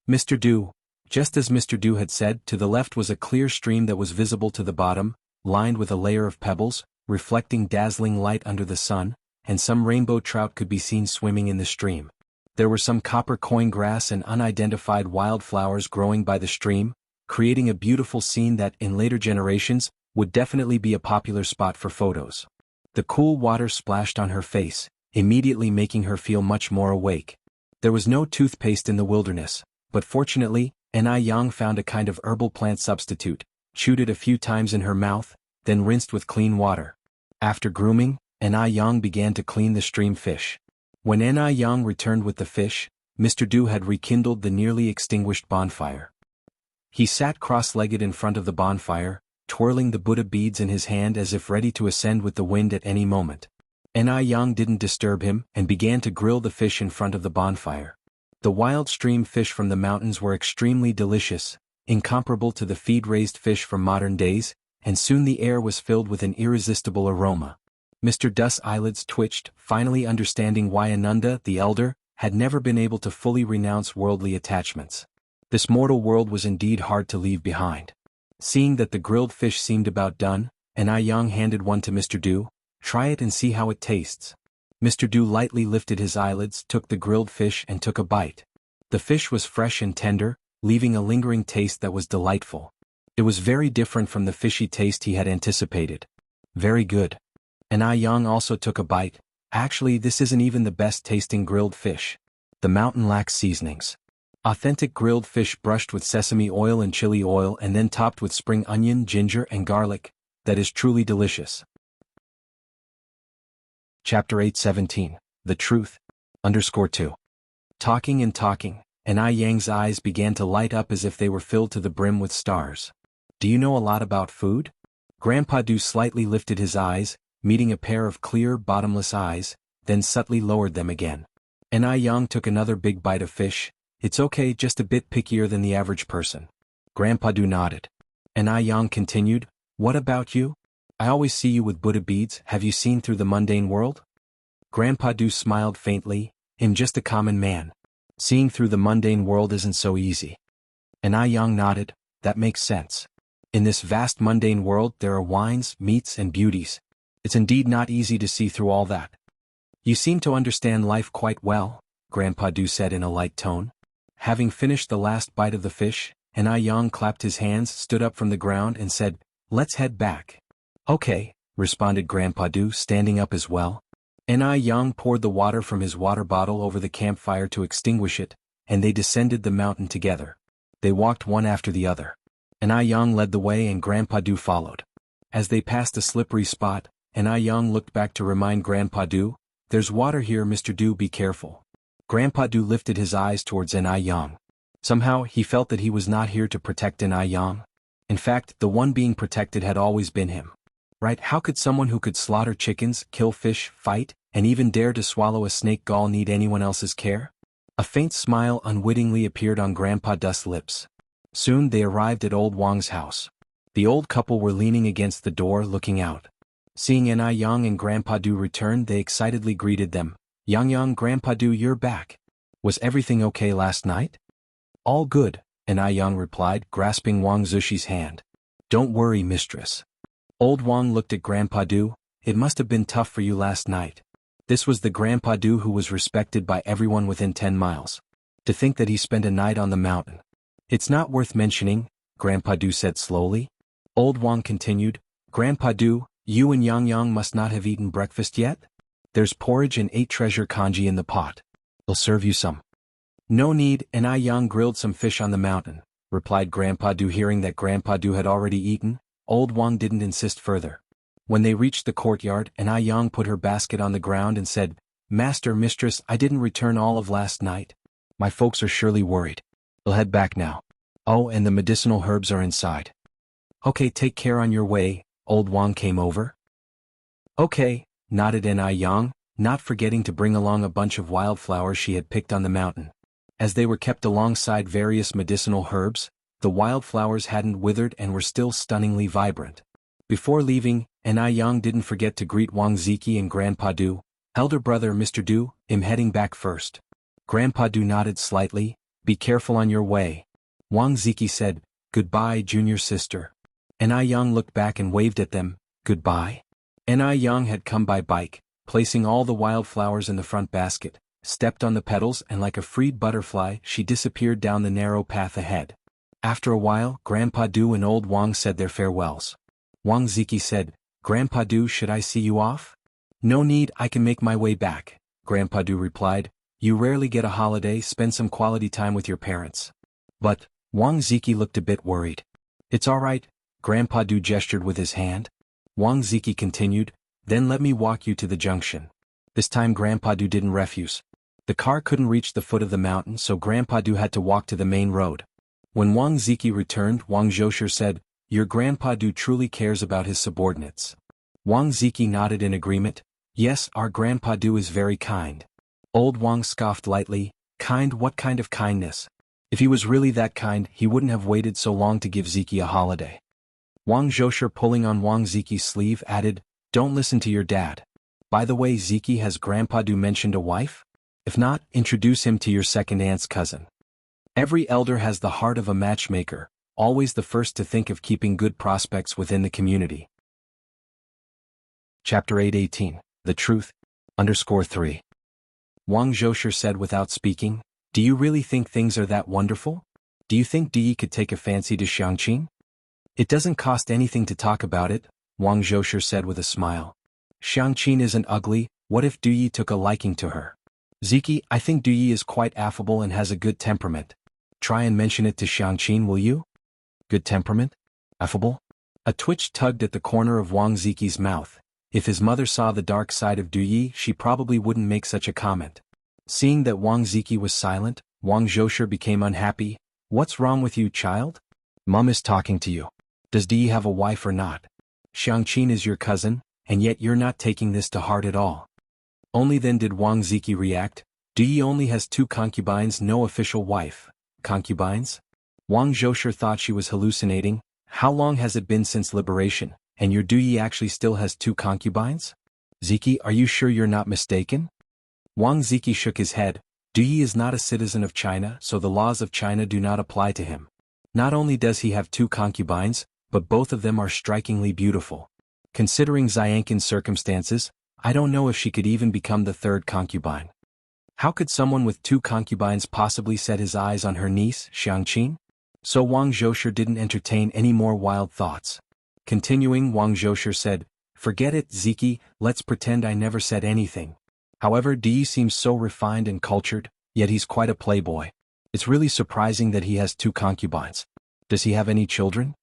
Mr. Du. Just as Mr. Du had said, to the left was a clear stream that was visible to the bottom, lined with a layer of pebbles, reflecting dazzling light under the sun, and some rainbow trout could be seen swimming in the stream. There were some copper coin grass and unidentified wildflowers growing by the stream, creating a beautiful scene that, in later generations, would definitely be a popular spot for photos. The cool water splashed on her face, immediately making her feel much more awake. There was no toothpaste in the wilderness, but fortunately, Ah Yang found a kind of herbal plant substitute, chewed it a few times in her mouth, then rinsed with clean water. After grooming, Ah Yang began to clean the stream fish. When Ah Yang returned with the fish, Mr. Du had rekindled the nearly extinguished bonfire. He sat cross-legged in front of the bonfire, twirling the Buddha beads in his hand as if ready to ascend with the wind at any moment. Ah Yang didn't disturb him and began to grill the fish in front of the bonfire. The wild stream fish from the mountains were extremely delicious, incomparable to the feed-raised fish from modern days, and soon the air was filled with an irresistible aroma. Mr. Du's eyelids twitched, finally understanding why Ananda, the elder, had never been able to fully renounce worldly attachments. This mortal world was indeed hard to leave behind. Seeing that the grilled fish seemed about done, Ah Yang handed one to Mr. Du. Try it and see how it tastes. Mr. Du lightly lifted his eyelids, took the grilled fish and took a bite. The fish was fresh and tender, leaving a lingering taste that was delightful. It was very different from the fishy taste he had anticipated. Very good. Ah Yang also took a bite. Actually, this isn't even the best tasting grilled fish. The mountain lacks seasonings. Authentic grilled fish brushed with sesame oil and chili oil and then topped with spring onion, ginger and garlic. That is truly delicious. Chapter 8:17. The Truth. _2. Talking and talking, Ah Yang's eyes began to light up as if they were filled to the brim with stars. Do you know a lot about food? Grandpa Du slightly lifted his eyes, meeting a pair of clear, bottomless eyes, then subtly lowered them again. Ah Yang took another big bite of fish. It's okay, just a bit pickier than the average person. Grandpa Du nodded. Ah Yang continued, what about you? I always see you with Buddha beads. Have you seen through the mundane world? Grandpa Du smiled faintly. I'm just a common man. Seeing through the mundane world isn't so easy. Ah Yang nodded. That makes sense. In this vast mundane world there are wines, meats and beauties. It's indeed not easy to see through all that. You seem to understand life quite well, Grandpa Du said in a light tone. Having finished the last bite of the fish, An Yang clapped his hands, stood up from the ground and said, "Let's head back." "Okay," responded Grandpa Du, standing up as well. An Yang poured the water from his water bottle over the campfire to extinguish it, and they descended the mountain together. They walked one after the other. An Yang led the way and Grandpa Du followed. As they passed a slippery spot, An Yang looked back to remind Grandpa Du, "There's water here, Mr. Du, be careful." Grandpa Du lifted his eyes towards An Yang. Somehow he felt that he was not here to protect An Yang. In fact, the one being protected had always been him. Right? How could someone who could slaughter chickens, kill fish, fight, and even dare to swallow a snake gall need anyone else's care? A faint smile unwittingly appeared on Grandpa Du's lips. Soon they arrived at old Wang's house. The old couple were leaning against the door looking out. Seeing An Yang and Grandpa Du return, they excitedly greeted them. "Yang, Grandpa Du, you're back. Was everything okay last night?" "All good," An Yang replied, grasping Wang Zishi's hand. "Don't worry, mistress." Old Wang looked at Grandpa Du. "It must have been tough for you last night." This was the Grandpa Du who was respected by everyone within 10 miles. To think that he spent a night on the mountain. "It's not worth mentioning," Grandpa Du said slowly. Old Wang continued, "Grandpa Du, you and Yang must not have eaten breakfast yet? There's porridge and 8 treasure congee in the pot. I'll serve you some." "No need," An Yang grilled some fish on the mountain, replied Grandpa Du. Hearing that Grandpa Du had already eaten, Old Wang didn't insist further. When they reached the courtyard, An Yang put her basket on the ground and said, "Master, mistress, I didn't return all of last night. My folks are surely worried. I'll head back now. Oh, and the medicinal herbs are inside." "Okay, take care on your way." Old Wang came over. "Okay," nodded An Yang, not forgetting to bring along a bunch of wildflowers she had picked on the mountain. As they were kept alongside various medicinal herbs, the wildflowers hadn't withered and were still stunningly vibrant. Before leaving, An Yang didn't forget to greet Wang Ziki and Grandpa Du. "Elder brother Mr. Du, I'm heading back first." Grandpa Du nodded slightly. "Be careful on your way." Wang Ziki said, "Goodbye, junior sister." An Yang looked back and waved at them, "Goodbye." An Yang had come by bike, placing all the wildflowers in the front basket, stepped on the petals and like a freed butterfly she disappeared down the narrow path ahead. After a while, Grandpa Du and Old Wang said their farewells. Wang Ziki said, "Grandpa Du, should I see you off?" "No need, I can make my way back," Grandpa Du replied. "You rarely get a holiday, spend some quality time with your parents." "But," Wang Ziki looked a bit worried. "It's all right," Grandpa Du gestured with his hand. Wang Ziki continued, "Then let me walk you to the junction." This time Grandpa Du didn't refuse. The car couldn't reach the foot of the mountain, so Grandpa Du had to walk to the main road. When Wang Ziki returned, Wang Zhosher said, "Your Grandpa Du truly cares about his subordinates." Wang Ziki nodded in agreement. "Yes, our Grandpa Du is very kind." Old Wang scoffed lightly. "Kind? What kind of kindness? If he was really that kind, he wouldn't have waited so long to give Ziki a holiday." Wang Zhosher, pulling on Wang Ziki's sleeve, added, "Don't listen to your dad. By the way, Ziki, has Grandpa Du mentioned a wife? If not, introduce him to your second aunt's cousin. Every elder has the heart of a matchmaker, always the first to think of keeping good prospects within the community." Chapter 818, The Truth, _3. Wang Zhosher said without speaking, "Do you really think things are that wonderful? Do you think Di could take a fancy to Xiangqin?" "It doesn't cost anything to talk about it," Wang Zhosher said with a smile. "Xiangqin isn't ugly, what if Duyi took a liking to her? Ziki, I think Duyi is quite affable and has a good temperament. Try and mention it to Xiangqin, will you?" "Good temperament? Affable?" A twitch tugged at the corner of Wang Ziki's mouth. If his mother saw the dark side of Duyi, she probably wouldn't make such a comment. Seeing that Wang Ziki was silent, Wang Zhosher became unhappy. "What's wrong with you, child? Mom is talking to you. Does Duyi have a wife or not? Xiangqin is your cousin, and yet you're not taking this to heart at all." Only then did Wang Ziki react. "Duyi only has 2 concubines, no official wife." "Concubines?" Wang Zhosher thought she was hallucinating. "How long has it been since liberation, and your Duyi actually still has 2 concubines? Ziki, are you sure you're not mistaken?" Wang Ziki shook his head. "Duyi is not a citizen of China, so the laws of China do not apply to him. Not only does he have 2 concubines, but both of them are strikingly beautiful. Considering Xianqin's circumstances, I don't know if she could even become the third concubine. How could someone with 2 concubines possibly set his eyes on her niece, Xiangqin? So Wang Zhousher didn't entertain any more wild thoughts. Continuing, Wang Zhousher said, "Forget it, Ziki, let's pretend I never said anything. However, Di seems so refined and cultured, yet he's quite a playboy. It's really surprising that he has 2 concubines. Does he have any children?"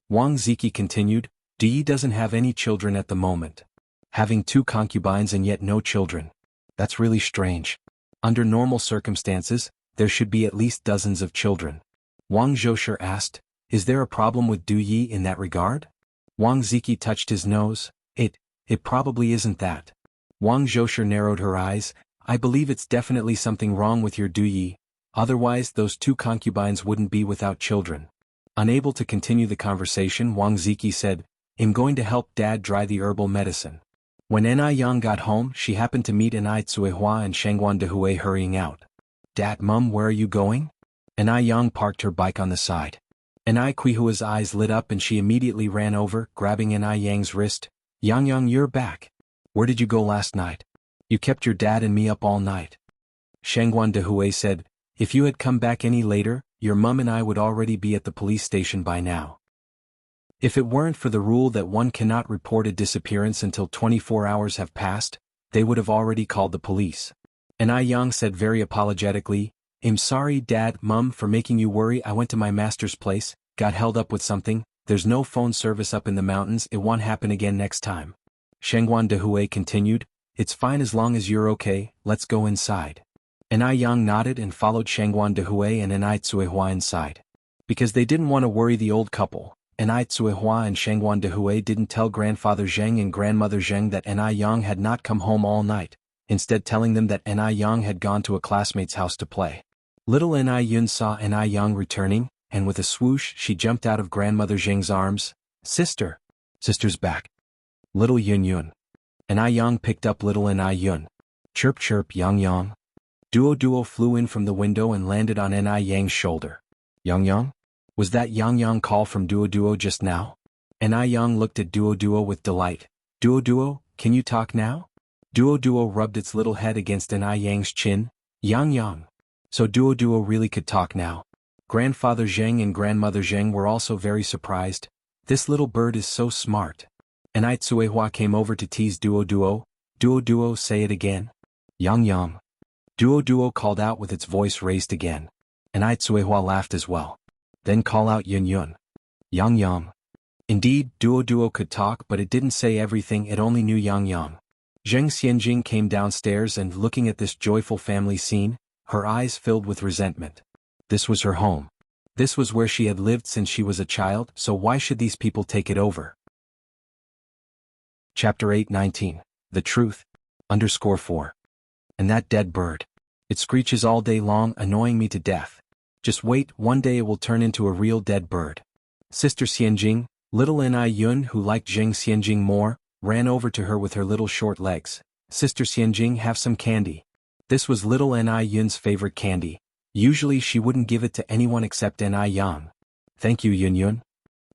Wang Ziki continued, "Di doesn't have any children at the moment. Having 2 concubines and yet no children. That's really strange. Under normal circumstances, there should be at least dozens of children." Wang Zhousher asked, "Is there a problem with Du Yi in that regard?" Wang Ziki touched his nose. It probably isn't that." Wang Zhousher narrowed her eyes. "I believe it's definitely something wrong with your Du Yi, otherwise those 2 concubines wouldn't be without children." Unable to continue the conversation, Wang Ziki said, "I'm going to help Dad dry the herbal medicine." When Enai Yang got home, she happened to meet Enai Tsuehua and Shengguan Dehui hurrying out. "Dad, Mum, where are you going?" Enai Yang parked her bike on the side. Enai Kuihua's eyes lit up and she immediately ran over, grabbing Enai Yang's wrist. "Yang, you're back. Where did you go last night? You kept your dad and me up all night." Shengguan Dehui said, "If you had come back any later, your mum and I would already be at the police station by now. If it weren't for the rule that one cannot report a disappearance until 24 hours have passed, they would have already called the police." Enai Yang said very apologetically, "I'm sorry, Dad, Mum, for making you worry. I went to my master's place, got held up with something. There's no phone service up in the mountains. It won't happen again next time." Shengguan Dehui continued, "It's fine as long as you're okay, let's go inside." Enai Yang nodded and followed Shengguan Dehui and Enai Tsuehua inside. Because they didn't want to worry the old couple, Enai Tsuehua and Shengguan Dehui didn't tell Grandfather Zheng and Grandmother Zheng that Enai Yang had not come home all night, instead telling them that Enai Yang had gone to a classmate's house to play. Little Enai Yun saw Enai Yang returning, and with a swoosh she jumped out of Grandmother Zheng's arms. "Sister! Sister's back." "Little Yun Yun." Enai Yang picked up little Enai Yun. "Chirp chirp, Yang Yang." Duo flew in from the window and landed on Enai Yang's shoulder. "Yang Yang? Was that Yang Yang call from Duo just now?" Enai Yang looked at Duo with delight. Duo, can you talk now?" Duo rubbed its little head against Enai Yang's chin. "Yang Yang." So Duo really could talk now. Grandfather Zheng and Grandmother Zheng were also very surprised. "This little bird is so smart." Enai Tsuehua came over to tease Duo. Duo, say it again." "Yang Yang." Duo called out with its voice raised again. Enai Tsuehua laughed as well. "Then call out Yun Yun." "Yang Yang." Indeed, Duo could talk, but it didn't say everything, it only knew Yang Yang. Zheng Xianjing came downstairs and, looking at this joyful family scene, her eyes filled with resentment. This was her home. This was where she had lived since she was a child, so why should these people take it over? Chapter 8:19. The Truth. _4. And that dead bird. It screeches all day long, annoying me to death. Just wait, one day it will turn into a real dead bird. Sister Xianjing, little Enai Yun, who liked Zheng Xianjing more, ran over to her with her little short legs. "Sister Xianjing, have some candy." This was little Enai Yun's favorite candy. Usually she wouldn't give it to anyone except Enai Yang. "Thank you, Yun Yun."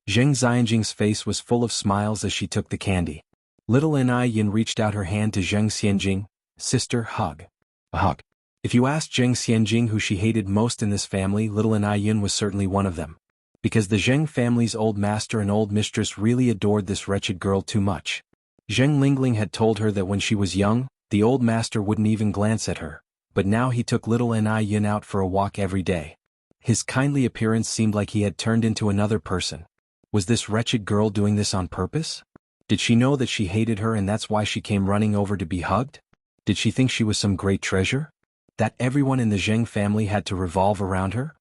Zheng Xianjing's face was full of smiles as she took the candy. Little Enai Yun reached out her hand to Zheng Xianjing. "Sister, hug." A hug. If you asked Zheng Xianjing who she hated most in this family, little Enai Yun was certainly one of them. Because the Zheng family's old master and old mistress really adored this wretched girl too much. Zheng Lingling had told her that when she was young, the old master wouldn't even glance at her, but now he took little Enai Yun out for a walk every day. His kindly appearance seemed like he had turned into another person. Was this wretched girl doing this on purpose? Did she know that she hated her and that's why she came running over to be hugged? Did she think she was some great treasure? That everyone in the Zheng family had to revolve around her?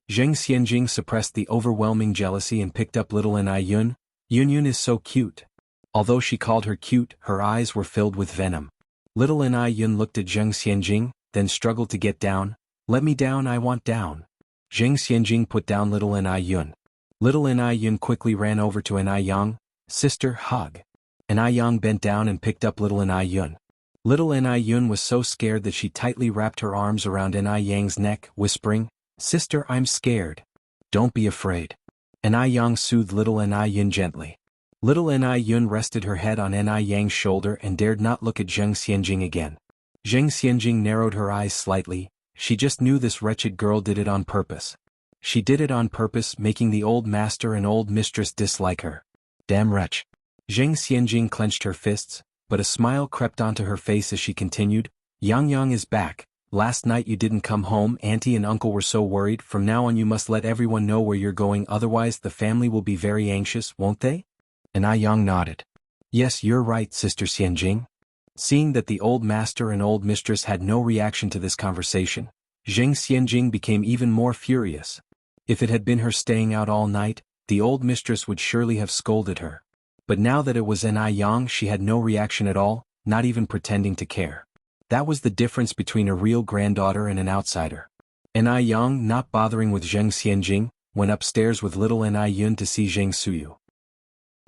Zheng Xianjing suppressed the overwhelming jealousy and picked up little Enai Yun. "Yun Yun is so cute." Although she called her cute, her eyes were filled with venom. Little Enai Yun looked at Zheng Xianjing, then struggled to get down. "Let me down, I want down." Zheng Xianjing put down little Enai Yun. Little Enai Yun quickly ran over to Enai Yang. "Sister, hug." Enai Yang bent down and picked up little Enai Yun. Little Enai Yun was so scared that she tightly wrapped her arms around Enai Yang's neck, whispering, "Sister, I'm scared." "Don't be afraid." Nai Yang soothed little Nai Yun gently. Little Nai Yun rested her head on Nai Yang's shoulder and dared not look at Zheng Xianjing again. Zheng Xianjing narrowed her eyes slightly. She just knew this wretched girl did it on purpose. She did it on purpose, making the old master and old mistress dislike her. Damn wretch. Zheng Xianjing clenched her fists, but a smile crept onto her face as she continued, Yang Yang is back. Last night you didn't come home, auntie and uncle were so worried. From now on you must let everyone know where you're going, otherwise the family will be very anxious, won't they? And Yang nodded. Yes, you're right, Sister Xianjing. Seeing that the old master and old mistress had no reaction to this conversation, Zheng Xianjing became even more furious. If it had been her staying out all night, the old mistress would surely have scolded her. But now that it was Yang, she had no reaction at all, not even pretending to care. That was the difference between a real granddaughter and an outsider. Yang, not bothering with Zheng Xianjing, went upstairs with little Nai Yun to see Zheng Suyu.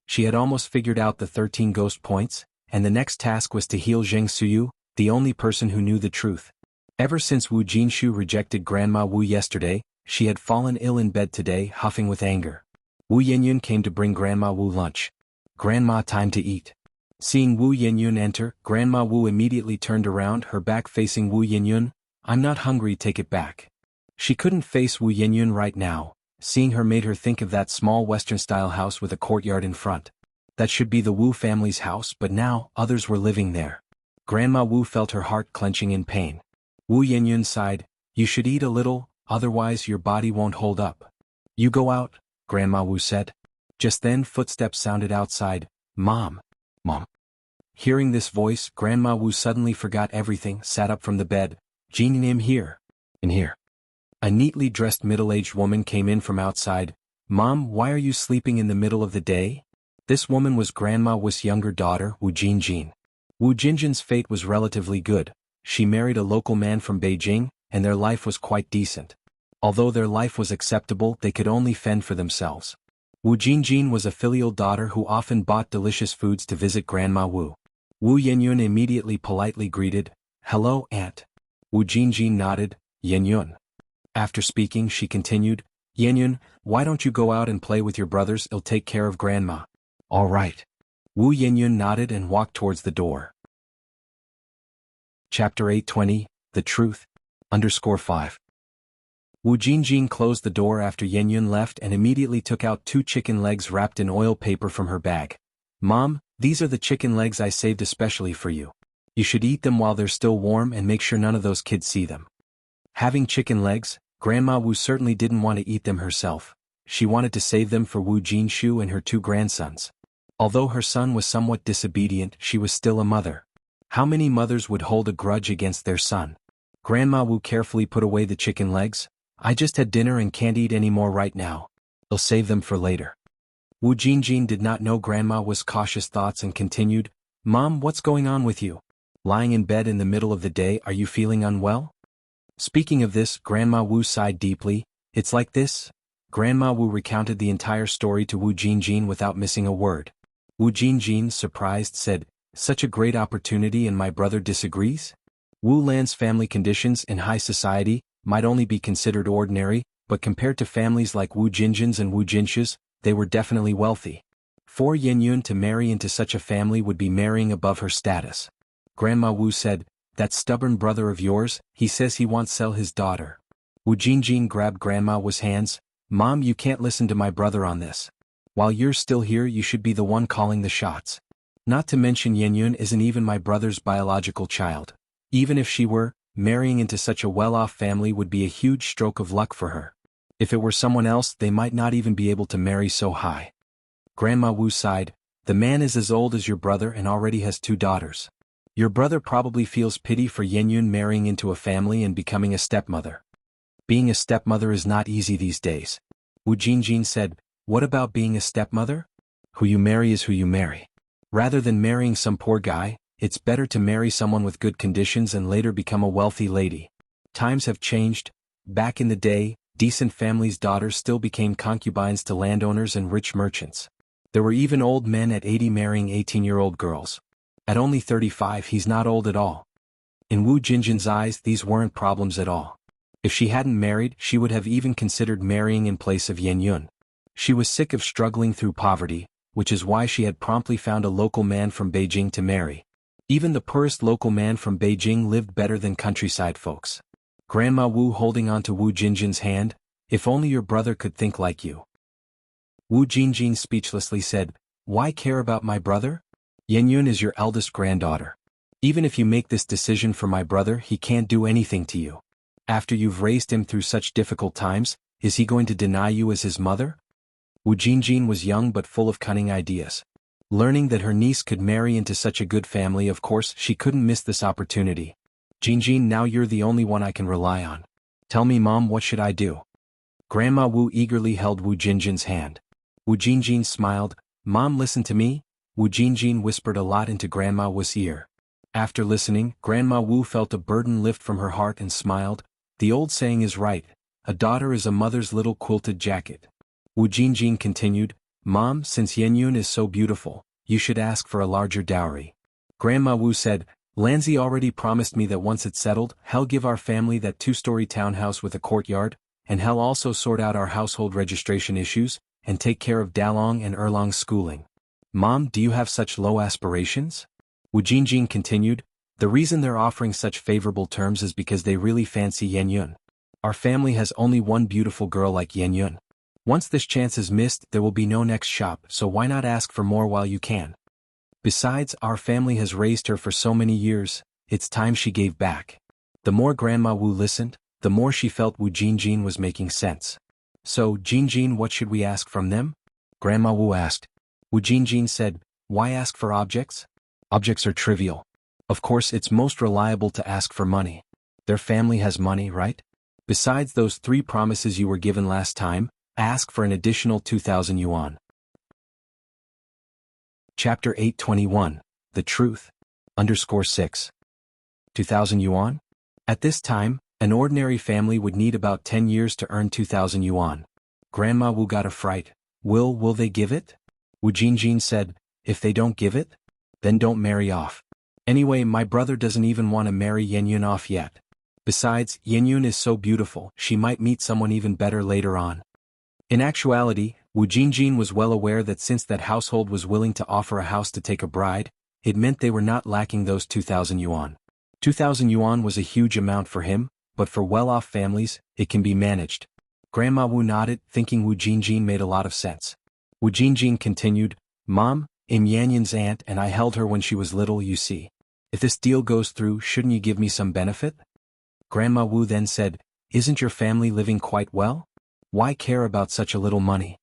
She had almost figured out the 13 ghost points, and the next task was to heal Zheng Suyu, the only person who knew the truth. Ever since Wu Jinshu rejected Grandma Wu yesterday, she had fallen ill in bed today, huffing with anger. Wu Yenyun came to bring Grandma Wu lunch. Grandma, time to eat. Seeing Wu Yenyun enter, Grandma Wu immediately turned around, her back facing Wu Yenyun. I'm not hungry, take it back. She couldn't face Wu Yenyun right now. Seeing her made her think of that small Western-style house with a courtyard in front. That should be the Wu family's house, but now, others were living there. Grandma Wu felt her heart clenching in pain. Wu Yenyun sighed, you should eat a little, otherwise your body won't hold up. You go out, Grandma Wu said. Just then footsteps sounded outside. Mom. Mom. Hearing this voice, Grandma Wu suddenly forgot everything, sat up from the bed. Jinim here. In here. A neatly dressed middle-aged woman came in from outside. Mom, why are you sleeping in the middle of the day? This woman was Grandma Wu's younger daughter, Wu Jinjin. Wu Jinjin's fate was relatively good. She married a local man from Beijing, and their life was quite decent. Although their life was acceptable, they could only fend for themselves. Wu Jinjin was a filial daughter who often bought delicious foods to visit Grandma Wu. Wu Yenyun immediately politely greeted, Hello, Aunt. Wu Jinjin nodded, Yenyun. After speaking, she continued, Yenyun, why don't you go out and play with your brothers? I'll take care of Grandma. All right. Wu Yenyun nodded and walked towards the door. Chapter 820, The Truth, _5. Wu Jinjin closed the door after Yenyun left and immediately took out 2 chicken legs wrapped in oil paper from her bag. Mom, these are the chicken legs I saved especially for you. You should eat them while they're still warm and make sure none of those kids see them. Having chicken legs, Grandma Wu certainly didn't want to eat them herself. She wanted to save them for Wu Jinshu and her 2 grandsons. Although her son was somewhat disobedient, she was still a mother. How many mothers would hold a grudge against their son? Grandma Wu carefully put away the chicken legs. I just had dinner and can't eat any more right now. I'll save them for later. Wu Jinjin did not know Grandma Wu's cautious thoughts and continued, Mom, what's going on with you? Lying in bed in the middle of the day, are you feeling unwell? Speaking of this, Grandma Wu sighed deeply. It's like this. Grandma Wu recounted the entire story to Wu Jinjin without missing a word. Wu Jinjin, surprised, said, Such a great opportunity and my brother disagrees? Wu Lan's family conditions in high society might only be considered ordinary, but compared to families like Wu Jinjin's and Wu Jinshu's, they were definitely wealthy. For Yenyun to marry into such a family would be marrying above her status. Grandma Wu said, That stubborn brother of yours, he says he won't sell his daughter. Wu Jinjin grabbed Grandma Wu's hands. Mom, you can't listen to my brother on this. While you're still here, you should be the one calling the shots. Not to mention Yenyun isn't even my brother's biological child. Even if she were, marrying into such a well-off family would be a huge stroke of luck for her. If it were someone else, they might not even be able to marry so high. Grandma Wu sighed. The man is as old as your brother and already has 2 daughters. Your brother probably feels pity for Yenyun marrying into a family and becoming a stepmother. Being a stepmother is not easy these days. Wu Jinjin said, What about being a stepmother? Who you marry is who you marry. Rather than marrying some poor guy, it's better to marry someone with good conditions and later become a wealthy lady. Times have changed. Back in the day, decent families' daughters still became concubines to landowners and rich merchants. There were even old men at 80 marrying 18-year-old girls. At only 35, he's not old at all. In Wu Jinjin's eyes, these weren't problems at all. If she hadn't married, she would have even considered marrying in place of Yenyun. She was sick of struggling through poverty, which is why she had promptly found a local man from Beijing to marry. Even the poorest local man from Beijing lived better than countryside folks. Grandma Wu holding on to Wu Jinjin's hand, if only your brother could think like you. Wu Jinjin speechlessly said, why care about my brother? Yenyun is your eldest granddaughter. Even if you make this decision for my brother, he can't do anything to you. After you've raised him through such difficult times, is he going to deny you as his mother? Wu Jinjin was young but full of cunning ideas. Learning that her niece could marry into such a good family, of course she couldn't miss this opportunity. Jinjin, now you're the only one I can rely on. Tell me, Mom, what should I do? Grandma Wu eagerly held Wu Jinjin's hand. Wu Jinjin smiled. Mom, listen to me. Wu Jinjin whispered a lot into Grandma Wu's ear. After listening, Grandma Wu felt a burden lift from her heart and smiled. The old saying is right, a daughter is a mother's little quilted jacket. Wu Jinjin continued, Mom, since Yenyun is so beautiful, you should ask for a larger dowry. Grandma Wu said, Lanzi already promised me that once it's settled, he'll give our family that 2-story townhouse with a courtyard, and he'll also sort out our household registration issues, and take care of Dalong and Erlong's schooling. Mom, do you have such low aspirations? Wu Jinjin continued, the reason they're offering such favorable terms is because they really fancy Yenyun. Our family has only one beautiful girl like Yenyun. Once this chance is missed, there will be no next shop, so why not ask for more while you can? Besides, our family has raised her for so many years, it's time she gave back. The more Grandma Wu listened, the more she felt Wu Jinjin was making sense. So, Jinjin, what should we ask from them? Grandma Wu asked. Wu Jinjin said, why ask for objects? Objects are trivial. Of course, it's most reliable to ask for money. Their family has money, right? Besides those 3 promises you were given last time, ask for an additional 2,000 yuan. Chapter 821, The Truth. _6. 2,000 yuan? At this time, an ordinary family would need about 10 years to earn 2,000 yuan. Grandma Wu got a fright. Will they give it? Wu Jinjin said, if they don't give it, then don't marry off. Anyway, my brother doesn't even want to marry Yenyun off yet. Besides, Yenyun is so beautiful, she might meet someone even better later on. In actuality, Wu Jinjin was well aware that since that household was willing to offer a house to take a bride, it meant they were not lacking those 2,000 yuan. 2,000 yuan was a huge amount for him, but for well-off families, it can be managed. Grandma Wu nodded, thinking Wu Jinjin made a lot of sense. Wu Jinjin continued, Mom, I'm Yenyun's aunt and I held her when she was little, you see. If this deal goes through, shouldn't you give me some benefit? Grandma Wu then said, isn't your family living quite well? Why care about such a little money?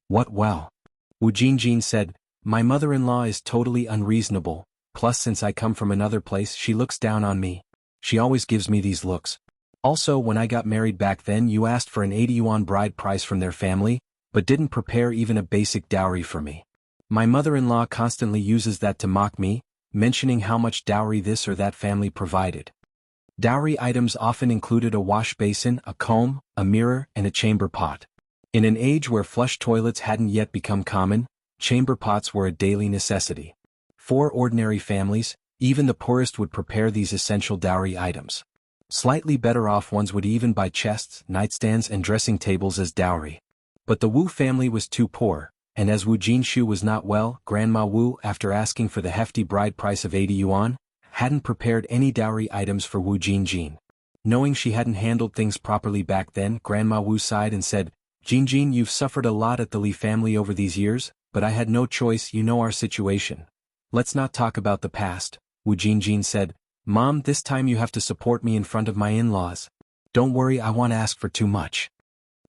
What well? Wu Jinjin said, my mother-in-law is totally unreasonable, plus since I come from another place she looks down on me. She always gives me these looks. Also, when I got married back then you asked for an 80 yuan bride price from their family, but didn't prepare even a basic dowry for me. My mother-in-law constantly uses that to mock me, mentioning how much dowry this or that family provided. Dowry items often included a wash basin, a comb, a mirror, and a chamber pot. In an age where flush toilets hadn't yet become common, chamber pots were a daily necessity. For ordinary families, even the poorest would prepare these essential dowry items. Slightly better off ones would even buy chests, nightstands, and dressing tables as dowry. But the Wu family was too poor, and as Wu Jinshu was not well, Grandma Wu, after asking for the hefty bride price of 80 yuan, hadn't prepared any dowry items for Wu Jinjin. Knowing she hadn't handled things properly back then, Grandma Wu sighed and said, Jinjin, you've suffered a lot at the Li family over these years, but I had no choice, you know our situation. Let's not talk about the past, Wu Jinjin said. Mom, this time you have to support me in front of my in-laws. Don't worry, I won't ask for too much.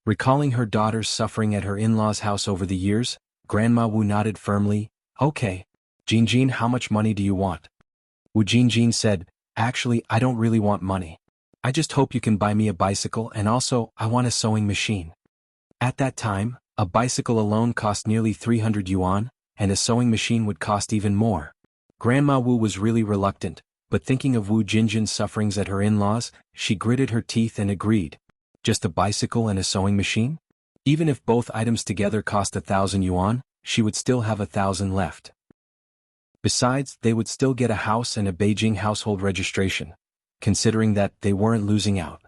Recalling her daughter's suffering at her in-laws' house over the years, Grandma Wu nodded firmly. Okay. Jinjin, how much money do you want? Wu Jinjin said, actually, I don't really want money. I just hope you can buy me a bicycle, and also, I want a sewing machine. At that time, a bicycle alone cost nearly 300 yuan, and a sewing machine would cost even more. Grandma Wu was really reluctant, but thinking of Wu Jinjin's sufferings at her in-laws, she gritted her teeth and agreed. Just a bicycle and a sewing machine? Even if both items together cost 1,000 yuan, she would still have 1,000 left. Besides, they would still get a house and a Beijing household registration. Considering that, they weren't losing out.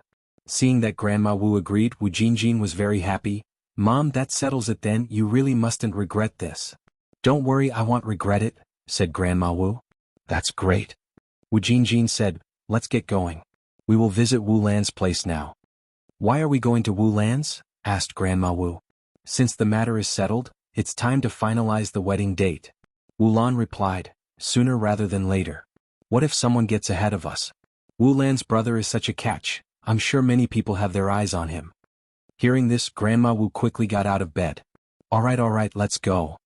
Seeing that Grandma Wu agreed, Wu Jinjin was very happy. Mom, that settles it then, you really mustn't regret this. Don't worry, I won't regret it, said Grandma Wu. That's great. Wu Jingjin said, let's get going. We will visit Wu Lan's place now. Why are we going to Wu Lan's? Asked Grandma Wu. Since the matter is settled, it's time to finalize the wedding date. Wu Lan replied, sooner rather than later. What if someone gets ahead of us? Wu Lan's brother is such a catch, I'm sure many people have their eyes on him. Hearing this, Grandma Wu quickly got out of bed. Alright, let's go.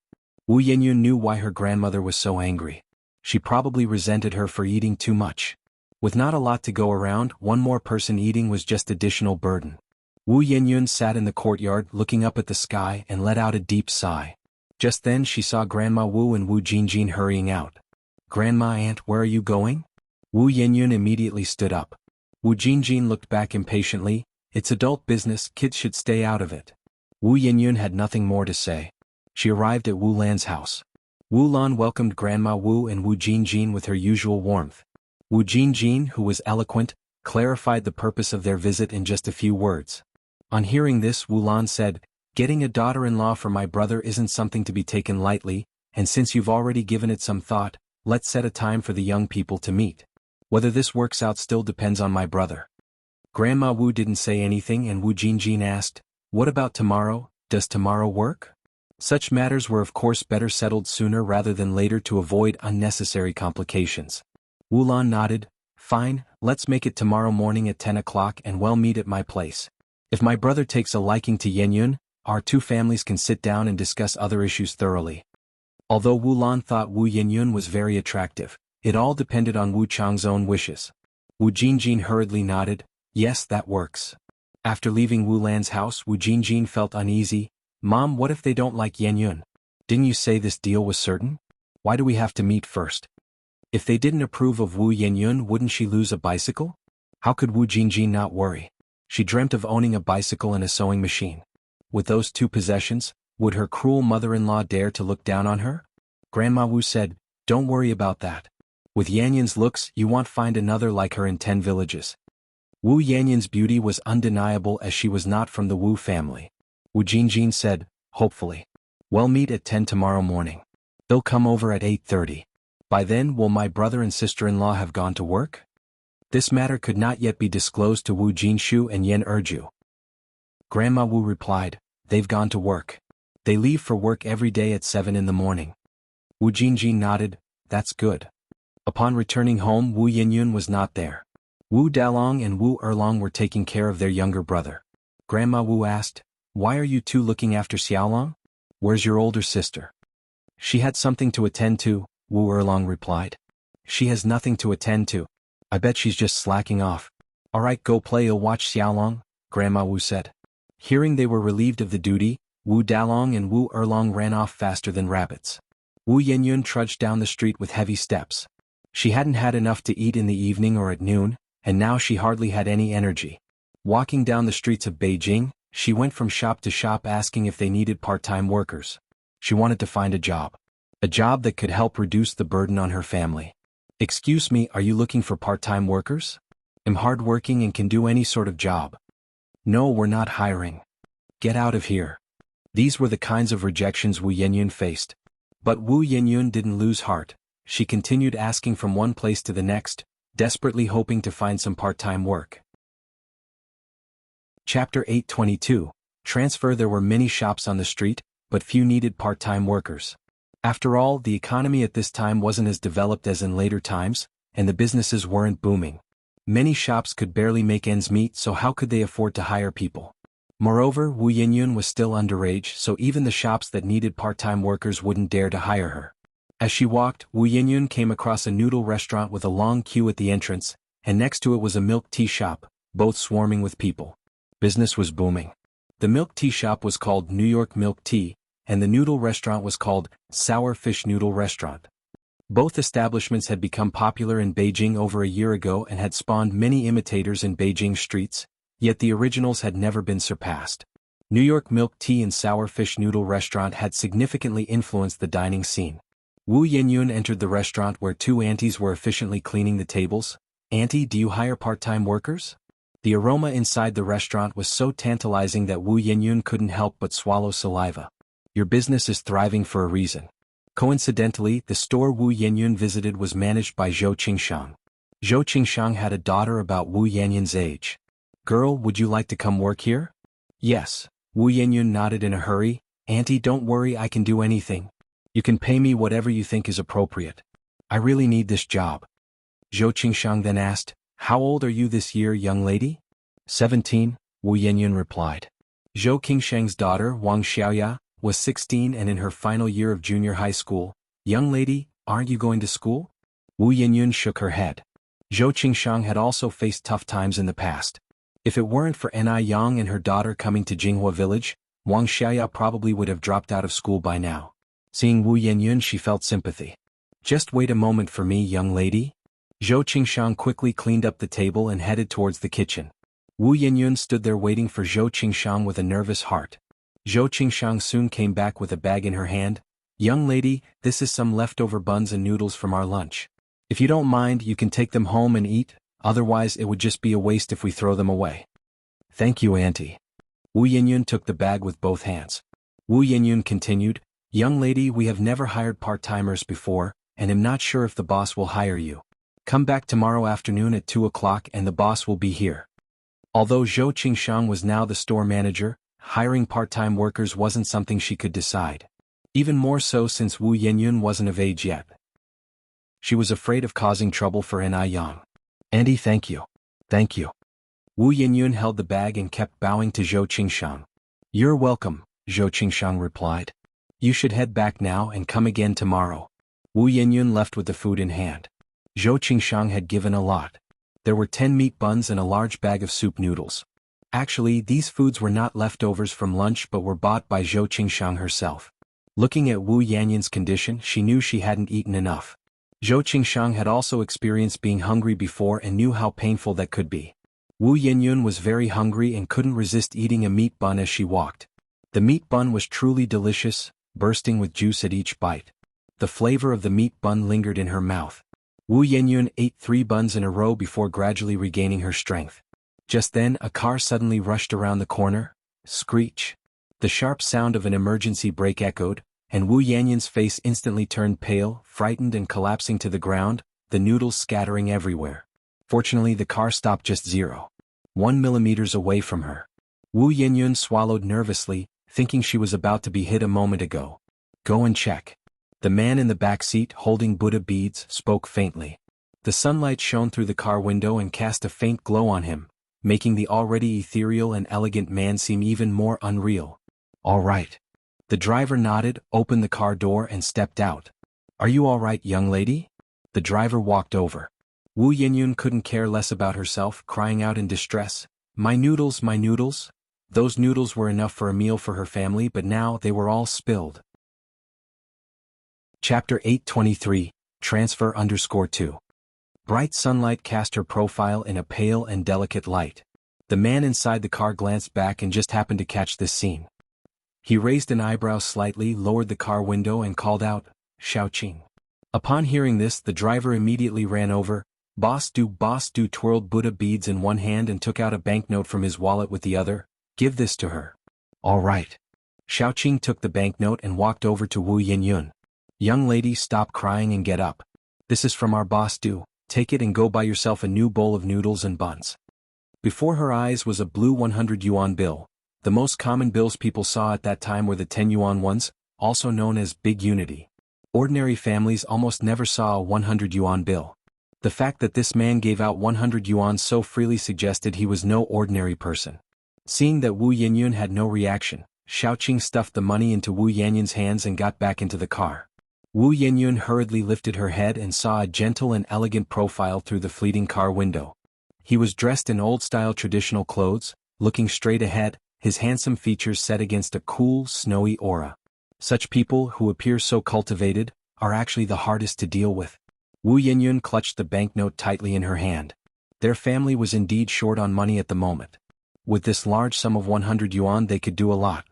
Wu Yinyun knew why her grandmother was so angry. She probably resented her for eating too much. With not a lot to go around, one more person eating was just additional burden. Wu Yinyun sat in the courtyard looking up at the sky and let out a deep sigh. Just then she saw Grandma Wu and Wu Jingjin hurrying out. Grandma Aunt, where are you going? Wu Yinyun immediately stood up. Wu Jingjin looked back impatiently. It's adult business, kids should stay out of it. Wu Yinyun had nothing more to say. She arrived at Wu Lan's house. Wu Lan welcomed Grandma Wu and Wu Jingjin with her usual warmth. Wu Jingjin, who was eloquent, clarified the purpose of their visit in just a few words. On hearing this, Wu Lan said, getting a daughter-in-law for my brother isn't something to be taken lightly, and since you've already given it some thought, let's set a time for the young people to meet. Whether this works out still depends on my brother. Grandma Wu didn't say anything and Wu Jingjin asked, what about tomorrow, does tomorrow work? Such matters were of course better settled sooner rather than later to avoid unnecessary complications. Wu Lan nodded, fine, let's make it tomorrow morning at 10 o'clock and we'll meet at my place. If my brother takes a liking to Yenyun, our two families can sit down and discuss other issues thoroughly. Although Wu Lan thought Wu Yinyun was very attractive, it all depended on Wu Chang's own wishes. Wu Jingjin hurriedly nodded, yes, that works. After leaving Wu Lan's house, Wu Jingjin felt uneasy. Mom, what if they don't like Yenyun? Didn't you say this deal was certain? Why do we have to meet first? If they didn't approve of Wu Yenyun, wouldn't she lose a bicycle? How could Wu Jingjin not worry? She dreamt of owning a bicycle and a sewing machine. With those two possessions, would her cruel mother-in-law dare to look down on her? Grandma Wu said, don't worry about that. With Yanyun's looks, you won't find another like her in 10 villages. Wu Yanyun's beauty was undeniable as she was not from the Wu family. Wu Jingjin said, hopefully. We'll meet at 10 tomorrow morning. They'll come over at 8:30. By then, will my brother and sister-in-law have gone to work? This matter could not yet be disclosed to Wu Jinshu and Yen Erju. Grandma Wu replied, they've gone to work. They leave for work every day at 7 in the morning. Wu Jingjin nodded, that's good. Upon returning home, Wu Yinyun was not there. Wu Dalong and Wu Erlong were taking care of their younger brother. Grandma Wu asked, why are you two looking after Xiaolong? Where's your older sister? She had something to attend to, Wu Erlong replied. She has nothing to attend to. I bet she's just slacking off. Alright, go play or watch Xiaolong, Grandma Wu said. Hearing they were relieved of the duty, Wu Dalong and Wu Erlong ran off faster than rabbits. Wu Yinyun trudged down the street with heavy steps. She hadn't had enough to eat in the evening or at noon, and now she hardly had any energy. Walking down the streets of Beijing, she went from shop to shop asking if they needed part-time workers. She wanted to find a job that could help reduce the burden on her family. Excuse me, are you looking for part-time workers? I'm hardworking and can do any sort of job. No, we're not hiring. Get out of here. These were the kinds of rejections Wu Yinyun faced. But Wu Yinyun didn't lose heart. She continued asking from one place to the next, desperately hoping to find some part-time work. Chapter 822. Transfer. There were many shops on the street, but few needed part-time workers. After all, the economy at this time wasn't as developed as in later times, and the businesses weren't booming. Many shops could barely make ends meet, so how could they afford to hire people? Moreover, Wu Yinyun was still underage, so even the shops that needed part-time workers wouldn't dare to hire her. As she walked, Wu Yinyun came across a noodle restaurant with a long queue at the entrance, and next to it was a milk tea shop, both swarming with people. Business was booming. The milk tea shop was called New York Milk Tea, and the noodle restaurant was called Sour Fish Noodle Restaurant. Both establishments had become popular in Beijing over a year ago and had spawned many imitators in Beijing streets, yet the originals had never been surpassed. New York Milk Tea and Sour Fish Noodle Restaurant had significantly influenced the dining scene. Wu Yinyun entered the restaurant where two aunties were efficiently cleaning the tables. Auntie, do you hire part-time workers? The aroma inside the restaurant was so tantalizing that Wu Yenyun couldn't help but swallow saliva. Your business is thriving for a reason. Coincidentally, the store Wu Yenyun visited was managed by Zhou Qingshang. Zhou Qingshang had a daughter about Wu Yenyun's age. Girl, would you like to come work here? Yes. Wu Yenyun nodded in a hurry. Auntie, don't worry, I can do anything. You can pay me whatever you think is appropriate. I really need this job. Zhou Qingshang then asked, How old are you this year, young lady? 17, Wu Yenyun replied. Zhou Qingshang's daughter, Wang Xiaoya, was 16 and in her final year of junior high school. Young lady, aren't you going to school? Wu Yenyun shook her head. Zhou Qingshang had also faced tough times in the past. If it weren't for Ni Yang and her daughter coming to Jinghua village, Wang Xiaoya probably would have dropped out of school by now. Seeing Wu Yenyun, she felt sympathy. Just wait a moment for me, young lady. Zhou Qingshang quickly cleaned up the table and headed towards the kitchen. Wu Yenyun stood there waiting for Zhou Qingshang with a nervous heart. Zhou Qingshang soon came back with a bag in her hand. Young lady, this is some leftover buns and noodles from our lunch. If you don't mind, you can take them home and eat, otherwise it would just be a waste if we throw them away. Thank you, auntie. Wu Yenyun took the bag with both hands. Wu Yenyun continued, Young lady, we have never hired part-timers before, and am not sure if the boss will hire you. Come back tomorrow afternoon at 2 o'clock and the boss will be here. Although Zhou Qingshang was now the store manager, hiring part-time workers wasn't something she could decide. Even more so since Wu Yenyun wasn't of age yet. She was afraid of causing trouble for Ni Yang. Auntie, thank you. Thank you. Wu Yenyun held the bag and kept bowing to Zhou Qingshang. You're welcome, Zhou Qingshang replied. You should head back now and come again tomorrow. Wu Yenyun left with the food in hand. Zhou Qingshang had given a lot. There were 10 meat buns and a large bag of soup noodles. Actually, these foods were not leftovers from lunch but were bought by Zhou Qingshang herself. Looking at Wu Yenyun's condition, she knew she hadn't eaten enough. Zhou Qingshang had also experienced being hungry before and knew how painful that could be. Wu Yenyun was very hungry and couldn't resist eating a meat bun as she walked. The meat bun was truly delicious, bursting with juice at each bite. The flavor of the meat bun lingered in her mouth. Wu Yenyun ate 3 buns in a row before gradually regaining her strength. Just then, a car suddenly rushed around the corner. Screech. The sharp sound of an emergency brake echoed, and Wu Yenyun's face instantly turned pale, frightened and collapsing to the ground, the noodles scattering everywhere. Fortunately, the car stopped just 0.1 millimeters away from her. Wu Yenyun swallowed nervously, thinking she was about to be hit a moment ago. Go and check. The man in the back seat, holding Buddha beads, spoke faintly. The sunlight shone through the car window and cast a faint glow on him, making the already ethereal and elegant man seem even more unreal. All right. The driver nodded, opened the car door and stepped out. Are you all right, young lady? The driver walked over. Wu Yenyun couldn't care less about herself, crying out in distress. My noodles, my noodles. Those noodles were enough for a meal for her family, but now they were all spilled. Chapter 823, Transfer _2. Bright sunlight cast her profile in a pale and delicate light. The man inside the car glanced back and just happened to catch this scene. He raised an eyebrow slightly, lowered the car window and called out, Xiaoqing. Upon hearing this, the driver immediately ran over. Boss do twirled Buddha beads in one hand and took out a banknote from his wallet with the other. Give this to her. All right. Xiaoqing took the banknote and walked over to Wu Yenyun. Young lady, stop crying and get up. This is from our boss do. Take it and go buy yourself a new bowl of noodles and buns. Before her eyes was a blue 100 yuan bill. The most common bills people saw at that time were the 10 yuan ones, also known as Big Unity. Ordinary families almost never saw a 100 yuan bill. The fact that this man gave out 100 yuan so freely suggested he was no ordinary person. Seeing that Wu Yenyun had no reaction, Xiaoqing stuffed the money into Wu Yenyun's hands and got back into the car. Wu Yenyun hurriedly lifted her head and saw a gentle and elegant profile through the fleeting car window. He was dressed in old-style traditional clothes, looking straight ahead, his handsome features set against a cool, snowy aura. Such people, who appear so cultivated, are actually the hardest to deal with. Wu Yenyun clutched the banknote tightly in her hand. Their family was indeed short on money at the moment. With this large sum of 100 yuan they could do a lot.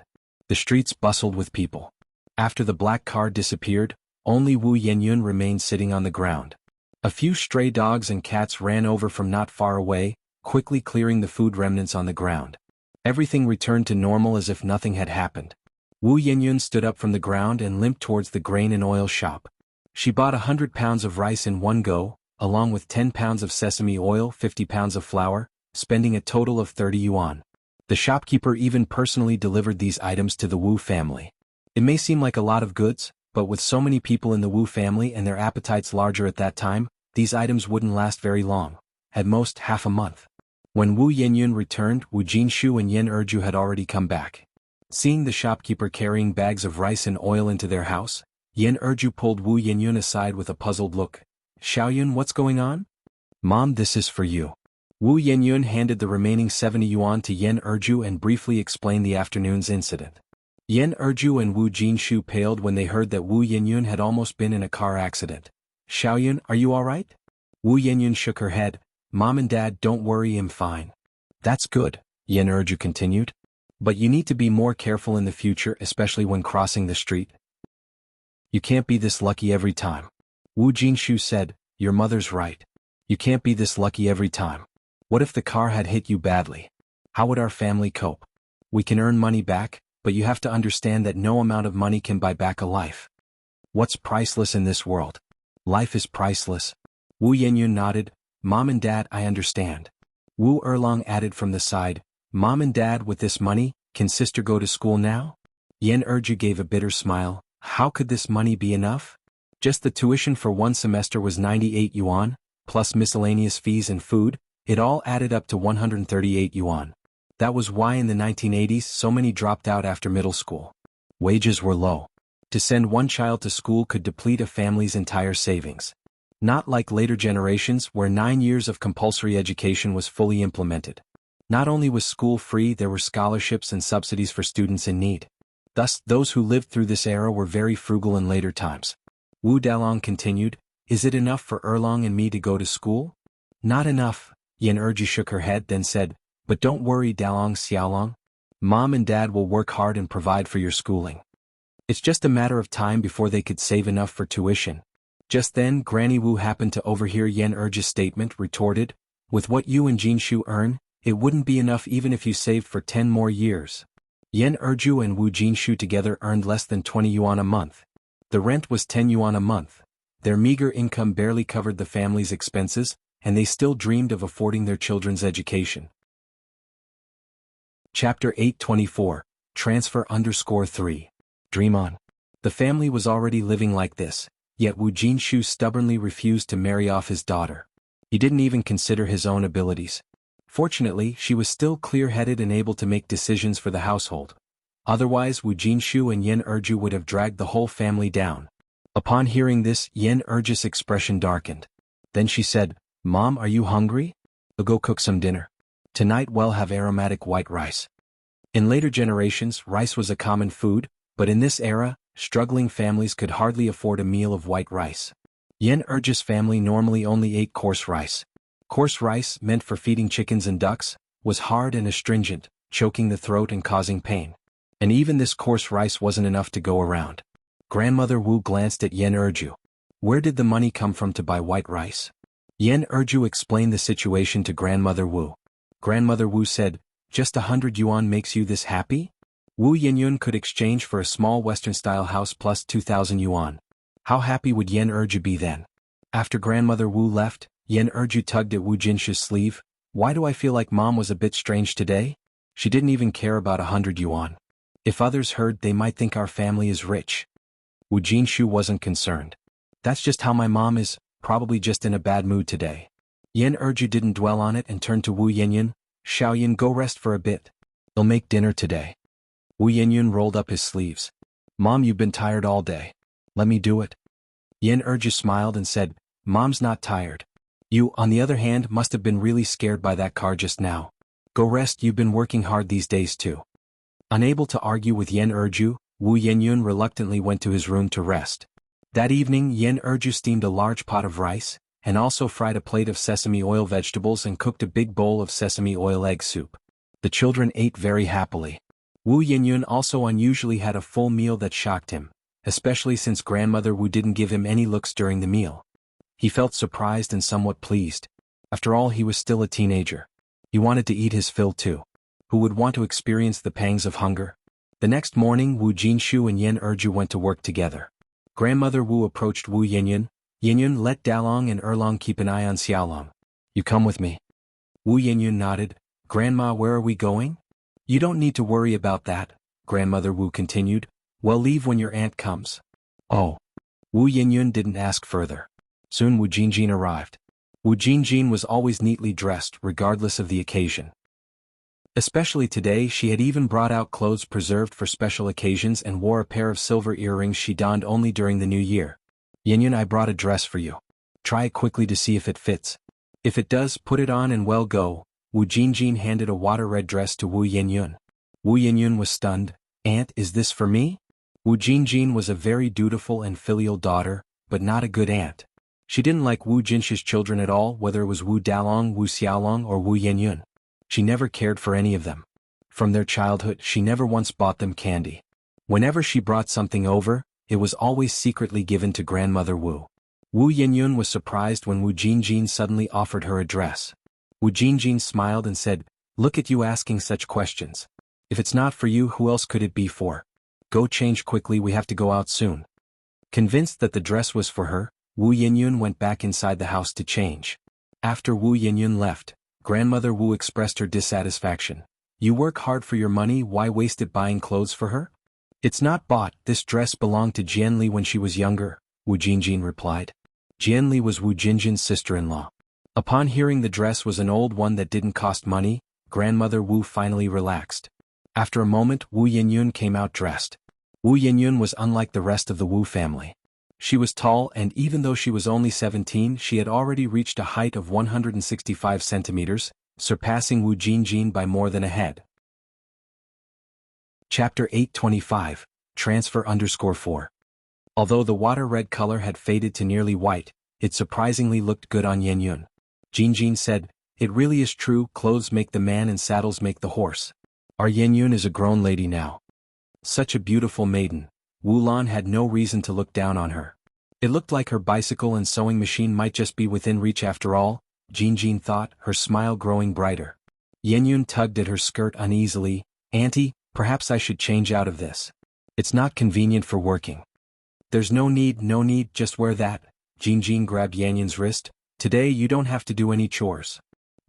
The streets bustled with people. After the black car disappeared, only Wu Yenyun remained sitting on the ground. A few stray dogs and cats ran over from not far away, quickly clearing the food remnants on the ground. Everything returned to normal as if nothing had happened. Wu Yinyun stood up from the ground and limped towards the grain and oil shop. She bought 100 pounds of rice in one go, along with 10 pounds of sesame oil, 50 pounds of flour, spending a total of 30 yuan. The shopkeeper even personally delivered these items to the Wu family. It may seem like a lot of goods, but with so many people in the Wu family and their appetites larger at that time, these items wouldn't last very long, at most half a month. When Wu Yinyun returned, Wu Jinshu and Yen Erju had already come back. Seeing the shopkeeper carrying bags of rice and oil into their house, Yen Erju pulled Wu Yinyun aside with a puzzled look. "Xiaoyun, what's going on?" "Mom, this is for you." Wu Yinyun handed the remaining 70 yuan to Yen Erju and briefly explained the afternoon's incident. Yen Erju and Wu Jinshu paled when they heard that Wu Yinyun had almost been in a car accident. "Xiaoyun, are you alright?" Wu Yinyun shook her head. "Mom and Dad, don't worry, I'm fine." "That's good," Yen Erju continued. "But you need to be more careful in the future, especially when crossing the street. You can't be this lucky every time." Wu Jinshu said, "Your mother's right. You can't be this lucky every time. What if the car had hit you badly? How would our family cope? We can earn money back, but you have to understand that no amount of money can buy back a life. What's priceless in this world? Life is priceless." Wu Yinyun nodded. "Mom and Dad, I understand." Wu Erlong added from the side, "Mom and Dad, with this money, can sister go to school now?" Yen Erju gave a bitter smile. "How could this money be enough? Just the tuition for one semester was 98 yuan, plus miscellaneous fees and food, it all added up to 138 yuan. That was why in the 1980s so many dropped out after middle school. Wages were low. To send one child to school could deplete a family's entire savings. Not like later generations where 9 years of compulsory education was fully implemented. Not only was school free, there were scholarships and subsidies for students in need. Thus, those who lived through this era were very frugal in later times." Wu Dalong continued, "Is it enough for Erlong and me to go to school?" "Not enough," Yen Erji shook her head, then said, "But don't worry, Dalong Xiaolong. Mom and Dad will work hard and provide for your schooling. It's just a matter of time before they could save enough for tuition." Just then, Granny Wu happened to overhear Yen Erji's statement, retorted, "With what you and Jinshu earn, it wouldn't be enough even if you saved for 10 more years." Yen Erju and Wu Jinshu together earned less than 20 yuan a month. The rent was 10 yuan a month. Their meager income barely covered the family's expenses, and they still dreamed of affording their children's education. Chapter 824, Transfer_3. Dream on. The family was already living like this, yet Wu Jinshu stubbornly refused to marry off his daughter. He didn't even consider his own abilities. Fortunately, she was still clear-headed and able to make decisions for the household. Otherwise, Wu Jinshu and Yen Erju would have dragged the whole family down. Upon hearing this, Yen Erju's expression darkened. Then she said, "Mom, are you hungry? I'll go cook some dinner. Tonight we'll have aromatic white rice." In later generations, rice was a common food, but in this era, struggling families could hardly afford a meal of white rice. Yen Erju's family normally only ate coarse rice. Coarse rice, meant for feeding chickens and ducks, was hard and astringent, choking the throat and causing pain. And even this coarse rice wasn't enough to go around. Grandmother Wu glanced at Yen Erju. Where did the money come from to buy white rice? Yen Erju explained the situation to Grandmother Wu. Grandmother Wu said, "Just 100 yuan makes you this happy?" Wu Yinyun could exchange for a small Western-style house plus 2,000 yuan. How happy would Yen Erju be then? After Grandmother Wu left, Yen Erju tugged at Wu Jinshu's sleeve. "Why do I feel like Mom was a bit strange today? She didn't even care about 100 yuan. If others heard, they might think our family is rich." Wu Jinshu wasn't concerned. "That's just how my mom is, probably just in a bad mood today." Yen Erju didn't dwell on it and turned to Wu Yinyun. "Xiaoyun, go rest for a bit. I'll make dinner today." Wu Yinyun rolled up his sleeves. "Mom, you've been tired all day. Let me do it." Yen Erju smiled and said, "Mom's not tired. You, on the other hand, must have been really scared by that car just now. Go rest, you've been working hard these days too." Unable to argue with Yen Erju, Wu Yinyun reluctantly went to his room to rest. That evening, Yen Erju steamed a large pot of rice, and also fried a plate of sesame oil vegetables and cooked a big bowl of sesame oil egg soup. The children ate very happily. Wu Yinyun also unusually had a full meal that shocked him, especially since Grandmother Wu didn't give him any looks during the meal. He felt surprised and somewhat pleased. After all, he was still a teenager. He wanted to eat his fill too. Who would want to experience the pangs of hunger? The next morning Wu Jinshu and Yen Erju went to work together. Grandmother Wu approached Wu Yinyun. Yinyun, let Dalong and Erlong keep an eye on Xiaolong. You come with me. Wu Yinyun nodded. Grandma, where are we going? You don't need to worry about that, Grandmother Wu continued. We'll leave when your aunt comes. Oh. Wu Yinyun didn't ask further. Soon Wu Jinjin arrived. Wu Jinjin was always neatly dressed regardless of the occasion. Especially today, she had even brought out clothes preserved for special occasions and wore a pair of silver earrings she donned only during the new year. Yinyun, I brought a dress for you. Try it quickly to see if it fits. If it does, put it on and well go. Wu Jinjin handed a water-red dress to Wu Yinyun. Wu Yinyun was stunned. Aunt, is this for me? Wu Jinjin was a very dutiful and filial daughter, but not a good aunt. She didn't like Wu Jinshu's children at all, whether it was Wu Dalong, Wu Xiaolong, or Wu Yinyun. She never cared for any of them. From their childhood, she never once bought them candy. Whenever she brought something over, it was always secretly given to Grandmother Wu. Wu Yinyun was surprised when Wu Jinjin suddenly offered her a dress. Wu Jinjin smiled and said, Look at you asking such questions. If it's not for you, who else could it be for? Go change quickly, we have to go out soon. Convinced that the dress was for her, Wu Yinyun went back inside the house to change. After Wu Yinyun left, Grandmother Wu expressed her dissatisfaction. You work hard for your money, why waste it buying clothes for her? It's not bought, this dress belonged to Jianli when she was younger, Wu Jinjin replied. Jianli was Wu Jinjin's sister-in-law. Upon hearing the dress was an old one that didn't cost money, Grandmother Wu finally relaxed. After a moment, Wu Yinyun came out dressed. Wu Yinyun was unlike the rest of the Wu family. She was tall, and even though she was only 17, she had already reached a height of 165 centimeters, surpassing Wu Jinjin by more than a head. Chapter 825, Transfer_4. Although the water-red color had faded to nearly white, it surprisingly looked good on Yinyun. Jinjin said, It really is true, clothes make the man and saddles make the horse. Our Yinyun is a grown lady now. Such a beautiful maiden. Wu Lan had no reason to look down on her. It looked like her bicycle and sewing machine might just be within reach after all, Jinjin thought, her smile growing brighter. Yinyun tugged at her skirt uneasily. Auntie, perhaps I should change out of this. It's not convenient for working. There's no need, just wear that. Jinjin grabbed Yanyun's wrist. Today you don't have to do any chores.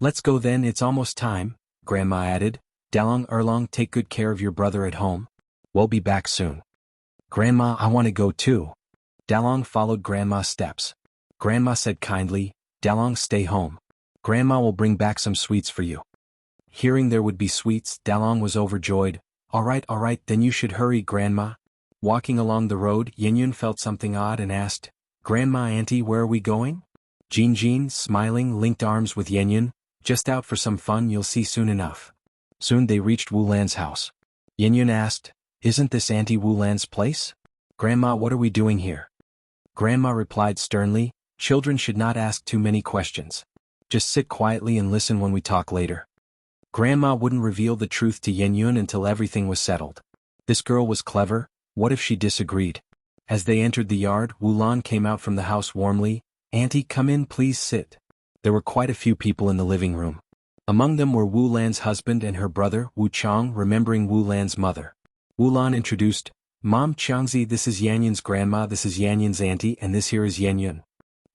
Let's go then, it's almost time, Grandma added. Dalong Erlong, take good care of your brother at home. We'll be back soon. Grandma, I want to go too. Dalong followed Grandma's steps. Grandma said kindly, Dalong, stay home. Grandma will bring back some sweets for you. Hearing there would be sweets, Dalong was overjoyed. All right, then you should hurry, Grandma. Walking along the road, Yinyun felt something odd and asked, Grandma, Auntie, where are we going? Jinjin, smiling, linked arms with Yinyun. Just out for some fun, you'll see soon enough. Soon they reached Wu Lan's house. Yinyun asked, Isn't this Auntie Wu Lan's place? Grandma, what are we doing here? Grandma replied sternly, Children should not ask too many questions. Just sit quietly and listen when we talk later. Grandma wouldn't reveal the truth to Yinyun until everything was settled. This girl was clever, what if she disagreed? As they entered the yard, Wu Lan came out from the house warmly. Auntie, come in, please sit. There were quite a few people in the living room. Among them were Wu Lan's husband and her brother, Wu Chang, remembering Wu Lan's mother. Wu Lan introduced, Mom Changzi, this is Yanyun's grandma, this is Yanyun's auntie, and this here is Yanyun.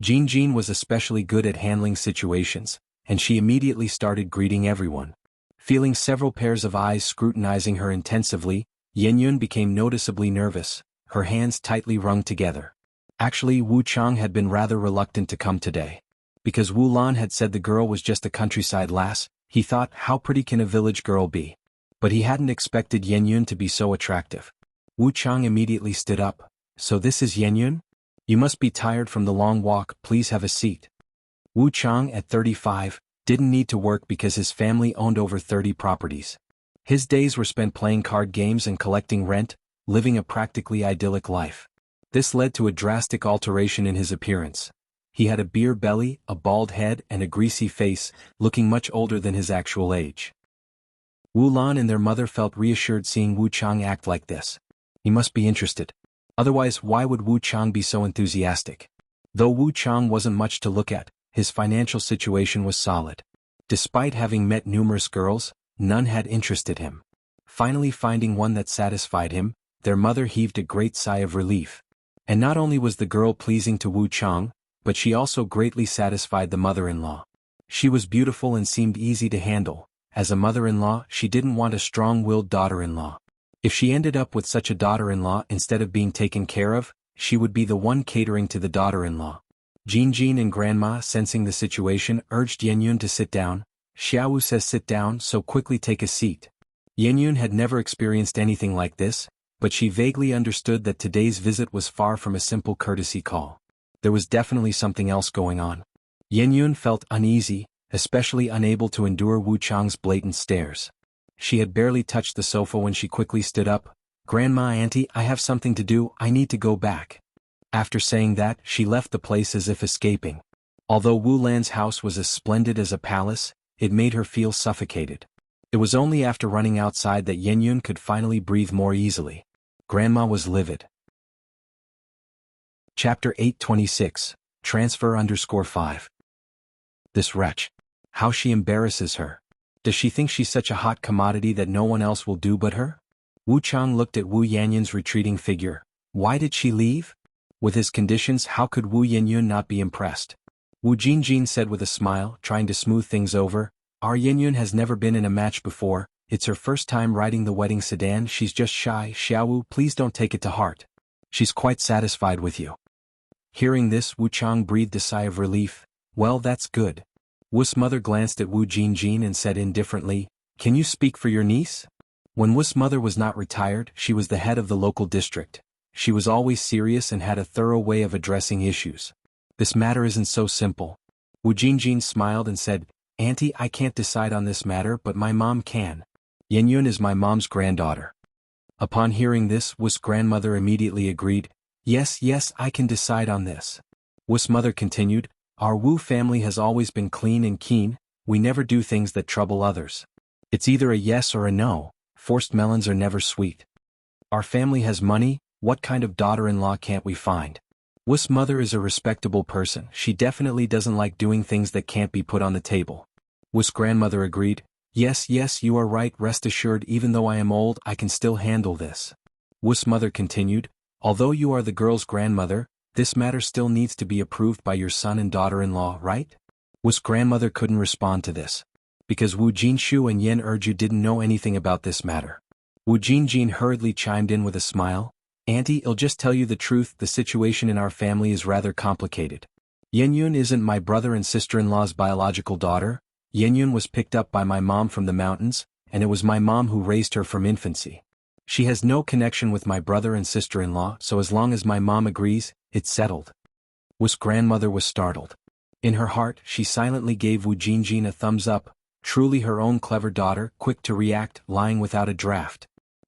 Jinjin was especially good at handling situations, and she immediately started greeting everyone. Feeling several pairs of eyes scrutinizing her intensively, Yanyun became noticeably nervous, her hands tightly wrung together. Actually, Wu Chang had been rather reluctant to come today. Because Wu Lan had said the girl was just a countryside lass, he thought, how pretty can a village girl be? But he hadn't expected Yanyun to be so attractive. Wu Chang immediately stood up. So this is Yanyun? You must be tired from the long walk, please have a seat. Wu Chang, at 35, didn't need to work because his family owned over 30 properties. His days were spent playing card games and collecting rent, living a practically idyllic life. This led to a drastic alteration in his appearance. He had a beer belly, a bald head, and a greasy face, looking much older than his actual age. Wu Lan and their mother felt reassured seeing Wu Chang act like this. He must be interested. Otherwise, why would Wu Chang be so enthusiastic? Though Wu Chang wasn't much to look at, his financial situation was solid. Despite having met numerous girls, none had interested him. Finally finding one that satisfied him, their mother heaved a great sigh of relief. And not only was the girl pleasing to Wu Chang, but she also greatly satisfied the mother-in-law. She was beautiful and seemed easy to handle. As a mother-in-law, she didn't want a strong-willed daughter-in-law. If she ended up with such a daughter-in-law instead of being taken care of, she would be the one catering to the daughter-in-law. Jin and Grandma, sensing the situation, urged Yenyun to sit down. Xiaowu says sit down, so quickly take a seat. Yenyun had never experienced anything like this, but she vaguely understood that today's visit was far from a simple courtesy call. There was definitely something else going on. Yenyun felt uneasy, especially unable to endure Wu Chang's blatant stares. She had barely touched the sofa when she quickly stood up. Grandma, Auntie, I have something to do, I need to go back. After saying that, she left the place as if escaping. Although Wu Lan's house was as splendid as a palace, it made her feel suffocated. It was only after running outside that Yenyun could finally breathe more easily. Grandma was livid. Chapter 826, Transfer_5. This wretch. How she embarrasses her. Does she think she's such a hot commodity that no one else will do but her? Wu Chang looked at Wu Yanyun's retreating figure. Why did she leave? With his conditions, how could Wu Yanyun not be impressed? Wu Jinjin said with a smile, trying to smooth things over. Our Yenyun has never been in a match before, it's her first time riding the wedding sedan, she's just shy. Xiaowu, please don't take it to heart. She's quite satisfied with you. Hearing this, Wu Chang breathed a sigh of relief. Well, that's good. Wu's mother glanced at Wu Jinjin and said indifferently, Can you speak for your niece? When Wu's mother was not retired, she was the head of the local district. She was always serious and had a thorough way of addressing issues. This matter isn't so simple. Wu Jinjin smiled and said, Auntie, I can't decide on this matter, but my mom can. Yenyun is my mom's granddaughter. Upon hearing this, Wu's grandmother immediately agreed. Yes, I can decide on this. Wu's mother continued, Our Wu family has always been clean and keen, we never do things that trouble others. It's either a yes or a no, forced melons are never sweet. Our family has money, what kind of daughter-in-law can't we find? Wu's mother is a respectable person, she definitely doesn't like doing things that can't be put on the table. Wu's grandmother agreed, Yes, you are right, rest assured even though I am old I can still handle this. Wu's mother continued, Although you are the girl's grandmother, this matter still needs to be approved by your son and daughter-in-law, right? Wu's grandmother couldn't respond to this. Because Wu Jinshu and Yen Erju didn't know anything about this matter. Wu Jinjin hurriedly chimed in with a smile. Auntie, I'll just tell you the truth, the situation in our family is rather complicated. Yenyun isn't my brother and sister-in-law's biological daughter. Yenyun was picked up by my mom from the mountains, and it was my mom who raised her from infancy. She has no connection with my brother and sister-in-law, so as long as my mom agrees, it's settled. Wu's grandmother was startled. In her heart, she silently gave Wu Jinjin a thumbs up, truly her own clever daughter, quick to react, lying without a draft.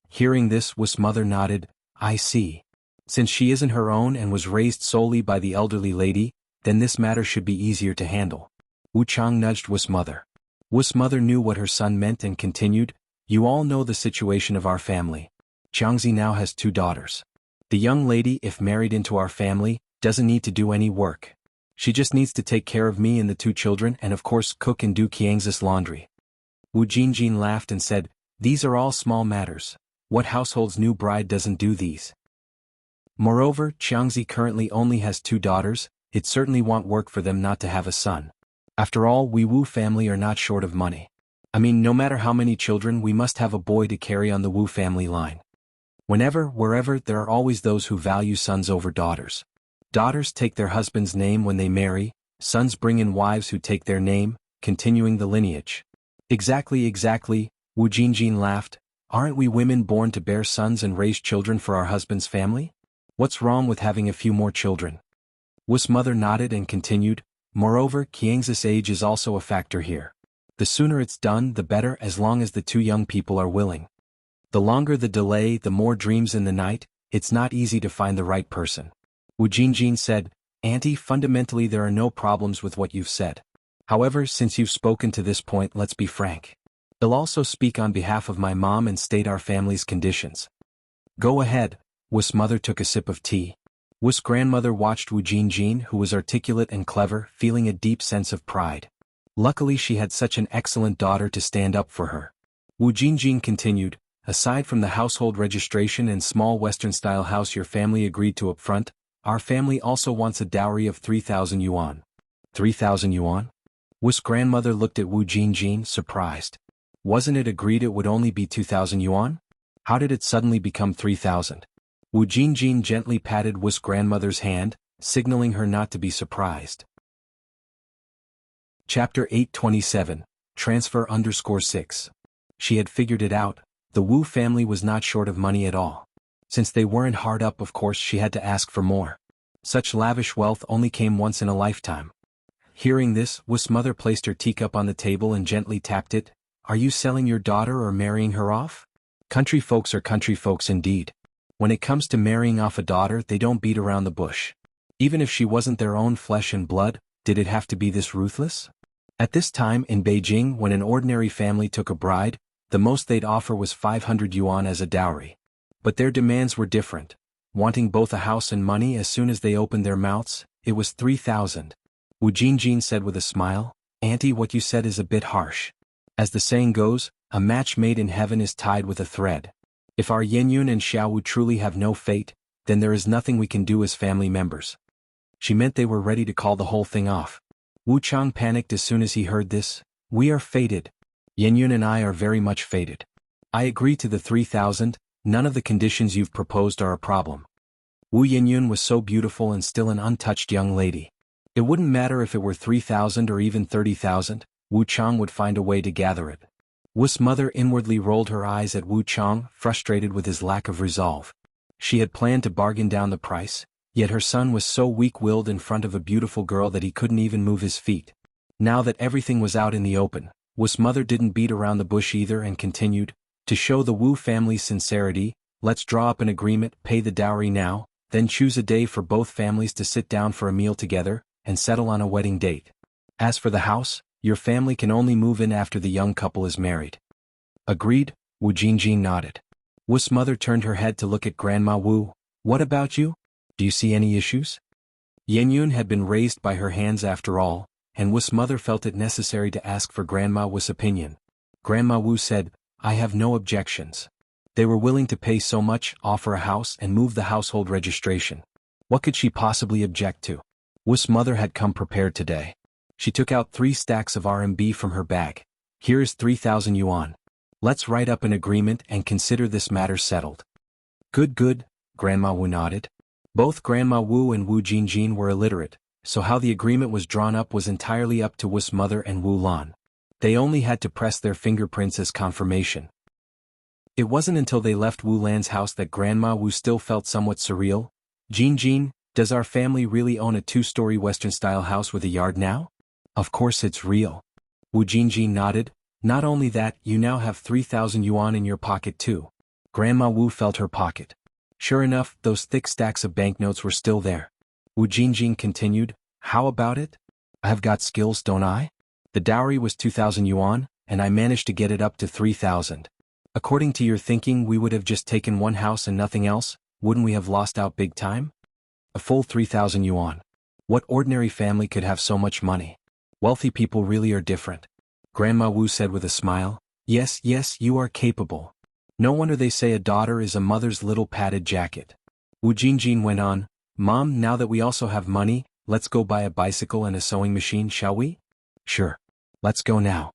Hearing this, Wu's mother nodded, I see. Since she isn't her own and was raised solely by the elderly lady, then this matter should be easier to handle. Wu Chang nudged Wu's mother. Wu's mother knew what her son meant and continued, You all know the situation of our family. Jiangzi now has 2 daughters. The young lady, if married into our family, doesn't need to do any work. She just needs to take care of me and the 2 children and of course cook and do Qiangzi's laundry. Wu Jinjin laughed and said, These are all small matters. What household's new bride doesn't do these? Moreover, Jiangzi currently only has 2 daughters, it certainly won't work for them not to have a son. After all, we Wu family are not short of money. I mean, no matter how many children, we must have a boy to carry on the Wu family line. Whenever, wherever, there are always those who value sons over daughters. Daughters take their husband's name when they marry, sons bring in wives who take their name, continuing the lineage. Exactly, Wu Jinjin laughed. Aren't we women born to bear sons and raise children for our husband's family? What's wrong with having a few more children? Wu's mother nodded and continued, Moreover, Qiangzi's age is also a factor here. The sooner it's done, the better, as long as the 2 young people are willing. The longer the delay, the more dreams in the night, it's not easy to find the right person. Wu Jinjin said, Auntie, fundamentally there are no problems with what you've said. However, since you've spoken to this point, let's be frank. I'll also speak on behalf of my mom and state our family's conditions. Go ahead. Wu's mother took a sip of tea. Wu's grandmother watched Wu Jinjin, who was articulate and clever, feeling a deep sense of pride. Luckily she had such an excellent daughter to stand up for her. Wu Jingjing continued, aside from the household registration and small Western-style house your family agreed to up front, our family also wants a dowry of 3,000 yuan. 3,000 yuan? Wu's grandmother looked at Wu Jingjing, surprised. Wasn't it agreed it would only be 2,000 yuan? How did it suddenly become 3,000? Wu Jingjing gently patted Wu's grandmother's hand, signaling her not to be surprised. Chapter 827, Transfer_6. She had figured it out, the Wu family was not short of money at all. Since they weren't hard up, of course she had to ask for more. Such lavish wealth only came once in a lifetime. Hearing this, Wu's mother placed her teacup on the table and gently tapped it. Are you selling your daughter or marrying her off? Country folks are country folks indeed. When it comes to marrying off a daughter, they don't beat around the bush. Even if she wasn't their own flesh and blood, did it have to be this ruthless? At this time in Beijing, when an ordinary family took a bride, the most they'd offer was 500 yuan as a dowry. But their demands were different. Wanting both a house and money as soon as they opened their mouths, it was 3,000. Wu Jingjing said with a smile, Auntie, what you said is a bit harsh. As the saying goes, a match made in heaven is tied with a thread. If our Yenyun and Xiaowu truly have no fate, then there is nothing we can do as family members. She meant they were ready to call the whole thing off. Wu Chang panicked as soon as he heard this. We are fated. Yenyun and I are very much fated. I agree to the 3,000, none of the conditions you've proposed are a problem. Wu Yenyun was so beautiful and still an untouched young lady. It wouldn't matter if it were 3,000 or even 30,000, Wu Chang would find a way to gather it. Wu's mother inwardly rolled her eyes at Wu Chang, frustrated with his lack of resolve. She had planned to bargain down the price, yet her son was so weak-willed in front of a beautiful girl that he couldn't even move his feet. Now that everything was out in the open, Wu's mother didn't beat around the bush either and continued, to show the Wu family's sincerity, let's draw up an agreement, pay the dowry now, then choose a day for both families to sit down for a meal together, and settle on a wedding date. As for the house, your family can only move in after the young couple is married. Agreed, Wu Jingjing nodded. Wu's mother turned her head to look at Grandma Wu. What about you? Do you see any issues? Yenyun had been raised by her hands after all, and Wu's mother felt it necessary to ask for Grandma Wu's opinion. Grandma Wu said, I have no objections. They were willing to pay so much, offer a house and move the household registration. What could she possibly object to? Wu's mother had come prepared today. She took out 3 stacks of RMB from her bag. Here is 3,000 yuan. Let's write up an agreement and consider this matter settled. Good, Grandma Wu nodded. Both Grandma Wu and Wu Jingjing were illiterate, so how the agreement was drawn up was entirely up to Wu's mother and Wu Lan. They only had to press their fingerprints as confirmation. It wasn't until they left Wu Lan's house that Grandma Wu still felt somewhat surreal. Jingjing, does our family really own a 2-story Western-style house with a yard now? Of course it's real. Wu Jingjing nodded. Not only that, you now have 3,000 yuan in your pocket too. Grandma Wu felt her pocket. Sure enough, those thick stacks of banknotes were still there. Wu Jingjing continued, how about it? I've got skills, don't I? The dowry was 2,000 yuan, and I managed to get it up to 3,000. According to your thinking, we would have just taken one house and nothing else, wouldn't we have lost out big time? A full 3,000 yuan. What ordinary family could have so much money? Wealthy people really are different. Grandma Wu said with a smile, yes, you are capable. No wonder they say a daughter is a mother's little padded jacket. Wu Jingjing went on, Mom, now that we also have money, let's go buy a bicycle and a sewing machine, shall we? Sure. Let's go now.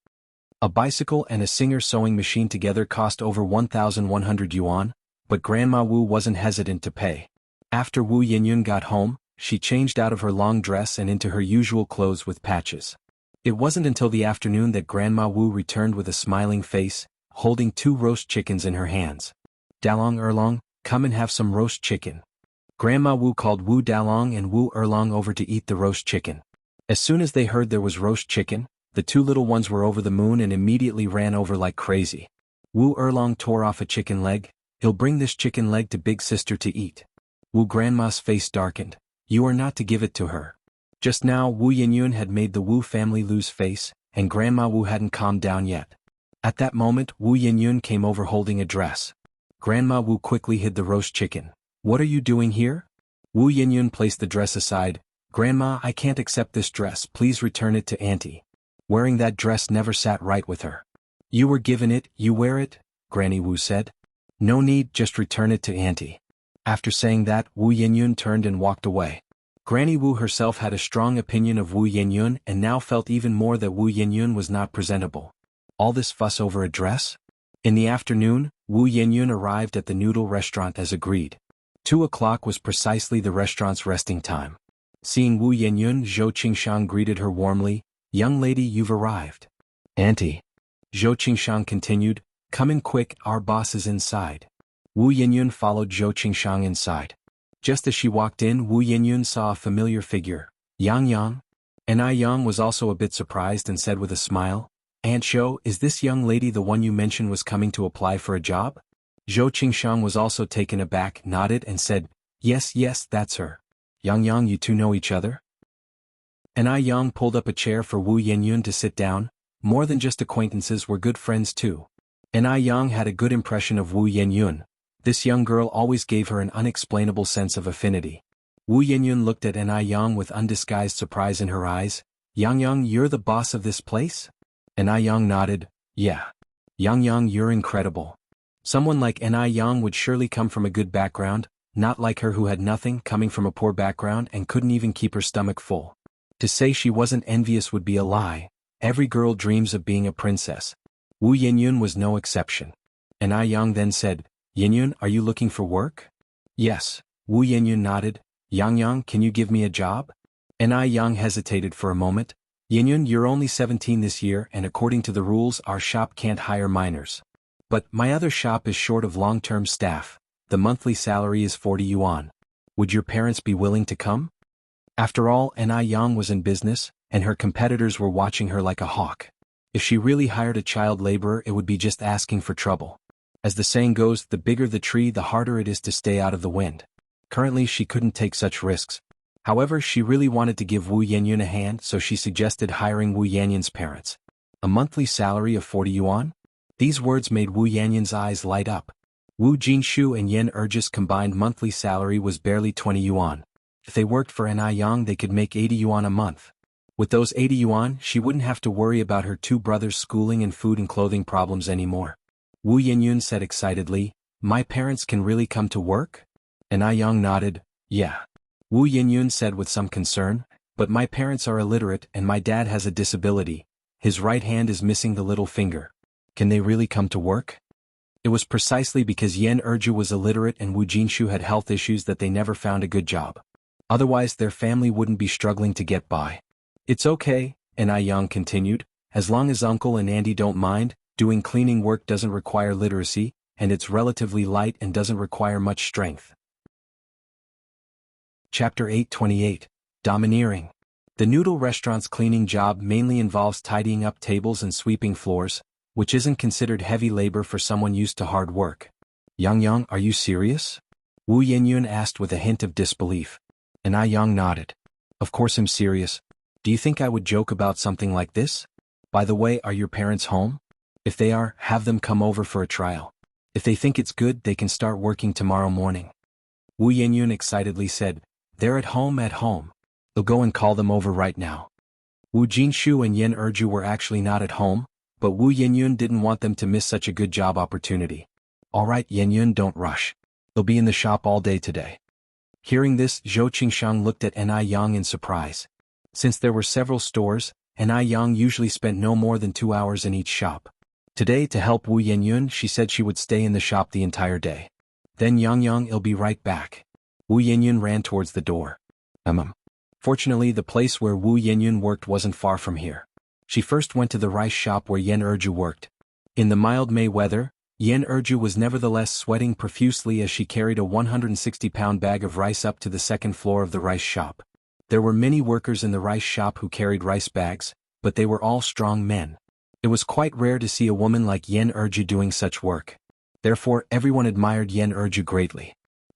A bicycle and a Singer sewing machine together cost over 1,100 yuan, but Grandma Wu wasn't hesitant to pay. After Wu Yenyun got home, she changed out of her long dress and into her usual clothes with patches. It wasn't until the afternoon that Grandma Wu returned with a smiling face, holding 2 roast chickens in her hands. Dalong Erlong, come and have some roast chicken. Grandma Wu called Wu Dalong and Wu Erlong over to eat the roast chicken. As soon as they heard there was roast chicken, the 2 little ones were over the moon and immediately ran over like crazy. Wu Erlong tore off a chicken leg. He'll bring this chicken leg to big sister to eat. Wu Grandma's face darkened. You are not to give it to her. Just now Wu Yenyun had made the Wu family lose face, and Grandma Wu hadn't calmed down yet. At that moment Wu Yenyun came over holding a dress. Grandma Wu quickly hid the roast chicken. What are you doing here? Wu Yenyun placed the dress aside. Grandma, I can't accept this dress, please return it to Auntie. Wearing that dress never sat right with her. You were given it, you wear it, Granny Wu said. No need, just return it to Auntie. After saying that, Wu Yinyun turned and walked away. Granny Wu herself had a strong opinion of Wu Yinyun and now felt even more that Wu Yinyun was not presentable. All this fuss over a dress? In the afternoon, Wu Yinyun arrived at the noodle restaurant as agreed. 2 o'clock was precisely the restaurant's resting time. Seeing Wu Yinyun, Zhou Qingshang greeted her warmly. Young lady, you've arrived. Auntie. Zhou Qingshang continued, come in quick, our boss is inside. Wu Yinyun followed Zhou Qingshang inside. Just as she walked in, Wu Yinyun saw a familiar figure, Yang Yang. And Yang was also a bit surprised and said with a smile, Aunt Zhou, is this young lady the one you mentioned was coming to apply for a job? Zhou Qingshang was also taken aback, nodded and said, yes, that's her. Yang Yang, you two know each other? And Yang pulled up a chair for Wu Yinyun to sit down. More than just acquaintances, were good friends too. And Yang had a good impression of Wu Yinyun. This young girl always gave her an unexplainable sense of affinity. Wu Yinyun looked at Yang with undisguised surprise in her eyes. Yang, you're the boss of this place? And Yang nodded, yeah. Yang, you're incredible. Someone like Yang would surely come from a good background, not like her who had nothing, coming from a poor background and couldn't even keep her stomach full. To say she wasn't envious would be a lie. Every girl dreams of being a princess. Wu Yinyun was no exception. And Yang then said, Yinyun, are you looking for work? Yes. Wu Yinyun nodded. Yang, can you give me a job? And Yang hesitated for a moment. Yinyun, you're only 17 this year and according to the rules our shop can't hire minors. But my other shop is short of long-term staff. The monthly salary is 40 yuan. Would your parents be willing to come? After all, Yang was in business, and her competitors were watching her like a hawk. If she really hired a child laborer, it would be just asking for trouble. As the saying goes, the bigger the tree, the harder it is to stay out of the wind. Currently, she couldn't take such risks. However, she really wanted to give Wu Yinyun a hand, so she suggested hiring Wu Yinyun's parents. A monthly salary of 40 yuan? These words made Wu Yinyun's eyes light up. Wu Jinshu and Yen Erji's combined monthly salary was barely 20 yuan. If they worked for Yang, they could make 80 yuan a month. With those 80 yuan, she wouldn't have to worry about her 2 brothers' schooling and food and clothing problems anymore. Wu Yinyun said excitedly, my parents can really come to work? And Yang nodded, yeah. Wu Yinyun said with some concern, but my parents are illiterate and my dad has a disability. His right hand is missing the little finger. Can they really come to work? It was precisely because Yen Erju was illiterate and Wu Jinshu had health issues that they never found a good job. Otherwise their family wouldn't be struggling to get by. It's okay, and Yang continued, as long as uncle and auntie don't mind, doing cleaning work doesn't require literacy, and it's relatively light and doesn't require much strength. Chapter 828. Domineering. The noodle restaurant's cleaning job mainly involves tidying up tables and sweeping floors, which isn't considered heavy labor for someone used to hard work. Yang, are you serious? Wu Yinyun asked with a hint of disbelief. And Yang nodded. Of course I'm serious. Do you think I would joke about something like this? By the way, are your parents home? If they are, have them come over for a trial. If they think it's good, they can start working tomorrow morning. Wu Yinyun excitedly said, they're at home. I'll go and call them over right now. Wu Jinshu and Yen Erju were actually not at home, but Wu Yinyun didn't want them to miss such a good job opportunity. Alright Yinyun, don't rush. They'll be in the shop all day today. Hearing this, Zhou Qingshang looked at Yang in surprise. Since there were several stores, Yang usually spent no more than 2 hours in each shop. Today, to help Wu Yinyun, she said she would stay in the shop the entire day. Then Yang, I'll be right back. Wu Yinyun ran towards the door. Fortunately, the place where Wu Yinyun worked wasn't far from here. She first went to the rice shop where Yen Erju worked. In the mild May weather, Yen Erju was nevertheless sweating profusely as she carried a 160-pound bag of rice up to the second floor of the rice shop. There were many workers in the rice shop who carried rice bags, but they were all strong men. It was quite rare to see a woman like Yen Erju doing such work. Therefore, everyone admired Yen Erju greatly.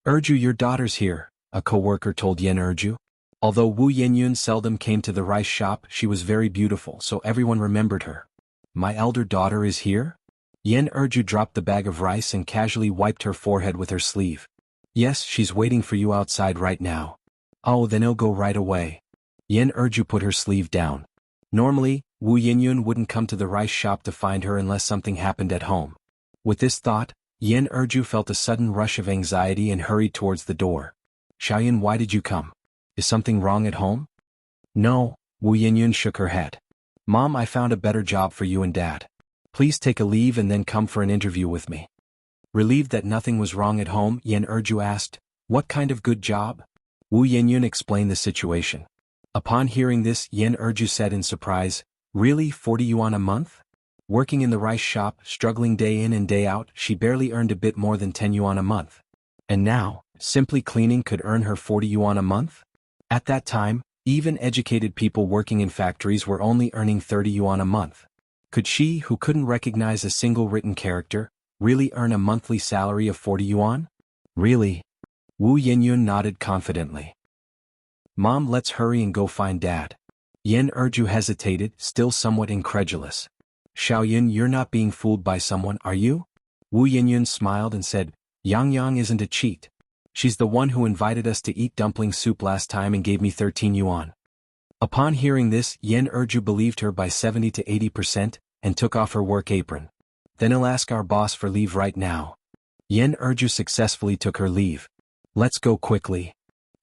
Erju, your daughter's here, a co-worker told Yen Erju. Although Wu Yinyun seldom came to the rice shop, she was very beautiful, so everyone remembered her. My elder daughter is here? Yen Erju dropped the bag of rice and casually wiped her forehead with her sleeve. Yes, she's waiting for you outside right now. Oh, then I'll go right away. Yen Erju put her sleeve down. Normally, Wu Yinyun wouldn't come to the rice shop to find her unless something happened at home. With this thought, Yen Erju felt a sudden rush of anxiety and hurried towards the door. Xiaoyan, why did you come? Is something wrong at home? No, Wu Yinyun shook her head. Mom, I found a better job for you and Dad. Please take a leave and then come for an interview with me. Relieved that nothing was wrong at home, Yen Erju asked, what kind of good job? Wu Yinyun explained the situation. Upon hearing this, Yen Erju said in surprise, really, 40 yuan a month? Working in the rice shop, struggling day in and day out, she barely earned a bit more than 10 yuan a month. And now, simply cleaning could earn her 40 yuan a month? At that time, even educated people working in factories were only earning 30 yuan a month. Could she, who couldn't recognize a single written character, really earn a monthly salary of 40 yuan? Really? Wu Yinyun nodded confidently. Mom, let's hurry and go find Dad. Yen Erju hesitated, still somewhat incredulous. Xiaoyan, you're not being fooled by someone, are you? Wu Yinyun smiled and said, Yang isn't a cheat. She's the one who invited us to eat dumpling soup last time and gave me 13 yuan. Upon hearing this, Yen Erju believed her by 70 to 80% and took off her work apron. Then I'll ask our boss for leave right now. Yen Erju successfully took her leave. Let's go quickly.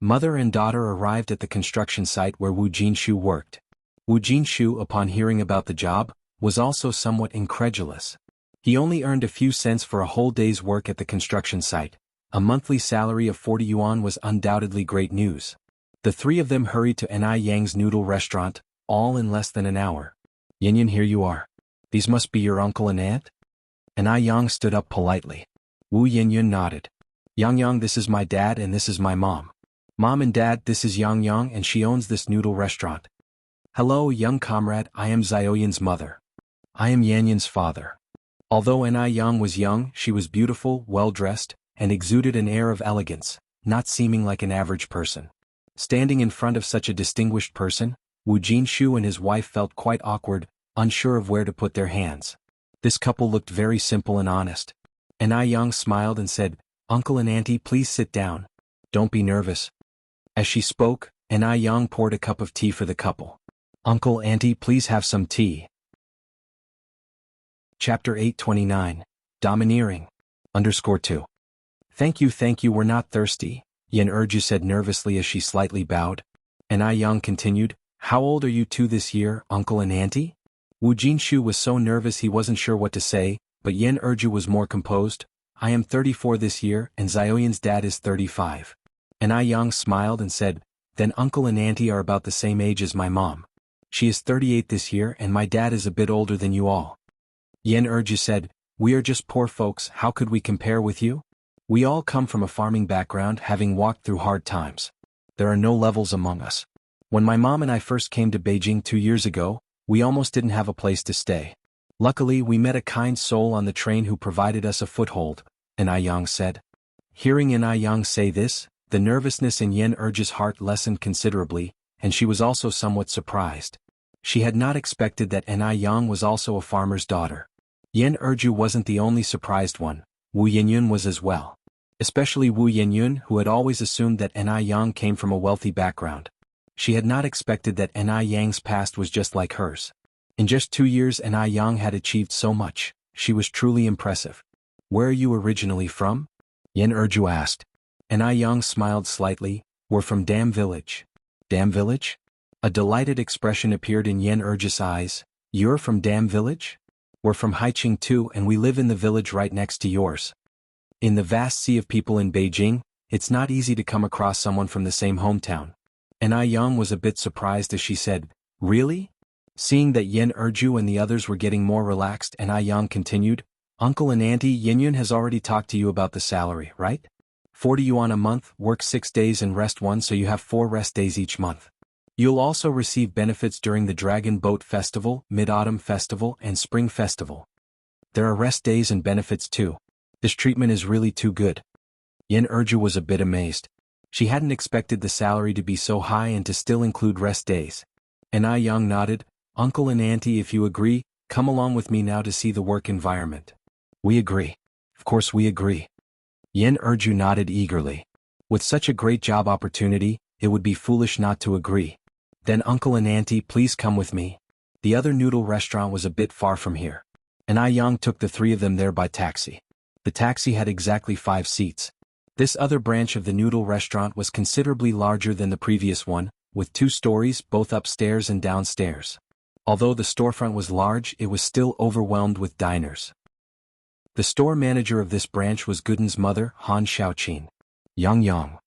Mother and daughter arrived at the construction site where Wu Jinshu worked. Wu Jinshu, upon hearing about the job, was also somewhat incredulous. He only earned a few cents for a whole day's work at the construction site. A monthly salary of 40 yuan was undoubtedly great news. The three of them hurried to Ni Yang's noodle restaurant, all in less than an hour. Yin, here you are. These must be your uncle and aunt? Ni Yang stood up politely. Wu Yinyun nodded. Yang, this is my dad and this is my mom. Mom and Dad, this is Yang and she owns this noodle restaurant. Hello, young comrade, I am Xiaoyan's mother. I am Yanyan's father. Although Ni Yang was young, she was beautiful, well-dressed, and exuded an air of elegance, not seeming like an average person. Standing in front of such a distinguished person, Wu Jinshu and his wife felt quite awkward, unsure of where to put their hands. This couple looked very simple and honest. Ni Yang smiled and said, Uncle and Auntie, please sit down. Don't be nervous. As she spoke, Ni Yang poured a cup of tea for the couple. Uncle, Auntie, please have some tea. Chapter 829. Domineering. _2. Thank you, we're not thirsty, Yen Erju said nervously as she slightly bowed. Ni Yang continued, how old are you two this year, Uncle and Auntie? Wu Jinshu was so nervous he wasn't sure what to say, but Yen Erju was more composed. I am 34 this year and Xiaoyan's dad is 35. Ni Yang smiled and said, then Uncle and Auntie are about the same age as my mom. She is 38 this year and my dad is a bit older than you all. Yen Erju said, we are just poor folks, how could we compare with you? We all come from a farming background, having walked through hard times. There are no levels among us. When my mom and I first came to Beijing 2 years ago, we almost didn't have a place to stay. Luckily, we met a kind soul on the train who provided us a foothold, Ni Yang said. Hearing Ni Yang say this, the nervousness in Yen Erju's heart lessened considerably, and she was also somewhat surprised. She had not expected that Ni Yang was also a farmer's daughter. Yen Erju wasn't the only surprised one, Wu Yinyun was as well. Especially Wu Yinyun, who had always assumed that Ni Yang came from a wealthy background. She had not expected that Ni Yang's past was just like hers. In just 2 years Ni Yang had achieved so much, she was truly impressive. Where are you originally from? Yen Erju asked. Ni Yang smiled slightly, we're from Dam Village. Dam Village? A delighted expression appeared in Yen Erju's eyes. You're from Dam Village? We're from Haiqing too and we live in the village right next to yours. In the vast sea of people in Beijing, it's not easy to come across someone from the same hometown. Ni Yang was a bit surprised as she said, really? Seeing that Yen Erju and the others were getting more relaxed, Ni Yang continued, Uncle and Auntie, Yinyun has already talked to you about the salary, right? 40 yuan a month, work 6 days and rest 1, so you have 4 rest days each month. You'll also receive benefits during the Dragon Boat Festival, Mid-Autumn Festival and Spring Festival. There are rest days and benefits too. This treatment is really too good. Yen Erju was a bit amazed. She hadn't expected the salary to be so high and to still include rest days. Ni Yang nodded, Uncle and Auntie, if you agree, come along with me now to see the work environment. We agree. Of course we agree. Yen Erju nodded eagerly. With such a great job opportunity, it would be foolish not to agree. Then Uncle and Auntie, please come with me. The other noodle restaurant was a bit far from here. And Yang took the three of them there by taxi. The taxi had exactly 5 seats. This other branch of the noodle restaurant was considerably larger than the previous one, with 2 stories, both upstairs and downstairs. Although the storefront was large, it was still overwhelmed with diners. The store manager of this branch was Gooden's mother, Han Xiaoqin. Yang.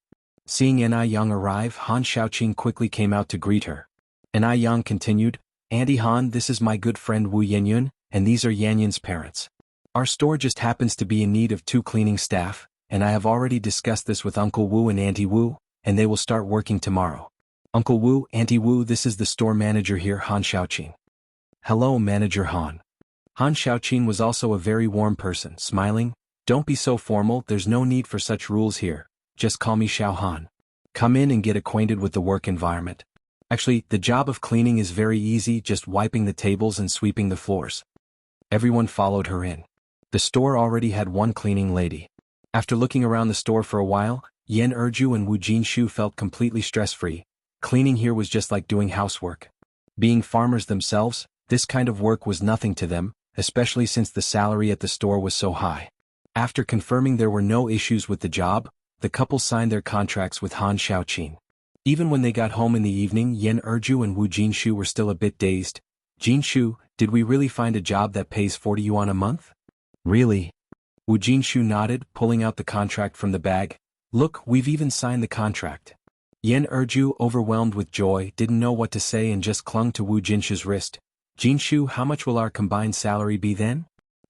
Seeing Yang arrive, Han Xiaoqin quickly came out to greet her. Yang continued, Auntie Han, this is my good friend Wu Yenyun, and these are Yanyun's parents. Our store just happens to be in need of 2 cleaning staff, and I have already discussed this with Uncle Wu and Auntie Wu, and they will start working tomorrow. Uncle Wu, Auntie Wu, this is the store manager here, Han Xiaoqin. Hello, Manager Han. Han Xiaoqin was also a very warm person, smiling. Don't be so formal, there's no need for such rules here, just call me Xiao Han. Come in and get acquainted with the work environment. Actually, the job of cleaning is very easy, just wiping the tables and sweeping the floors. Everyone followed her in. The store already had 1 cleaning lady. After looking around the store for a while, Yan Erju and Wu Jinshu felt completely stress-free. Cleaning here was just like doing housework. Being farmers themselves, this kind of work was nothing to them, especially since the salary at the store was so high. After confirming there were no issues with the job, the couple signed their contracts with Han Xiaoqin. Even when they got home in the evening, Yan Erju and Wu Jinshu were still a bit dazed. Jinshu, did we really find a job that pays 40 yuan a month? Really? Wu Jinshu nodded, pulling out the contract from the bag. Look, we've even signed the contract. Yan Erju, overwhelmed with joy, didn't know what to say and just clung to Wu Jinshu's wrist. Jinshu, how much will our combined salary be then?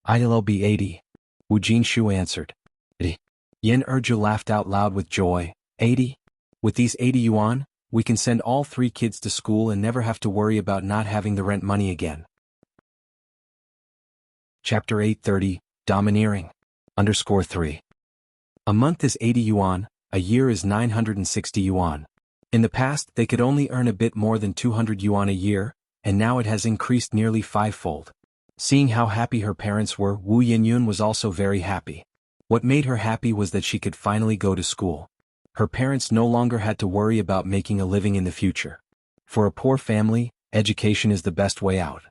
It'll be 80. Wu Jinshu answered. 80. Yan Erju laughed out loud with joy. 80? With these 80 yuan, we can send all 3 kids to school and never have to worry about not having the rent money again. Chapter 830, Domineering. _3. A month is 80 yuan, a year is 960 yuan. In the past, they could only earn a bit more than 200 yuan a year, and now it has increased nearly 5-fold. Seeing how happy her parents were, Wu Yenyun was also very happy. What made her happy was that she could finally go to school. Her parents no longer had to worry about making a living in the future. For a poor family, education is the best way out.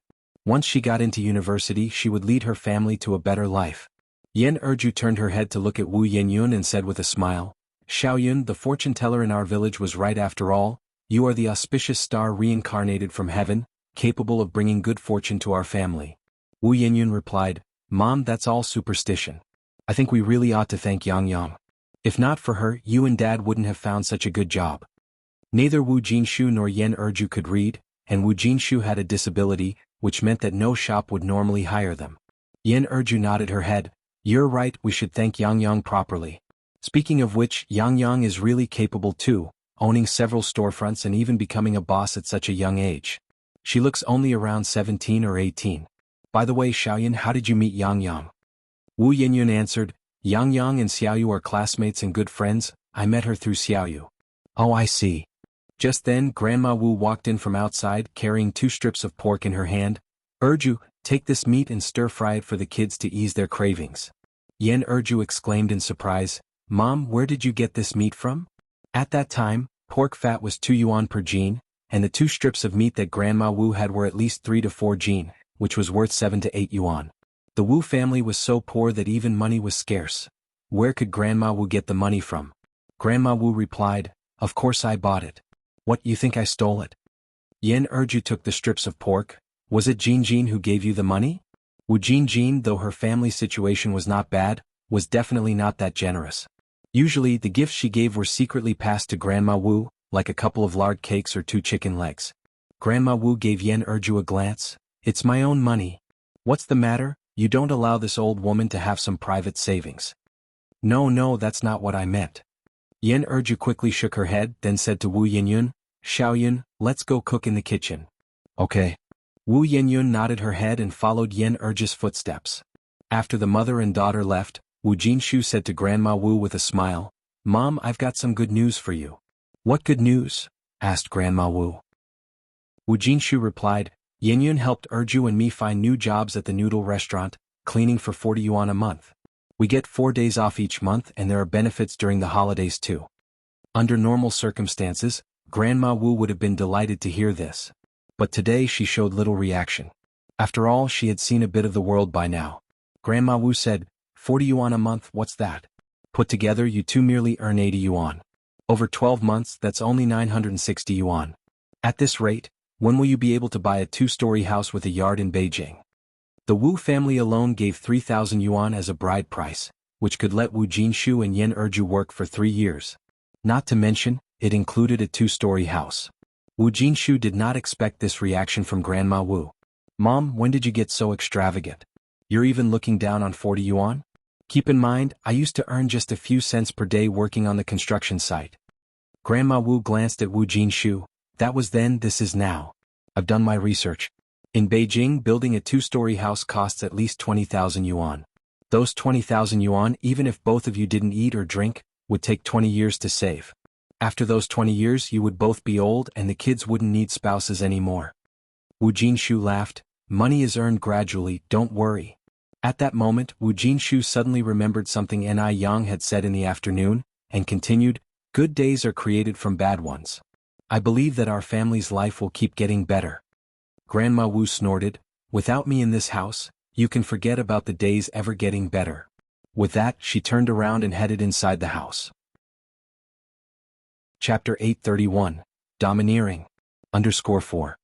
Once she got into university, she would lead her family to a better life. Yan Erju turned her head to look at Wu Yenyun and said with a smile, Xiaoyun, the fortune teller in our village was right after all. You are the auspicious star reincarnated from heaven, capable of bringing good fortune to our family. Wu Yenyun replied, Mom, that's all superstition. I think we really ought to thank Yang. If not for her, you and Dad wouldn't have found such a good job. Neither Wu Jinshu nor Yan Erju could read, and Wu Jinshu had a disability, which meant that no shop would normally hire them. Yan Erju nodded her head. You're right, we should thank Yang properly. Speaking of which, Yang is really capable too, owning several storefronts and even becoming a boss at such a young age. She looks only around 17 or 18. By the way, Xiaoyun, how did you meet Yang? Wu Yenyun answered, Yang and Xiaoyu are classmates and good friends. I met her through Xiaoyu. Oh, I see. Just then, Grandma Wu walked in from outside, carrying 2 strips of pork in her hand. Erju, take this meat and stir-fry it for the kids to ease their cravings. Yan Erju exclaimed in surprise, Mom, where did you get this meat from? At that time, pork fat was 2 yuan per jin, and the 2 strips of meat that Grandma Wu had were at least 3 to 4 jin, which was worth 7 to 8 yuan. The Wu family was so poor that even money was scarce. Where could Grandma Wu get the money from? Grandma Wu replied, Of course I bought it. What, you think I stole it? Yan Erju took the strips of pork. Was it Jin who gave you the money? Wu Jin, though her family situation was not bad, was definitely not that generous. Usually, the gifts she gave were secretly passed to Grandma Wu, like a couple of lard cakes or 2 chicken legs. Grandma Wu gave Yan Erju a glance. It's my own money. What's the matter? You don't allow this old woman to have some private savings. No, that's not what I meant. Yan Erju quickly shook her head, then said to Wu Yenyun, Xiaoyun, let's go cook in the kitchen. Okay. Wu Yenyun nodded her head and followed Yan Erju's footsteps. After the mother and daughter left, Wu Jinshu said to Grandma Wu with a smile, Mom, I've got some good news for you. What good news? Asked Grandma Wu. Wu Jinshu replied, Yenyun helped Erju and me find new jobs at the noodle restaurant, cleaning for 40 yuan a month. We get 4 days off each month and there are benefits during the holidays too. Under normal circumstances, Grandma Wu would have been delighted to hear this. But today she showed little reaction. After all, she had seen a bit of the world by now. Grandma Wu said, 40 yuan a month, what's that? Put together you two merely earn 80 yuan. Over 12 months, that's only 960 yuan. At this rate, when will you be able to buy a 2-story house with a yard in Beijing? The Wu family alone gave 3,000 yuan as a bride price, which could let Wu Jinshu and Yan Erju work for 3 years. Not to mention, it included a 2-story house. Wu Jinshu did not expect this reaction from Grandma Wu. Mom, when did you get so extravagant? You're even looking down on 40 yuan? Keep in mind, I used to earn just a few cents per day working on the construction site. Grandma Wu glanced at Wu Jinshu. That was then, this is now. I've done my research. In Beijing, building a 2-story house costs at least 20,000 yuan. Those 20,000 yuan, even if both of you didn't eat or drink, would take 20 years to save. After those 20 years you would both be old and the kids wouldn't need spouses anymore. Wu Jinshu laughed. Money is earned gradually, don't worry. At that moment, Wu Jinshu suddenly remembered something Ni Yang had said in the afternoon, and continued, good days are created from bad ones. I believe that our family's life will keep getting better. Grandma Wu snorted, without me in this house, you can forget about the days ever getting better. With that, she turned around and headed inside the house. Chapter 831, Domineering. _4.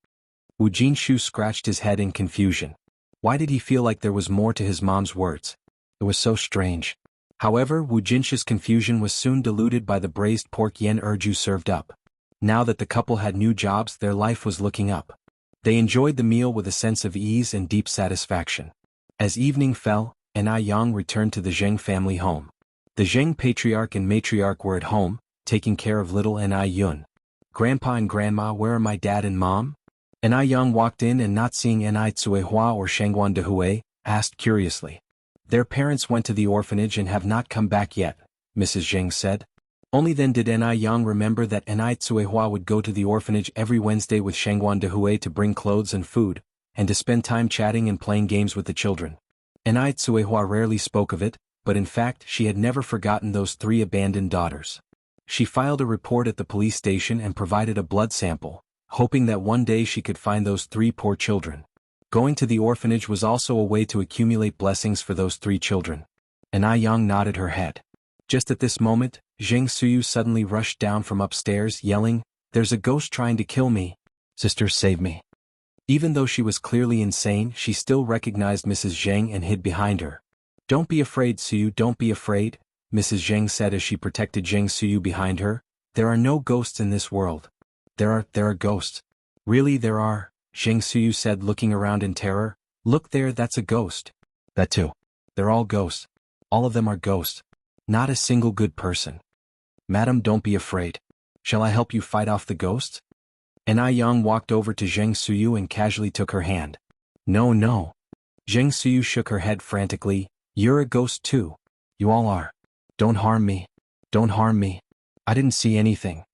Wu Jinshu scratched his head in confusion. Why did he feel like there was more to his mom's words? It was so strange. However, Wu Jinshu's confusion was soon diluted by the braised pork Yan Erju served up. Now that the couple had new jobs, their life was looking up. They enjoyed the meal with a sense of ease and deep satisfaction. As evening fell, Ni Yang returned to the Zheng family home. The Zheng patriarch and matriarch were at home, taking care of little Ni Yun. Grandpa and Grandma, where are my dad and mom? Ni Yang walked in and not seeing Ni Tsuehua or Shengguan Dehui, asked curiously. Their parents went to the orphanage and have not come back yet, Mrs. Zheng said. Only then did Ni Yang remember that Ni Tsuehua would go to the orphanage every Wednesday with Shengguan Dehui to bring clothes and food, and to spend time chatting and playing games with the children. Ni Tsuehua rarely spoke of it, but in fact she had never forgotten those 3 abandoned daughters. She filed a report at the police station and provided a blood sample, hoping that one day she could find those 3 poor children. Going to the orphanage was also a way to accumulate blessings for those 3 children. Ni Yang nodded her head. Just at this moment, Zheng Suyu suddenly rushed down from upstairs, yelling, "There's a ghost trying to kill me. Sister, save me." Even though she was clearly insane, she still recognized Mrs. Zheng and hid behind her. "Don't be afraid, Suyu, don't be afraid," Mrs. Zheng said as she protected Zheng Suyu behind her. "There are no ghosts in this world." There are ghosts. Really, there are," Zheng Suyu said, looking around in terror. "Look there, that's a ghost." "That too. They're all ghosts. All of them are ghosts. Not a single good person." "Madam, don't be afraid. Shall I help you fight off the ghosts?" Ni Yang walked over to Zheng Suyu and casually took her hand. "No, no." Zheng Suyu shook her head frantically. "You're a ghost too. You all are. Don't harm me. Don't harm me. I didn't see anything."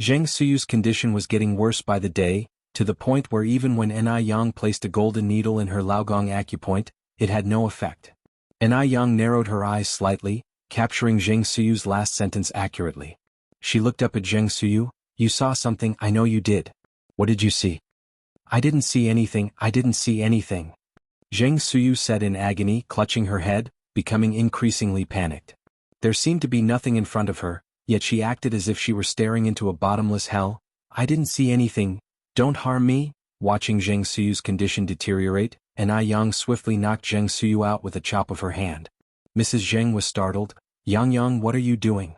Zheng Suyu's condition was getting worse by the day, to the point where even when Ni Yang placed a golden needle in her Laogong acupoint, it had no effect. Ni Yang narrowed her eyes slightly, capturing Zheng Suyu's last sentence accurately. She looked up at Zheng Suyu. "You saw something, I know you did. What did you see?" "I didn't see anything, I didn't see anything," Zheng Suyu said in agony, clutching her head, becoming increasingly panicked. There seemed to be nothing in front of her, yet she acted as if she were staring into a bottomless hell. "I didn't see anything. Don't harm me." Watching Zheng Suyu's condition deteriorate, Ni Yang swiftly knocked Zheng Suyu out with a chop of her hand. Mrs. Zheng was startled. Yang, what are you doing?"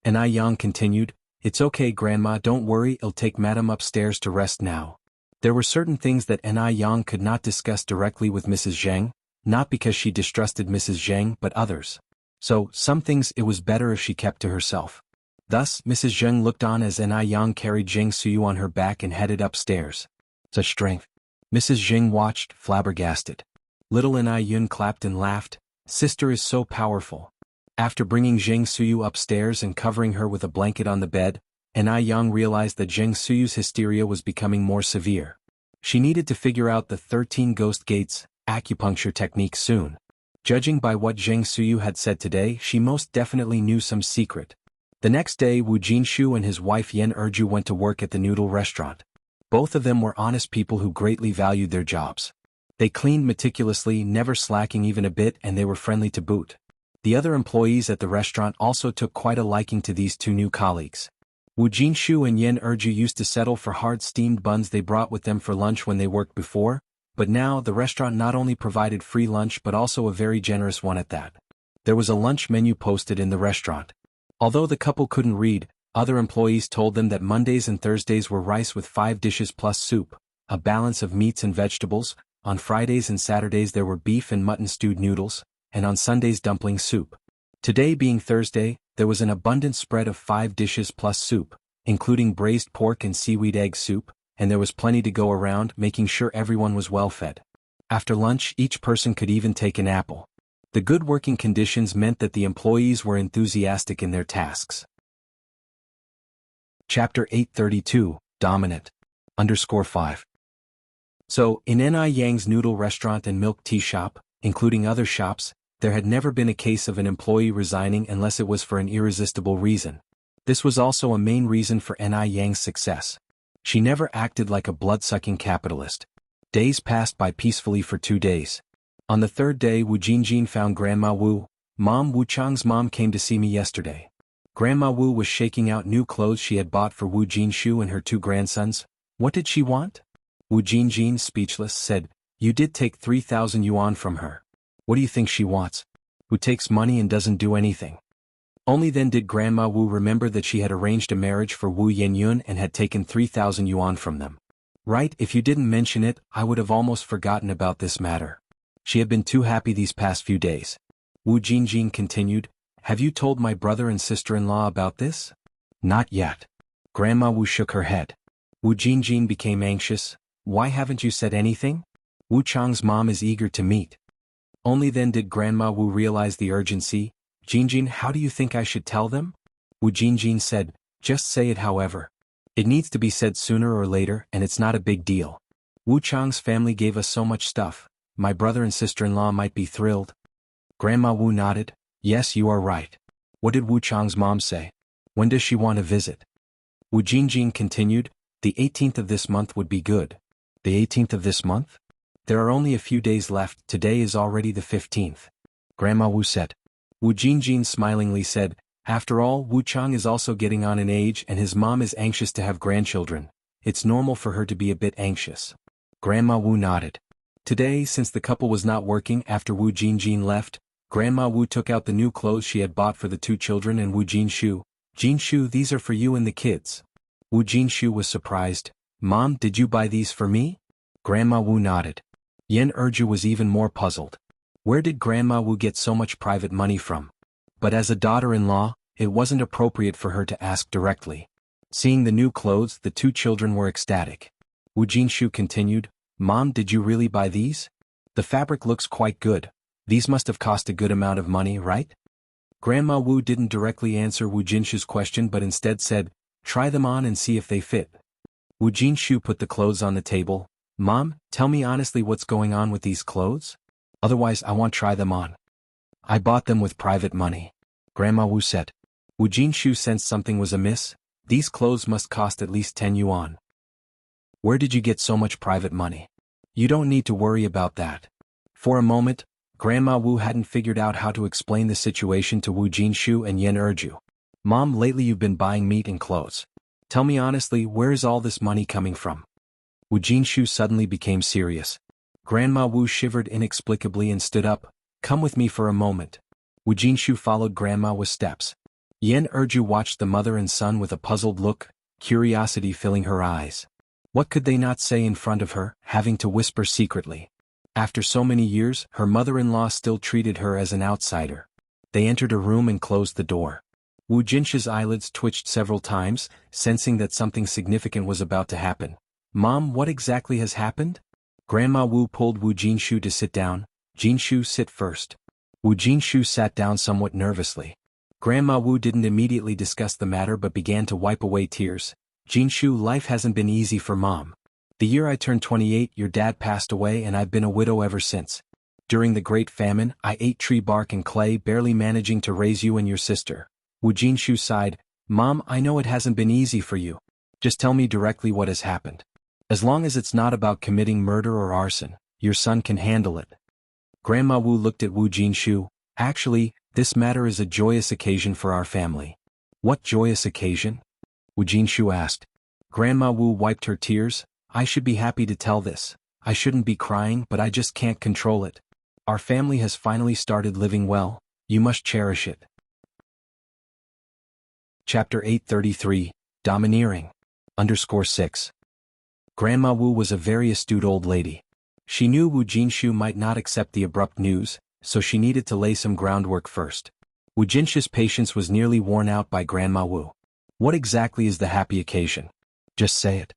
Ni Yang continued, "It's okay, Grandma, don't worry, I'll take Madam upstairs to rest now." There were certain things that Ni Yang could not discuss directly with Mrs. Zheng, not because she distrusted Mrs. Zheng but others. So, some things it was better if she kept to herself. Thus, Mrs. Zheng looked on as Ni Yang carried Zheng Suyu on her back and headed upstairs. Such strength. Mrs. Zheng watched, flabbergasted. Little Ni Yun clapped and laughed. "Sister is so powerful." After bringing Zheng Suyu upstairs and covering her with a blanket on the bed, Ni Yang realized that Zheng Suyu's hysteria was becoming more severe. She needed to figure out the 13 ghost gates acupuncture technique soon. Judging by what Zheng Suyu had said today, she most definitely knew some secret. The next day, Wu Jinshu and his wife Yan Erju went to work at the noodle restaurant. Both of them were honest people who greatly valued their jobs. They cleaned meticulously, never slacking even a bit, and they were friendly to boot. The other employees at the restaurant also took quite a liking to these two new colleagues. Wu Jinshu and Yen Erju used to settle for hard steamed buns they brought with them for lunch when they worked before, but now the restaurant not only provided free lunch but also a very generous one at that. There was a lunch menu posted in the restaurant. Although the couple couldn't read, other employees told them that Mondays and Thursdays were rice with 5 dishes plus soup, a balance of meats and vegetables. On Fridays and Saturdays there were beef and mutton stewed noodles, and on Sundays dumpling soup. Today being Thursday, there was an abundant spread of 5 dishes plus soup, including braised pork and seaweed egg soup, and there was plenty to go around, making sure everyone was well fed. After lunch each person could even take an apple. The good working conditions meant that the employees were enthusiastic in their tasks. Chapter 832, Dominant. _5. So, in Ni Yang's noodle restaurant and milk tea shop, including other shops, there had never been a case of an employee resigning unless it was for an irresistible reason. This was also a main reason for Ni Yang's success. She never acted like a blood-sucking capitalist. Days passed by peacefully for 2 days. On the 3rd day Wu Jinjin found Grandma Wu. "Mom, Wu Chang's mom came to see me yesterday." Grandma Wu was shaking out new clothes she had bought for Wu Jinshu and her 2 grandsons. What did she want? Wu Jinjin, speechless, said, "You did take 3,000 yuan from her. What do you think she wants? Who takes money and doesn't do anything?" Only then did Grandma Wu remember that she had arranged a marriage for Wu Yenyun and had taken 3,000 yuan from them. "Right, if you didn't mention it, I would have almost forgotten about this matter." She had been too happy these past few days. Wu Jinjin continued, "Have you told my brother and sister-in-law about this?" "Not yet." Grandma Wu shook her head. Wu Jinjin became anxious. "Why haven't you said anything? Wu Chang's mom is eager to meet." Only then did Grandma Wu realize the urgency. "Jinjin, how do you think I should tell them?" Wu Jinjin said, "Just say it however. It needs to be said sooner or later and it's not a big deal. Wu Chang's family gave us so much stuff. My brother and sister-in-law might be thrilled." Grandma Wu nodded. "Yes, you are right. What did Wu Chang's mom say? When does she want to visit?" Wu Jinjin continued, "The 18th of this month would be good." "The 18th of this month? There are only a few days left, today is already the 15th. Grandma Wu said. Wu Jinjin smilingly said, "After all, Wu Chang is also getting on in age and his mom is anxious to have grandchildren. It's normal for her to be a bit anxious." Grandma Wu nodded. Today, since the couple was not working after Wu Jinjin left, Grandma Wu took out the new clothes she had bought for the 2 children and Wu Jinshu. "Jinshu, these are for you and the kids." Wu Jinshu was surprised. "Mom, did you buy these for me?" Grandma Wu nodded. Yen Erju was even more puzzled. Where did Grandma Wu get so much private money from? But as a daughter-in-law, it wasn't appropriate for her to ask directly. Seeing the new clothes, the 2 children were ecstatic. Wu Jinshu continued, "Mom, did you really buy these? The fabric looks quite good. These must have cost a good amount of money, right?" Grandma Wu didn't directly answer Wu Jinshu's question but instead said, "Try them on and see if they fit." Wu Jinshu put the clothes on the table. "Mom, tell me honestly what's going on with these clothes? Otherwise I won't try them on." "I bought them with private money," Grandma Wu said. Wu Jinshu sensed something was amiss. These clothes must cost at least 10 yuan. "Where did you get so much private money?" "You don't need to worry about that." For a moment, Grandma Wu hadn't figured out how to explain the situation to Wu Jinshu and Yen Erju. "Mom, lately you've been buying meat and clothes. Tell me honestly, where is all this money coming from?" Wu Jinshu suddenly became serious. Grandma Wu shivered inexplicably and stood up. "Come with me for a moment." Wu Jinshu followed Grandma with steps. Yen Erju watched the mother and son with a puzzled look, curiosity filling her eyes. What could they not say in front of her, having to whisper secretly? After so many years, her mother-in-law still treated her as an outsider. They entered a room and closed the door. Wu Jinshu's eyelids twitched several times, sensing that something significant was about to happen. "Mom, what exactly has happened?" Grandma Wu pulled Wu Jinshu to sit down. "Jinshu, sit first." Wu Jinshu sat down somewhat nervously. Grandma Wu didn't immediately discuss the matter but began to wipe away tears. "Jinshu, life hasn't been easy for Mom. The year I turned 28, your dad passed away and I've been a widow ever since. During the Great Famine, I ate tree bark and clay, barely managing to raise you and your sister." Wu Jinshu sighed. "Mom, I know it hasn't been easy for you. Just tell me directly what has happened." As long as it's not about committing murder or arson, your son can handle it. Grandma Wu looked at Wu Jinshu. Actually, this matter is a joyous occasion for our family. What joyous occasion? Wu Jinshu asked. Grandma Wu wiped her tears. I should be happy to tell this. I shouldn't be crying, but I just can't control it. Our family has finally started living well. You must cherish it. Chapter 833, Domineering. _6. Grandma Wu was a very astute old lady. She knew Wu Jinshu might not accept the abrupt news, so she needed to lay some groundwork first. Wu Jinshu's patience was nearly worn out by Grandma Wu. What exactly is the happy occasion? Just say it.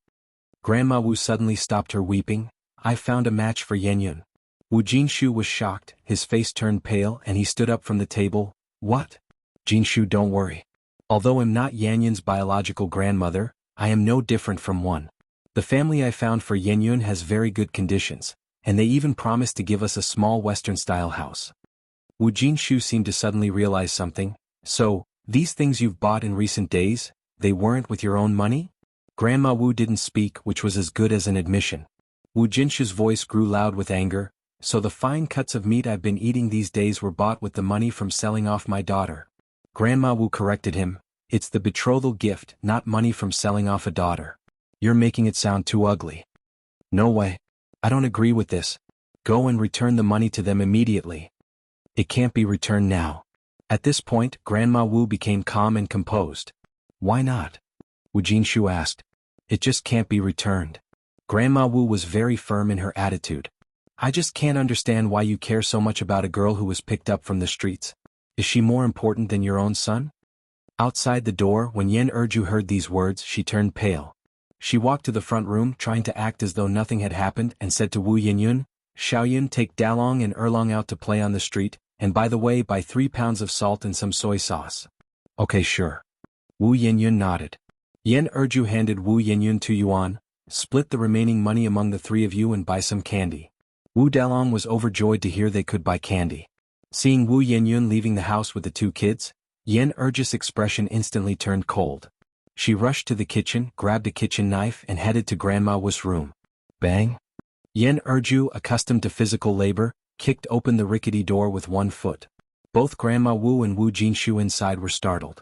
Grandma Wu suddenly stopped her weeping. I found a match for Yenyun. Wu Jinshu was shocked, his face turned pale and he stood up from the table. What? Jinshu, don't worry. Although I'm not Yenyun's biological grandmother, I am no different from one. The family I found for Yenyun has very good conditions, and they even promised to give us a small Western-style house. Wu Jinshu seemed to suddenly realize something. So, these things you've bought in recent days, they weren't with your own money? Grandma Wu didn't speak, which was as good as an admission. Wu Jinshu's voice grew loud with anger. So the fine cuts of meat I've been eating these days were bought with the money from selling off my daughter. Grandma Wu corrected him. It's the betrothal gift, not money from selling off a daughter. You're making it sound too ugly. No way. I don't agree with this. Go and return the money to them immediately. It can't be returned now. At this point, Grandma Wu became calm and composed. Why not? Wu Jinshu asked. It just can't be returned. Grandma Wu was very firm in her attitude. I just can't understand why you care so much about a girl who was picked up from the streets. Is she more important than your own son? Outside the door, when Yen Erju heard these words, she turned pale. She walked to the front room, trying to act as though nothing had happened, and said to Wu Yinyun, Xiaoyun, take Dalong and Erlong out to play on the street, and by the way, buy 3 pounds of salt and some soy sauce. Okay, sure. Wu Yinyun nodded. Yen Erju handed Wu Yinyun 2 yuan, split the remaining money among the 3 of you and buy some candy. Wu Dalong was overjoyed to hear they could buy candy. Seeing Wu Yinyun leaving the house with the 2 kids, Yen Erju's expression instantly turned cold. She rushed to the kitchen, grabbed a kitchen knife and headed to Grandma Wu's room. Bang! Yen Erju, accustomed to physical labor, kicked open the rickety door with 1 foot. Both Grandma Wu and Wu Jinshu inside were startled.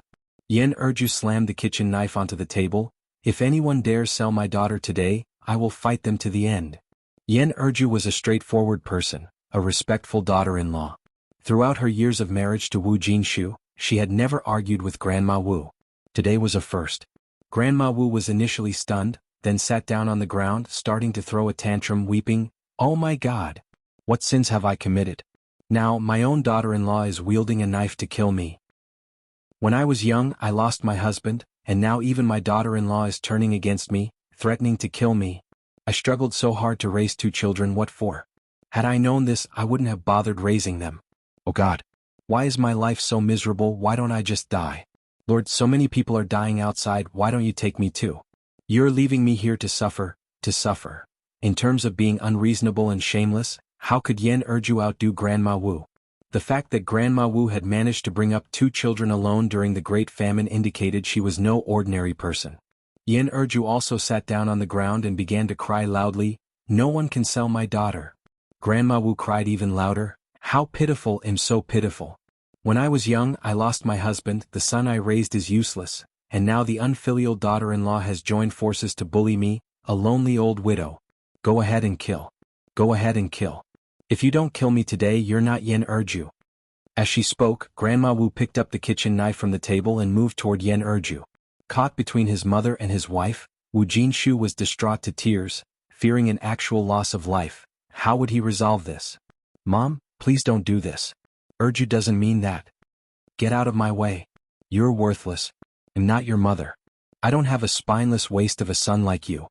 Yen Erju slammed the kitchen knife onto the table. If anyone dares sell my daughter today, I will fight them to the end. Yen Erju was a straightforward person, a respectful daughter-in-law. Throughout her years of marriage to Wu Jinshu, she had never argued with Grandma Wu. Today was a first. Grandma Wu was initially stunned, then sat down on the ground, starting to throw a tantrum, weeping, Oh my God! What sins have I committed? Now my own daughter-in-law is wielding a knife to kill me. When I was young, I lost my husband, and now even my daughter-in-law is turning against me, threatening to kill me. I struggled so hard to raise 2 children, what for? Had I known this, I wouldn't have bothered raising them. Oh God! Why is my life so miserable? Why don't I just die? Lord, so many people are dying outside, why don't you take me too? You're leaving me here to suffer, In terms of being unreasonable and shameless, how could Yen Erju outdo Grandma Wu? The fact that Grandma Wu had managed to bring up 2 children alone during the Great Famine indicated she was no ordinary person. Yen Erju also sat down on the ground and began to cry loudly, No one can sell my daughter. Grandma Wu cried even louder, How pitiful, I'm so pitiful. When I was young, I lost my husband, the son I raised is useless, and now the unfilial daughter-in-law has joined forces to bully me, a lonely old widow. Go ahead and kill. Go ahead and kill. If you don't kill me today, you're not Yen Erju. As she spoke, Grandma Wu picked up the kitchen knife from the table and moved toward Yen Erju. Caught between his mother and his wife, Wu Jinshu was distraught to tears, fearing an actual loss of life. How would he resolve this? Mom, please don't do this. Erju doesn't mean that. Get out of my way. You're worthless. I'm not your mother. I don't have a spineless waste of a son like you.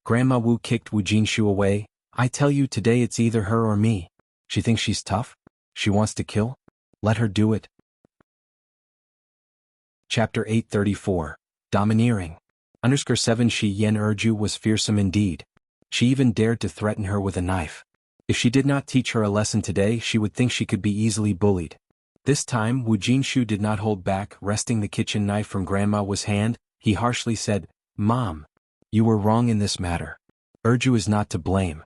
Grandma Wu kicked Wu Jinshu away. I tell you today it's either her or me. She thinks she's tough? She wants to kill? Let her do it. Chapter 834, Domineering. _7 She Yen Erju was fearsome indeed. She even dared to threaten her with a knife. If she did not teach her a lesson today, she would think she could be easily bullied. This time, Wu Jinshu did not hold back, wresting the kitchen knife from Grandma Wu's hand. He harshly said, Mom, you were wrong in this matter. Erju is not to blame.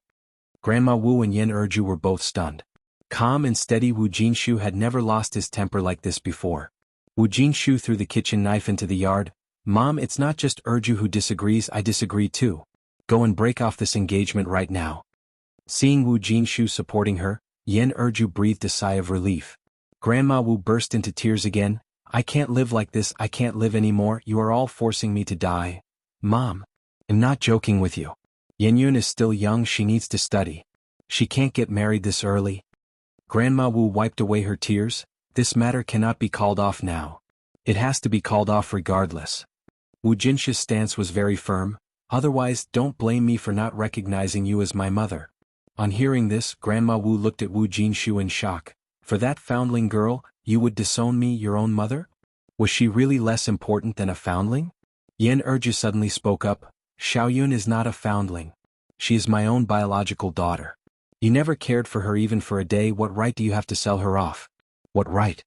Grandma Wu and Yen Erju were both stunned. Calm and steady Wu Jinshu had never lost his temper like this before. Wu Jinshu threw the kitchen knife into the yard. Mom, it's not just Erju who disagrees, I disagree too. Go and break off this engagement right now. Seeing Wu Jinshu supporting her, Yen Erju breathed a sigh of relief. Grandma Wu burst into tears again. I can't live like this, I can't live anymore, you are all forcing me to die. Mom, I'm not joking with you. Yen Yun is still young, she needs to study. She can't get married this early. Grandma Wu wiped away her tears. This matter cannot be called off now. It has to be called off regardless. Wu Jinshu's stance was very firm. Otherwise, don't blame me for not recognizing you as my mother. On hearing this, Grandma Wu looked at Wu Jinshu in shock. For that foundling girl, you would disown me, your own mother? Was she really less important than a foundling? Yen Erju suddenly spoke up. Xiaoyun is not a foundling. She is my own biological daughter. You never cared for her even for a day, what right do you have to sell her off? What right?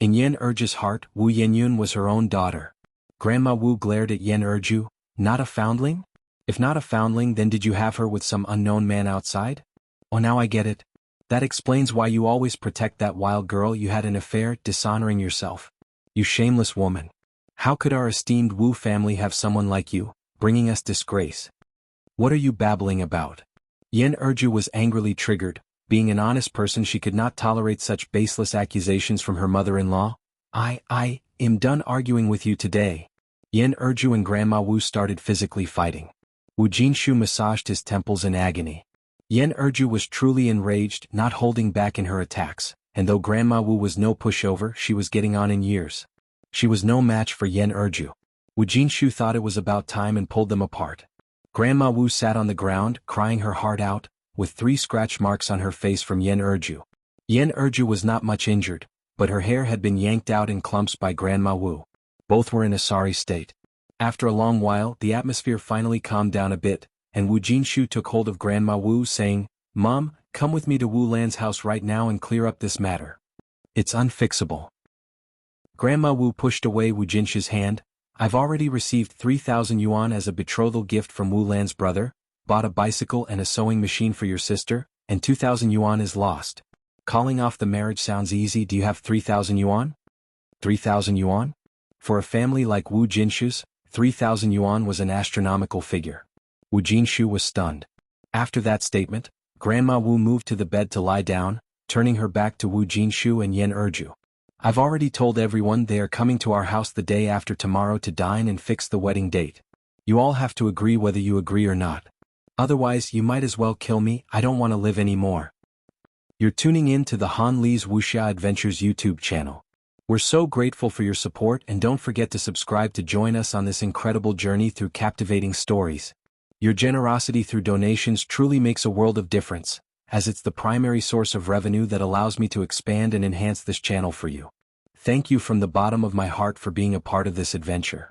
In Yen Erju's heart, Wu Yenyun was her own daughter. Grandma Wu glared at Yen Erju. Not a foundling? If not a foundling, then did you have her with some unknown man outside? Oh, now I get it. That explains why you always protect that wild girl, you had an affair, dishonoring yourself. You shameless woman. How could our esteemed Wu family have someone like you, bringing us disgrace? What are you babbling about? Yen Erju was angrily triggered. Being an honest person, she could not tolerate such baseless accusations from her mother-in-law. I am done arguing with you today. Yen Erju and Grandma Wu started physically fighting. Wu Jinshu massaged his temples in agony. Yen Erju was truly enraged, not holding back in her attacks, and though Grandma Wu was no pushover, she was getting on in years. She was no match for Yen Erju. Wu Jinshu thought it was about time and pulled them apart. Grandma Wu sat on the ground, crying her heart out, with 3 scratch marks on her face from Yen Erju. Yen Erju was not much injured, but her hair had been yanked out in clumps by Grandma Wu. Both were in a sorry state. After a long while, the atmosphere finally calmed down a bit, and Wu Jinshu took hold of Grandma Wu, saying, Mom, come with me to Wu Lan's house right now and clear up this matter. It's unfixable. Grandma Wu pushed away Wu Jinshu's hand. I've already received 3,000 yuan as a betrothal gift from Wu Lan's brother, bought a bicycle and a sewing machine for your sister, and 2,000 yuan is lost. Calling off the marriage sounds easy. Do you have 3,000 yuan? 3,000 yuan? For a family like Wu Jinshu's, 3,000 yuan was an astronomical figure. Wu Jinshu was stunned. After that statement, Grandma Wu moved to the bed to lie down, turning her back to Wu Jinshu and Yen Erju. I've already told everyone they are coming to our house the day after tomorrow to dine and fix the wedding date. You all have to agree whether you agree or not. Otherwise, you might as well kill me, I don't want to live anymore. You're tuning in to the Han Li's Wuxia Adventures YouTube channel. We're so grateful for your support, and don't forget to subscribe to join us on this incredible journey through captivating stories. Your generosity through donations truly makes a world of difference, as it's the primary source of revenue that allows me to expand and enhance this channel for you. Thank you from the bottom of my heart for being a part of this adventure.